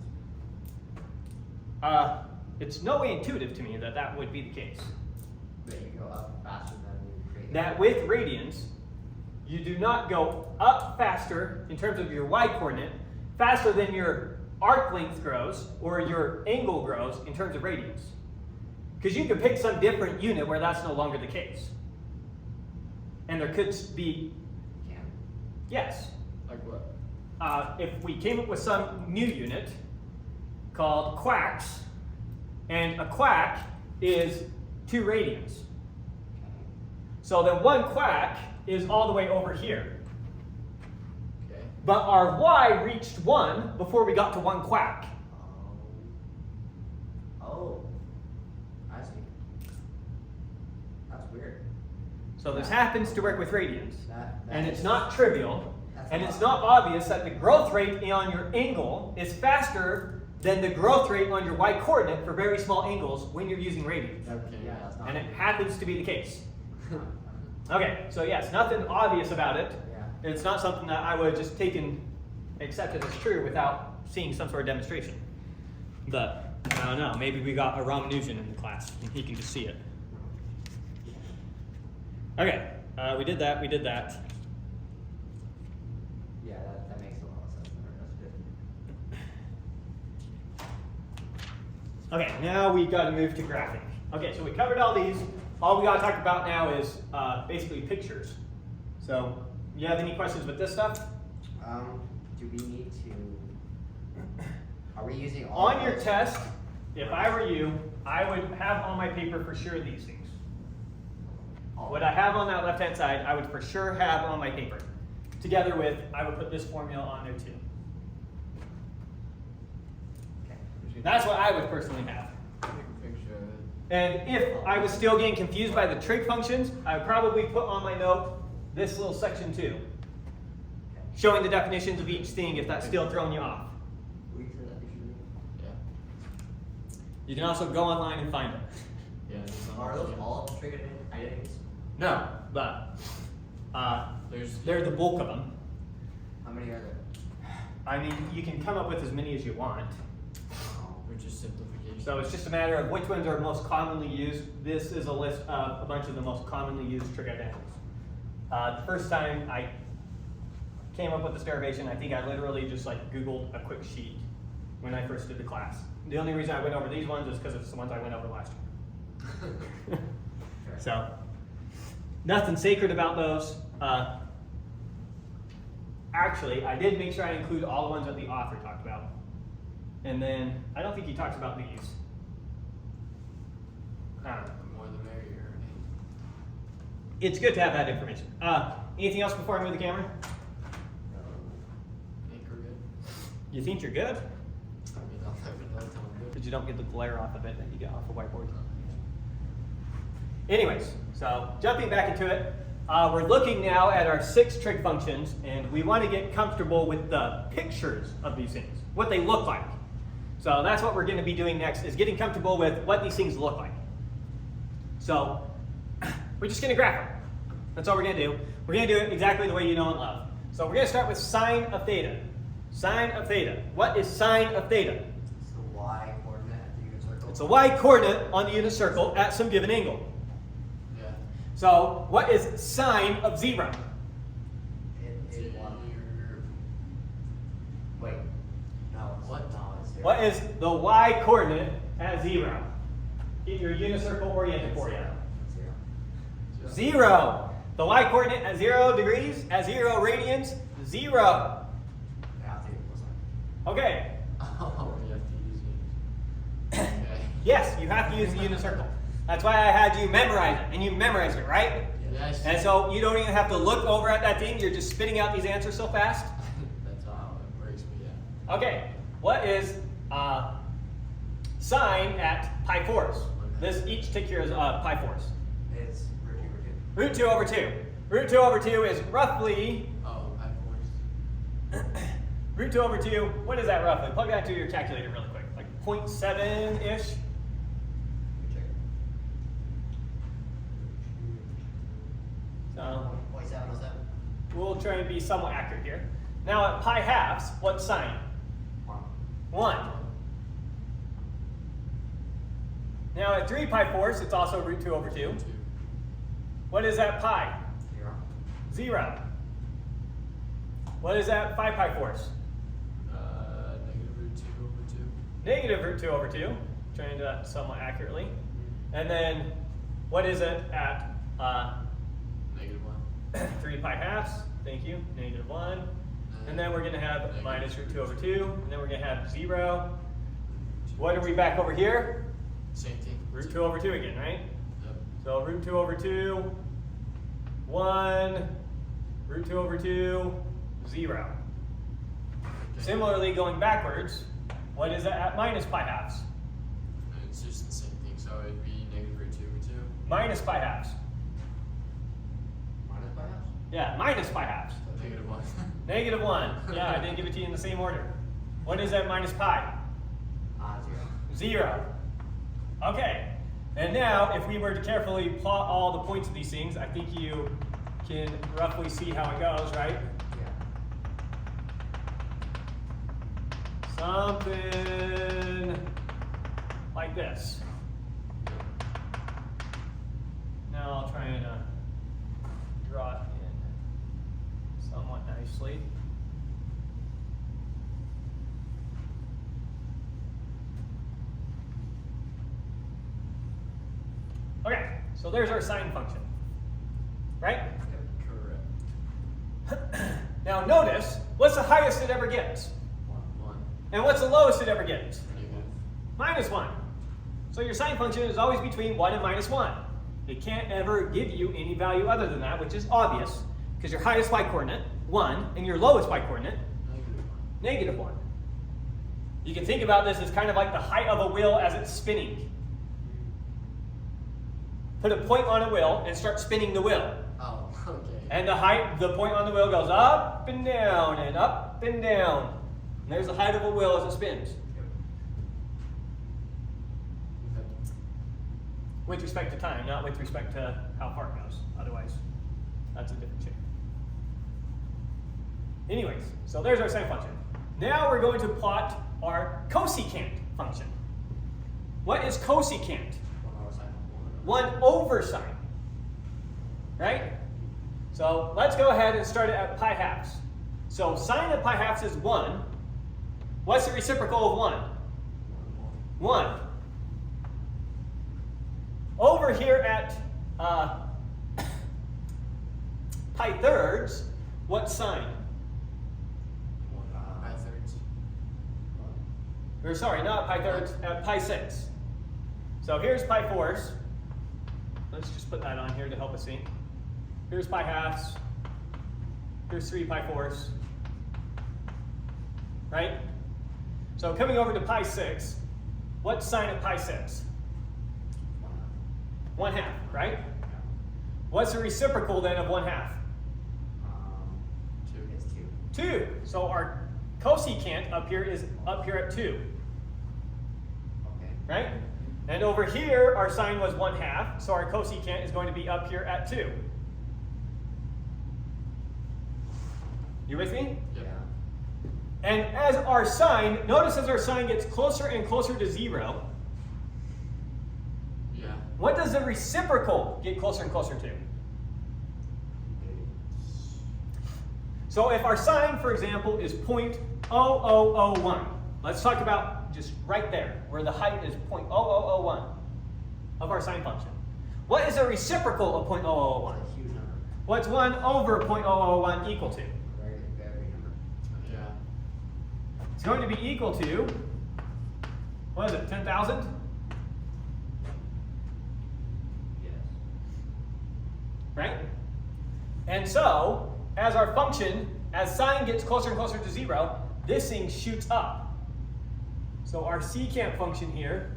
It's no way intuitive to me that that would be the case. But you go up faster than you create. That with radians, you do not go up faster in terms of your y-coordinate, faster than your arc length grows or your angle grows in terms of radians. Because you could pick some different unit where that's no longer the case. And there could be, Can. Like yes, what? if we came up with some new unit called quacks, and a quack is 2 radians. Okay. So then 1 quack is all the way over here. Okay. But our y reached 1 before we got to 1 quack. Oh. I see. That's weird. So this happens to work with radians. That And it's is- not trivial. That's And a it's lot. not obvious that the growth rate on your angle is faster than the growth rate on your y-coordinate for very small angles when you're using radians. Okay. Yeah, that's not. And it happens to be the case. Okay, so yes, nothing obvious about it. Yeah. It's not something that I would just take and accept it as true without seeing some sort of demonstration. But I don't know, maybe we got a Ramanujan in the class and he can just see it. Okay, we did that. Yeah, that makes a lot of sense. That's good. Okay, now we got to move to graphing. Okay, so we covered all these. All we got to talk about now is basically pictures. So, you have any questions with this stuff? Do we need to? Are we using all On of your those? test, if I were you, I would have on my paper for sure these things. All What I have on that left-hand side, I would for sure have on my paper. Together with, I would put this formula on there too. Okay. That's what I would personally have. Take a picture of it. And if I was still getting confused by the trig functions, I would probably put on my note this little section too, showing the definitions of each thing if that's still throwing you off. We said that picture. Yeah. You can also go online and find them. Yeah. it's on Are the- those all the trig identities? No, but There's they're the bulk of them. How many are there? I mean, you can come up with as many as you want. They're just simplification. So it's just a matter of which ones are most commonly used. This is a list of a bunch of the most commonly used trig identities. The first time I came up with this derivation, I think I literally just like Googled a quick sheet when I first did the class. The only reason I went over these ones is because it's the ones I went over last year. So, nothing sacred about those. Actually, I did make sure I include all the ones that the author talked about. And then, I don't think he talks about these. I don't know. The more the merrier. It's good to have that information. Anything else before I move the camera? I think we're good. You think you're good? I mean, I'll never know until I'm good. But you don't get the glare off of it that you get off the whiteboard. Anyways, so jumping back into it, we're looking now at our 6 trig functions, and we want to get comfortable with the pictures of these things, what they look like. So that's what we're going to be doing next, is getting comfortable with what these things look like. So we're just going to graph them. That's all we're going to do. We're going to do it exactly the way you know and love. So we're going to start with sine of theta. Sine of theta. What is sine of theta? It's the y coordinate at the unit circle. It's a y coordinate on the unit circle at some given angle. Yeah. So what is sine of 0? It is 1. Wait. No. It's, What? No, it's 0. What is the y coordinate at 0? Get your unit circle oriented for you. 0. 0. The y coordinate at 0 degrees, at 0 radians, 0. Yeah, I'll take it plus 1. Okay. Oh, we have to use it. Okay. Yes, you have to use the unit circle. That's why I had you memorize it, and you memorized it, right? Yes. And so you don't even have to look over at that thing. You're just spitting out these answers so fast. That's how it works, but yeah. Okay. What is sine at pi fours? This each take here is pi fours. It's root 2 over 2. Root 2 over 2. Root 2 over 2 is roughly, Oh, pi force. root 2 over 2, what is that roughly? Plug that to your calculator really quick. Like 0.7-ish? Check it. So 0.707. we'll try and be somewhat accurate here. Now at pi halves, what's sine? 1. 1. Now at 3 pi fourths, it's also root 2 over 2. 2. What is at pi? 0. 0. What is at 5 pi fourths? Negative root 2 over 2. Negative root 2 over 2. Trying to do that somewhat accurately. And then what is it at Negative 1. 3 pi halves? Thank you. Negative 1. And then we're going to have minus root 2 over 2. And then we're going to have 0. What are we back over here? Same thing. Root 2 over 2 again, right? Yep. So root 2 over 2, 1, root 2 over 2, 0. Okay. Similarly, going backwards, what is it at minus pi halves? It's just the same thing, so it'd be negative root 2 over 2. Minus pi halves. Minus by half? Yeah, minus pi halves. Negative 1. Negative 1. Yeah, I didn't give it to you in the same order. What is at minus pi? 0. 0. Okay. And now, if we were to carefully plot all the points of these things, I think you can roughly see how it goes, right? Yeah. Something like this. Now I'll try and draw it in somewhat nicely. Okay, so there's our sine function, right? Correct. Now notice, what's the highest it ever gets? 1. And what's the lowest it ever gets? Negative. Minus 1. So your sine function is always between 1 and minus 1. It can't ever give you any value other than that, which is obvious, because your highest y-coordinate, 1, and your lowest y-coordinate, Negative 1. negative 1. You can think about this as kind of like the height of a wheel as it's spinning. Put a point on a wheel and start spinning the wheel. Oh, okay. And the point on the wheel goes up and down and up and down. And there's the height of a wheel as it spins. With respect to time, not with respect to how far it goes. Otherwise, that's a different shape. Anyways, so there's our sine function. Now we're going to plot our cosecant function. What is cosecant? 1 over sine. Right? So let's go ahead and start it at pi halves. So sine of pi halves is 1. What's the reciprocal of 1? 1. Over here at pi thirds, what's sine? Pi thirds. Or sorry, not pi thirds, at pi 6. So here's pi fourths. Let's just put that on here to help us see. Here's pi halves. Here's 3 pi fourths. Right? So coming over to pi 6, what's sine at pi 6? 1/2, right? What's the reciprocal then of 1/2? 2. It's 2. 2. So our cosecant up here is up here at 2. Okay. Right? And over here, our sine was 1/2, so our cosecant is going to be up here at 2. You with me? Yep. Yeah. And as our sine, notice as our sine gets closer and closer to 0, Yeah. what does the reciprocal get closer and closer to? So if our sine, for example, is 0.0001, let's talk about just right there, where the height is 0.0001 of our sine function. What is a reciprocal of 0.0001? It's a huge number. What's 1 over 0.001 equal to? Very, very number. Yeah. It's going to be equal to, what is it, 10,000? Yes. Right? And so, as our function, as sine gets closer and closer to 0, this thing shoots up. So our secant function here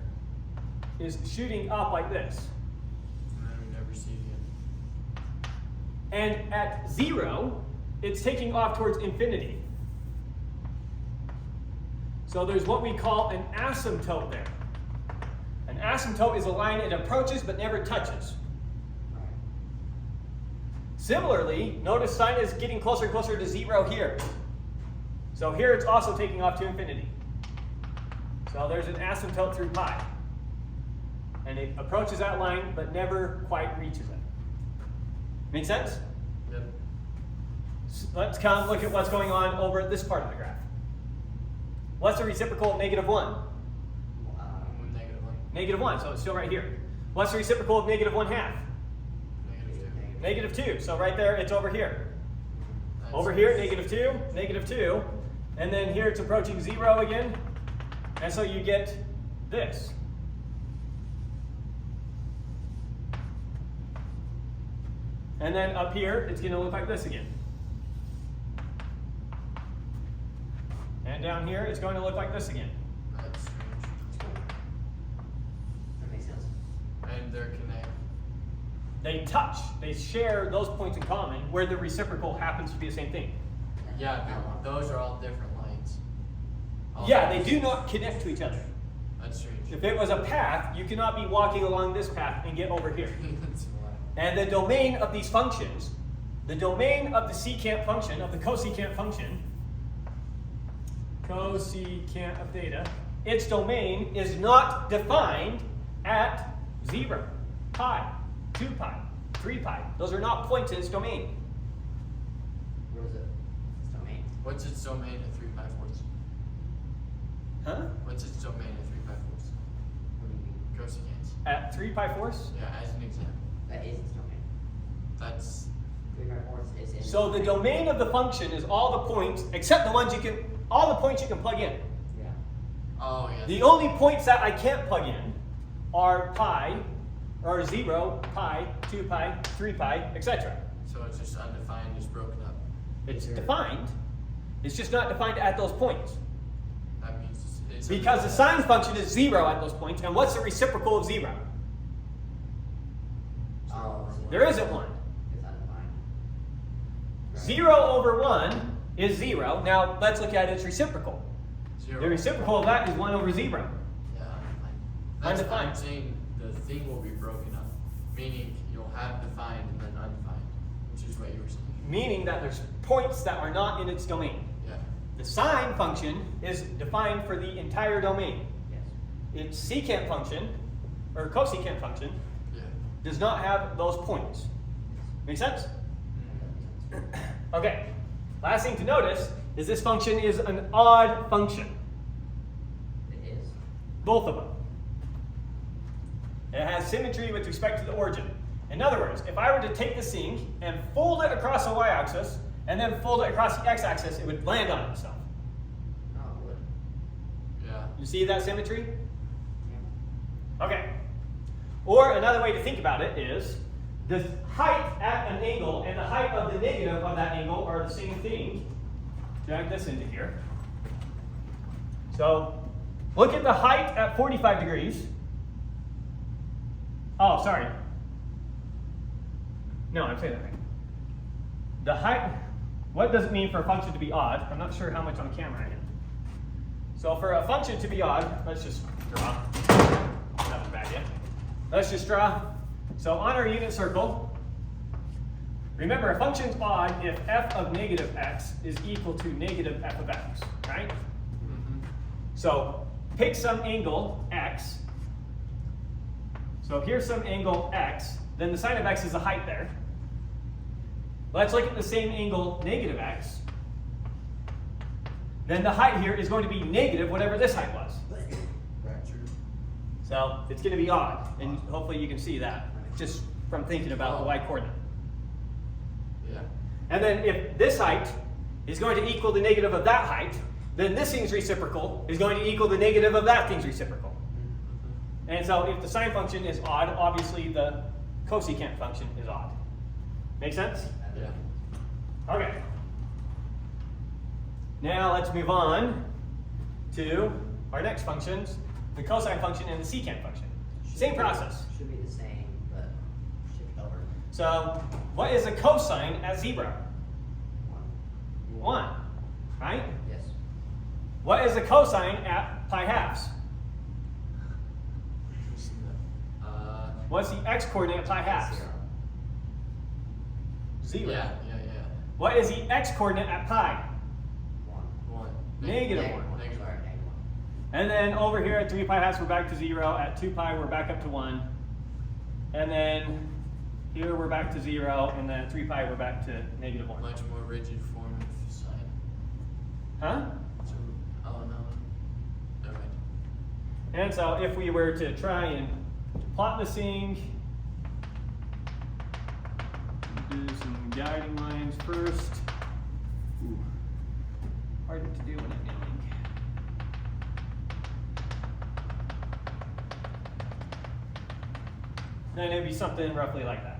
is shooting up like this. And then we never see it again. And at 0, it's taking off towards infinity. So there's what we call an asymptote there. An asymptote is a line it approaches but never touches. Right. Similarly, notice sine is getting closer and closer to 0 here. So here it's also taking off to infinity. So there's an asymptote through pi. And it approaches that line but never quite reaches it. Make sense? Yep. Let's come look at what's going on over at this part of the graph. What's the reciprocal of -1? With negative 1. -1, so it's still right here. What's the reciprocal of -1/2? Negative 2. -2, so right there it's over here. That's Over here, -2, -2, and then here it's approaching 0 again, and so you get this. And then up here, it's going to look like this again. And down here, it's going to look like this again. That's strange. That makes sense. And they're connected. They touch, they share those points in common, where the reciprocal happens to be the same thing. Yeah, but those are all different lines. All Yeah, they lines. do not connect to each other. That's strange. If it was a path, you cannot be walking along this path and get over here. That's why. And the domain of these functions, the domain of the secant function, of the cosecant function, cosecant of theta, its domain is not defined at 0, pi, 2 pi, 3 pi. Those are not points in its domain. Where is it? It's domain. What's its domain at 3 pi fourths? Huh? What's its domain at 3 pi fourths? What do you mean? Cosecants. At 3 pi fourths? Yeah, as an example. That is its domain. That's 3 by 4 is in So the domain of the function is all the points, except the ones you can, all the points you can plug in. Yeah. Oh, yeah. The only points that I can't plug in are pi, or 0, pi, 2 pi, 3 pi, etc. So it's just undefined, just broken up. It's defined, it's just not defined at those points. That means it's Because the sine function is 0 at those points, and what's the reciprocal of 0? Oh, There isn't one. it's undefined. 0 over 1 is 0. Now let's look at its reciprocal. 0. The reciprocal of that is 1 over 0. Yeah, undefined. That's why Undefined. I'm saying the thing will be broken up. Meaning you'll have defined and then undefined, which is what you were saying. Meaning that there's points that are not in its domain. Yeah. The sine function is defined for the entire domain. Yes. Its secant function, or cosecant function, Yeah. does not have those points. Make sense? Okay. Last thing to notice is this function is an odd function. It is. Both of them. It has symmetry with respect to the origin. In other words, if I were to take this thing and fold it across the y-axis, and then fold it across the x-axis, it would land on itself. No, it would. Yeah. You see that symmetry? Yeah. Okay. Or another way to think about it is, the height at an angle and the height of the negative of that angle are the same thing. Drag this into here. So, look at the height at 45 degrees. Oh, sorry. No, I'm saying that right. The height, what does it mean for a function to be odd? I'm not sure how much on camera I am. So for a function to be odd, let's just draw. Nothing bad yet. Let's just draw. So on our unit circle, remember a function's odd if f of negative x is equal to negative f of x, right? So pick some angle x. So here's some angle x, then the sine of x is the height there. Let's look at the same angle negative x. Then the height here is going to be negative whatever this height was. Right, true. So it's going to be odd, and hopefully you can see that just from thinking about the y coordinate. Yeah. And then if this height is going to equal the negative of that height, then this thing's reciprocal is going to equal the negative of that thing's reciprocal. And so if the sine function is odd, obviously the cosecant function is odd. Make sense? Yeah. Okay. Now let's move on to our next functions, the cosine function and the secant function. Same process. Should be the same, but shift over. So what is a cosine at 0? 1, right? Yes. What is a cosine at pi halves? What's the x coordinate at pi halves? 0. Yeah. What is the x coordinate at pi? 1. Negative Negative 1. one. Sorry, negative 1. And then over here at 3 pi halves, we're back to 0. At 2 pi, we're back up to 1. And then here, we're back to 0. And then at 3 pi, we're back to negative 1. Much more rigid form of sine. Huh? So, oh no. Never mind. And so if we were to try and plot this thing, do some guiding lines first. Ooh. Harder to do when I'm yelling. Then it'd be something roughly like that.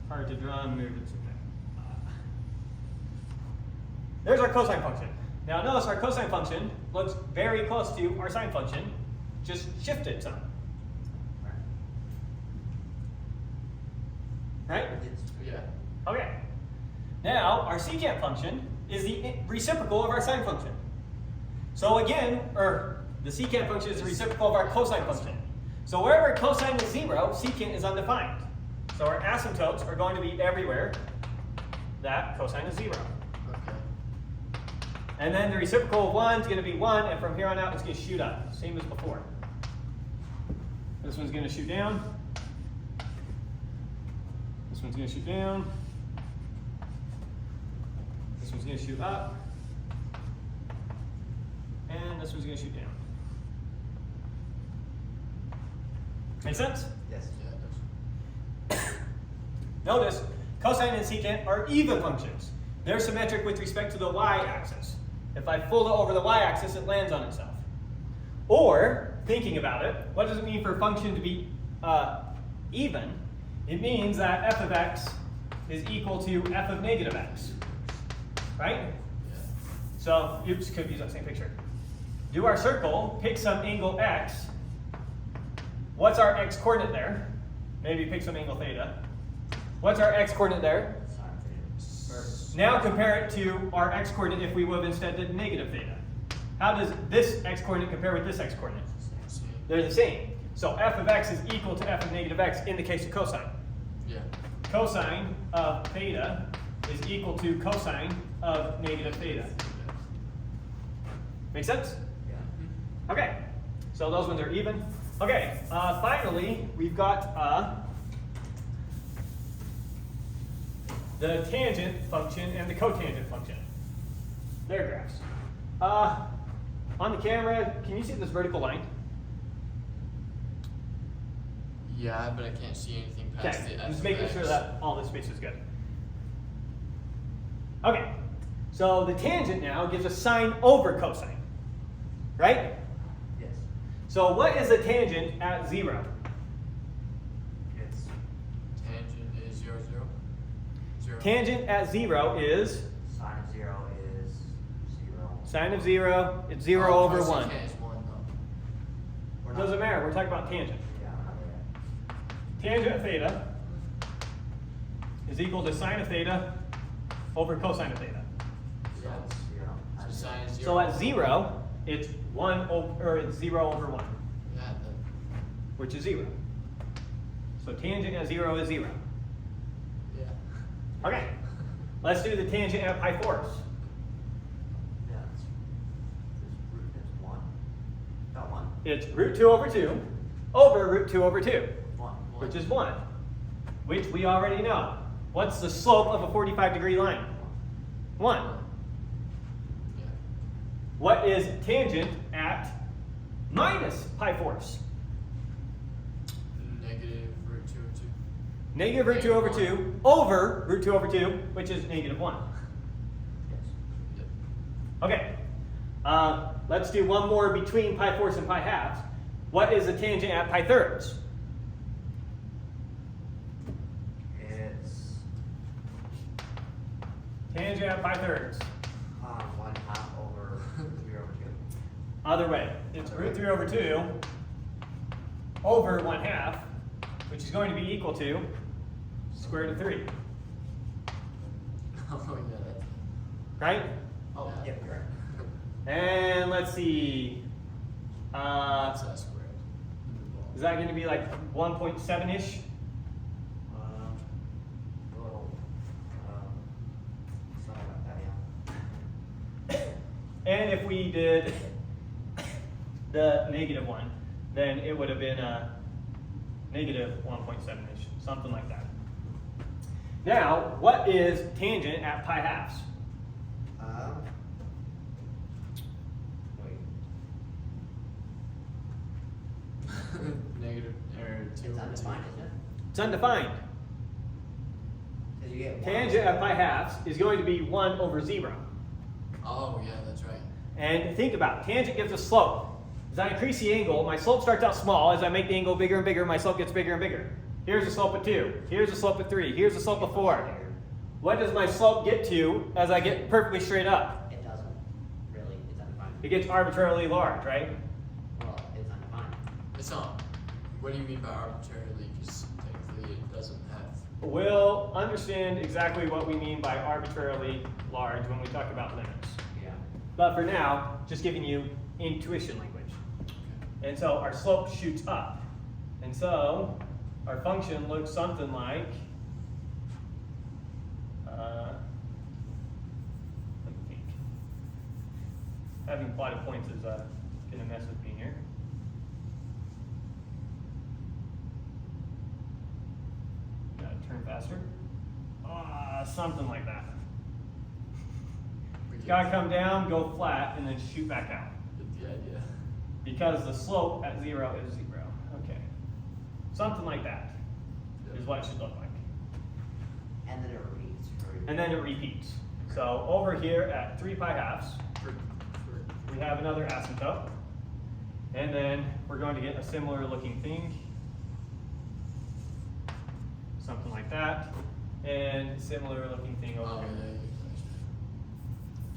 Hard to draw and move it. There's our cosine function. Now notice our cosine function looks very close to our sine function, just shifted some. Right? Yeah. Okay. Now our secant function is the reciprocal of our sine function. So again, the secant function is the reciprocal of our cosine function. So wherever cosine is 0, secant is undefined. So our asymptotes are going to be everywhere that cosine is 0. Okay. And then the reciprocal of 1 is going to be 1, and from here on out it's going to shoot up, same as before. This one's going to shoot down. This one's going to shoot down. This one's going to shoot up. And this one's going to shoot down. Make sense? Yes. Yeah, it does. Notice cosine and secant are even functions. They're symmetric with respect to the y-axis. If I fold it over the y-axis, it lands on itself. Or, thinking about it, what does it mean for a function to be even? It means that f of x is equal to f of negative x. Right? So, oops, could use that same picture. Do our circle, pick some angle x. What's our x coordinate there? Maybe pick some angle theta. What's our x coordinate there? Now compare it to our x coordinate if we would have instead did negative theta. How does this x coordinate compare with this x coordinate? They're the same. So f of x is equal to f of negative x in the case of cosine. Yeah. Cosine of theta is equal to cosine of negative theta. Make sense? Yeah. Okay, so those ones are even. Okay, finally, we've got the tangent function and the cotangent function. Their graphs. On the camera, can you see this vertical line? Yeah, but I can't see anything past Okay, the I'm just f making of sure x. that all this space is good. Okay, so the tangent now gives us sine over cosine, right? Yes. So what is a tangent at 0? It's Tangent is 0, 0. 0. Tangent at 0 is sine of 0 is 0. sine of 0, it's 0 Oh, over cosecant 1. is 1 though. We're It not- doesn't matter, we're talking about tangent. Yeah, we're not there Tangent of theta is equal to sine of theta over cosine of theta. yet. So Yeah. it's 0. So sine is 0. So at 0, it's 1 over, or it's 0 over 1, Yeah, which is 0. So tangent at 0 is 0. yeah. Okay, let's do the tangent at Pythagoras. Yeah, it's root is 1. Got 1. It's root 2 over 2 over root 2 over 2, 1. which is 1, which we already know. What's the slope of a 45-degree line? 1. Yeah. What is tangent at minus Pythagoras? Negative root 2 of 2. Negative root 2 over 2 over root 2 over 2, which is negative 1. Yes. Yep. Okay, let's do one more between pi fourths and pi halves. What is the tangent at pi thirds? It's Tangent at pi thirds. 1/2 over 3 over 2. Other way. It's root 3 over 2 over 1/2, which is going to be equal to square root of 3. Oh, yeah, that's. Right? Oh, Yeah. yep, you're right. And let's see. That's that squared. Is that going to be like 1.7-ish? A little, sorry about that, yeah. And if we did the negative 1, then it would have been a negative 1.7-ish, something like that. Now, what is tangent at pi halves? Wait, Negative or 2 it's over 2. undefined, isn't it? It's undefined. Because you get 1. Tangent at pi halves is going to be 1 over 0. Oh, yeah, that's right. And think about it. Tangent gives a slope. As I increase the angle, my slope starts out small. As I make the angle bigger and bigger, my slope gets bigger and bigger. Here's a slope of 2. Here's a slope of 3. Here's a slope of 4. What does my slope get to as I get perfectly straight up? It doesn't really, it's undefined. It gets arbitrarily large, right? Well, it's undefined. It's not. What do you mean by arbitrarily? Because technically it doesn't have. We'll understand exactly what we mean by arbitrarily large when we talk about limits. Yeah. But for now, just giving you intuition language. And so our slope shoots up. And so our function looks something like, let me think. Having plotted points is going to mess with me here. Gotta turn faster. Something like that. We It's get- gotta come down, go flat, and then shoot back out. get the idea. Because the slope at 0 is 0. Okay. Something like that is what it should look like. And then it repeats. And then it repeats. So over here at 3 pi halves, we have another asymptote. And then we're going to get a similar looking thing. Something like that. And similar looking thing over here.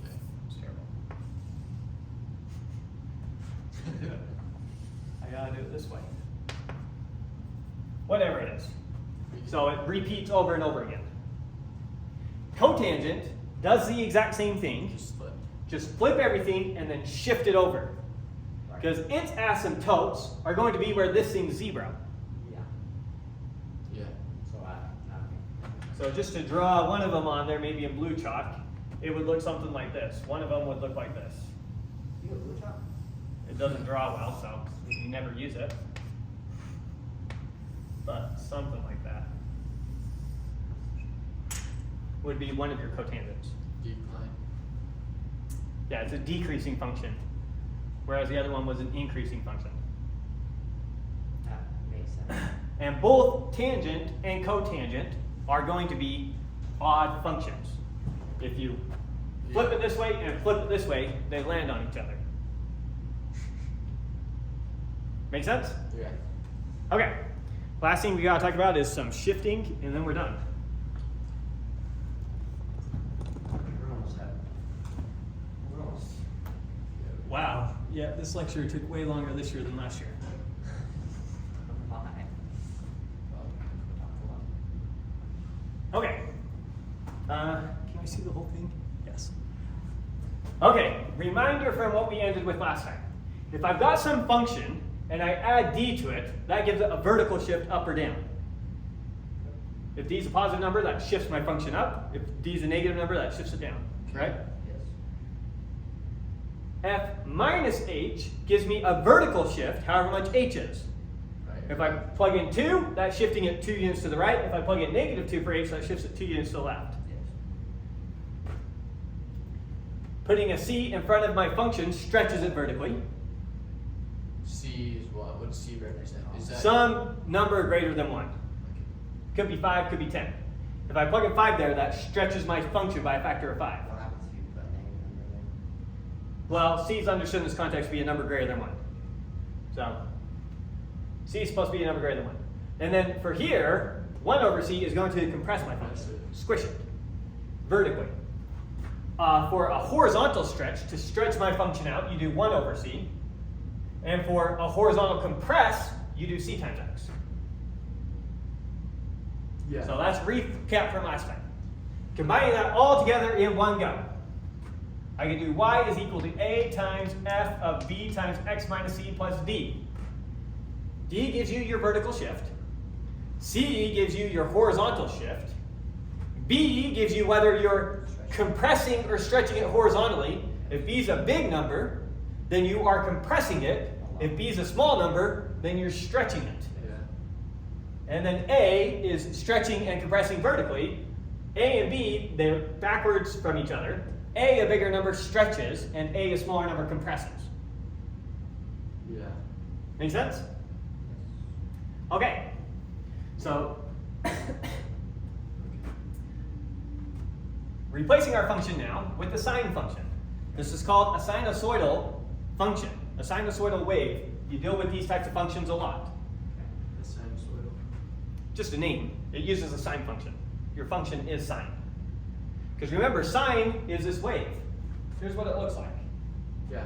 Okay. It's terrible. I gotta do it this way. Whatever it is. So it repeats over and over again. Cotangent does the exact same thing. Just split. Just flip everything and then shift it over. Right. Because its asymptotes are going to be where this thing's 0. Yeah. Yeah. So So just to draw one of them on there, maybe in blue chalk, it would look something like this. One of them would look like this. you have blue chalk? It doesn't draw well, so you never use it. But something like that would be one of your cotangents. Decline. Yeah, it's a decreasing function, whereas the other one was an increasing function. That makes sense. And both tangent and cotangent are going to be odd functions. If you flip it this way and flip it this way, they land on each other. Make sense? Yeah. Okay. Last thing we gotta talk about is some shifting, and then we're done. We're almost done. We're almost. Wow. Yeah, this lecture took way longer this year than last year. Why? Okay. Can I see the whole thing? Yes. Okay, reminder from what we ended with last time. If I've got some function and I add d to it, that gives it a vertical shift up or down. If d is a positive number, that shifts my function up. If d is a negative number, that shifts it down, right? Yes. F minus h gives me a vertical shift, however much h is. Right. If I plug in 2, that's shifting it 2 units to the right. If I plug in negative 2 for h, that shifts it 2 units to the left. Yes. Putting a c in front of my function stretches it vertically. C is what? What does C represent? Is that Some number greater than 1. Okay. Could be 5, could be 10. If I plug in 5 there, that stretches my function by a factor of 5. What happens if you put a negative number there? Well, c is understood in this context to be a number greater than 1. So, c is supposed to be a number greater than 1. And then for here, 1 over c is going to compress my function, squish it vertically. For a horizontal stretch, to stretch my function out, you do 1 over c. And for a horizontal compress, you do c times x. Yeah. So that's recap from last time. Combining that all together in one go. I can do y is equal to a times f of b times x minus c plus d. D gives you your vertical shift. C gives you your horizontal shift. B gives you whether you're compressing or stretching it horizontally. If b is a big number, then you are compressing it. If b is a small number, then you're stretching it. Yeah. And then A is stretching and compressing vertically. A and B, they're backwards from each other. A bigger number, stretches, and A, a smaller number, compresses. Yeah. Make sense? Okay. So, replacing our function now with the sine function. This is called a sinusoidal function, a sinusoidal wave. You deal with these types of functions a lot. The sinusoidal. Just a name. It uses a sine function. Your function is sine. Because remember, sine is this wave. Here's what it looks like. Yeah.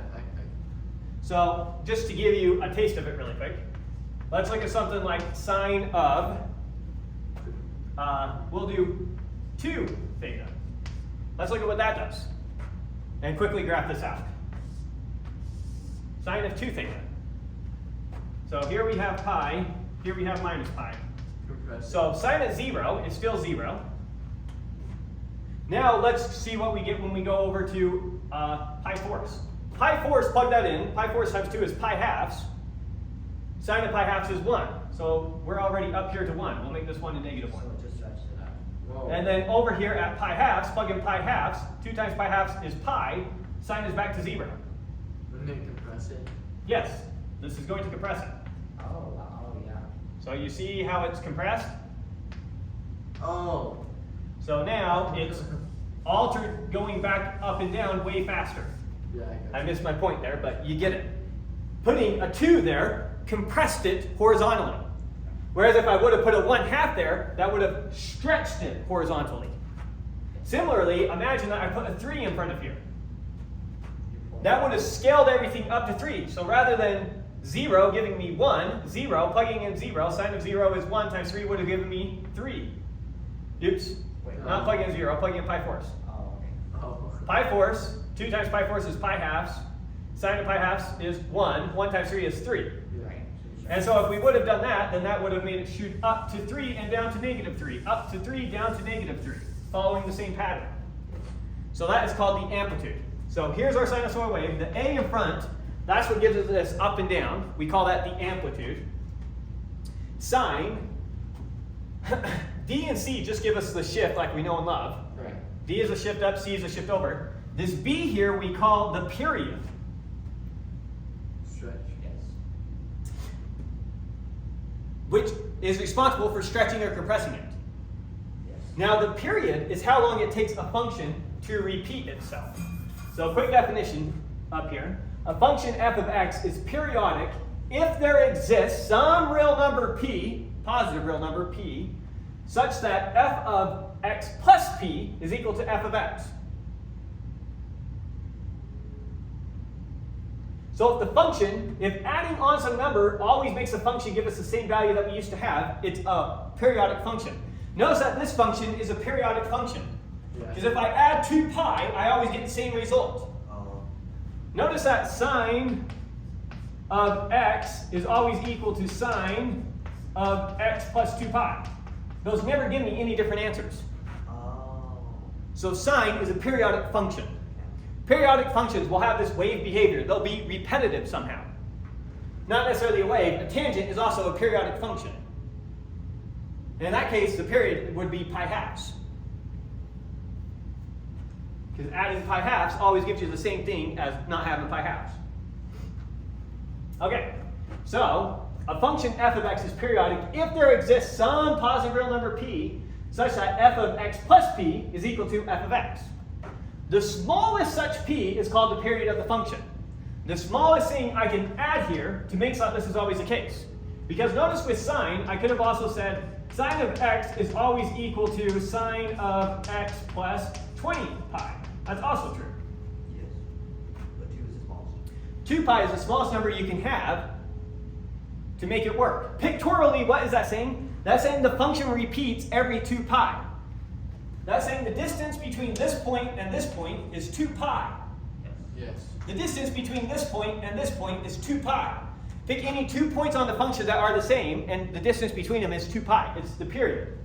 So just to give you a taste of it really quick, let's look at something like sine of, we'll do 2 theta. Let's look at what that does. And quickly graph this out. Sine of 2 theta. So here we have pi, here we have minus pi. Compress. So sine at 0 is still 0. Now let's see what we get when we go over to pi fourths. Pi fourths, plug that in. Pi fourths times 2 is pi halves. Sine of pi halves is 1. So we're already up here to 1. We'll make this one a negative 1. So it just stretches it out. Whoa. And then over here at pi halves, plug in pi halves. 2 times pi halves is pi. Sine is back to 0. Wouldn't it compress it? Yes, this is going to compress it. Oh, yeah. So you see how it's compressed? Oh. So now it's altered going back up and down way faster. Yeah, I I got missed my point there, but you get it. Putting a 2 there compressed it horizontally. Whereas if I would have put a 1/2 there, that would have stretched it horizontally. Similarly, imagine that I put a 3 in front of here. That would have scaled everything up to 3. So rather than 0 giving me 1, 0, plugging in 0, sine of 0 is 1 times 3 would have given me 3. Oops. Wait, Not plugging in 0, plugging in pi fourths. Oh, okay. Oh. Pi fourths, 2 times pi fourths is pi halves. Sine of pi halves is 1. 1 times 3 is 3. Right. And so if we would have done that, then that would have made it shoot up to 3 and down to -3. Up to 3, down to -3, following the same pattern. So that is called the amplitude. So here's our sinusoidal wave. The A in front, that's what gives us this up and down. We call that the amplitude. Sine, D and C just give us the shift like we know and love. Right. D is a shift up, C is a shift over. This B here we call the period. Stretch. Yes. Which is responsible for stretching or compressing it. Yes. Now the period is how long it takes a function to repeat itself. So quick definition up here. A function f of x is periodic if there exists some real number p, positive real number p, such that f of x plus p is equal to f of x. So if the function, if adding on some number always makes the function give us the same value that we used to have, it's a periodic function. Notice that this function is a periodic function. Because if I add 2 pi, I always get the same result. Oh. Notice that sine of x is always equal to sine of x plus 2 pi. Those never give me any different answers. Oh. So sine is a periodic function. Periodic functions will have this wave behavior. They'll be repetitive somehow. Not necessarily a wave. A tangent is also a periodic function. And in that case, the period would be pi halves. Because adding pi halves always gives you the same thing as not having pi halves. Okay, so a function f of x is periodic if there exists some positive real number p such that f of x plus p is equal to f of x. The smallest such p is called the period of the function. The smallest thing I can add here to make sure this is always the case. Because notice with sine, I could have also said sine of x is always equal to sine of x plus 20 pi. That's also true. Yes. But 2 is the smallest. 2 pi is the smallest number you can have to make it work. Pictorially, what is that saying? That's saying the function repeats every 2 pi. That's saying the distance between this point and this point is 2 pi. Yes. The distance between this point and this point is 2 pi. Pick any 2 points on the function that are the same, and the distance between them is 2 pi. It's the period.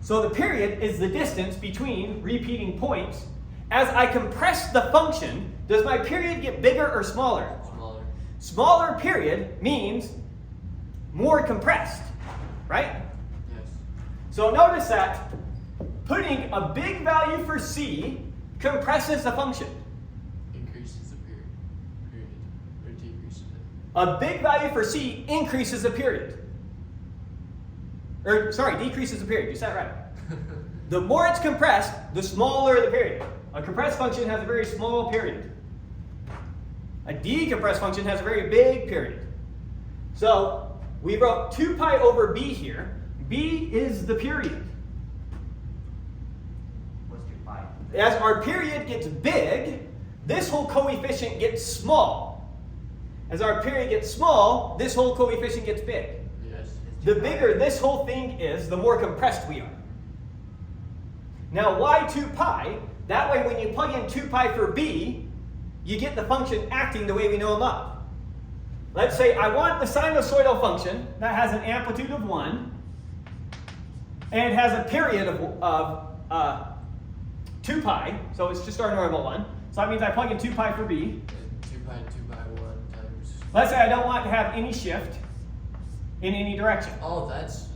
So the period is the distance between repeating points. As I compress the function, does my period get bigger or smaller? Smaller. Smaller period means more compressed, right? Yes. So notice that putting a big value for c compresses the function. Increases the period. Period. Or decreases it. A big value for c increases the period. Or, sorry, decreases the period. You said it right. The more it's compressed, the smaller the period. A compressed function has a very small period. A decompressed function has a very big period. So we wrote 2 pi over b here. B is the period. What's 2 pi? As our period gets big, this whole coefficient gets small. As our period gets small, this whole coefficient gets big. Yes. The bigger this whole thing is, the more compressed we are. Now, why 2 pi? That way, when you plug in 2 pi for b, you get the function acting the way we know and love. Let's say I want the sinusoidal function that has an amplitude of 1 and has a period of 2 pi, so it's just our normal one. So that means I plug in 2 pi for b. 2 pi 1 times. Let's say I don't want to have any shift in any direction. Oh, that's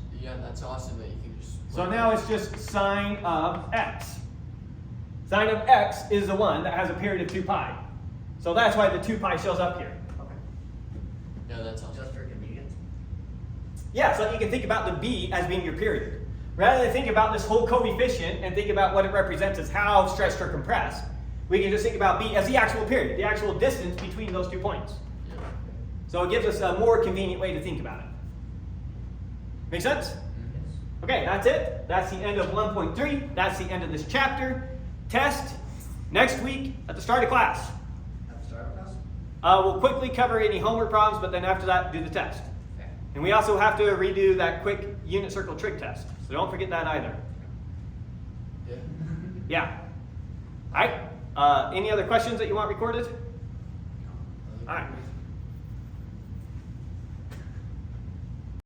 awesome that you can just. So now it's just sine of x. Sine of x is the one that has a period of 2 pi. So that's why the 2 pi shows up here. Okay. Yeah, that's awesome. Just for convenience. Yeah, so you can think about the b as being your period. rather than think about this whole coefficient and think about what it represents as how stretched or compressed, we can just think about B as the actual period, the actual distance between those 2 points. So it gives us a more convenient way to think about it. Make sense? Okay, that's it. That's the end of 1.3. That's the end of this chapter. Test next week at the start of class. At the start of class? We'll quickly cover any homework problems, but then after that, do the test. Okay. And we also have to redo that quick unit circle trig test. So don't forget that either. Yeah. Yeah. All right. Any other questions that you want recorded? All right.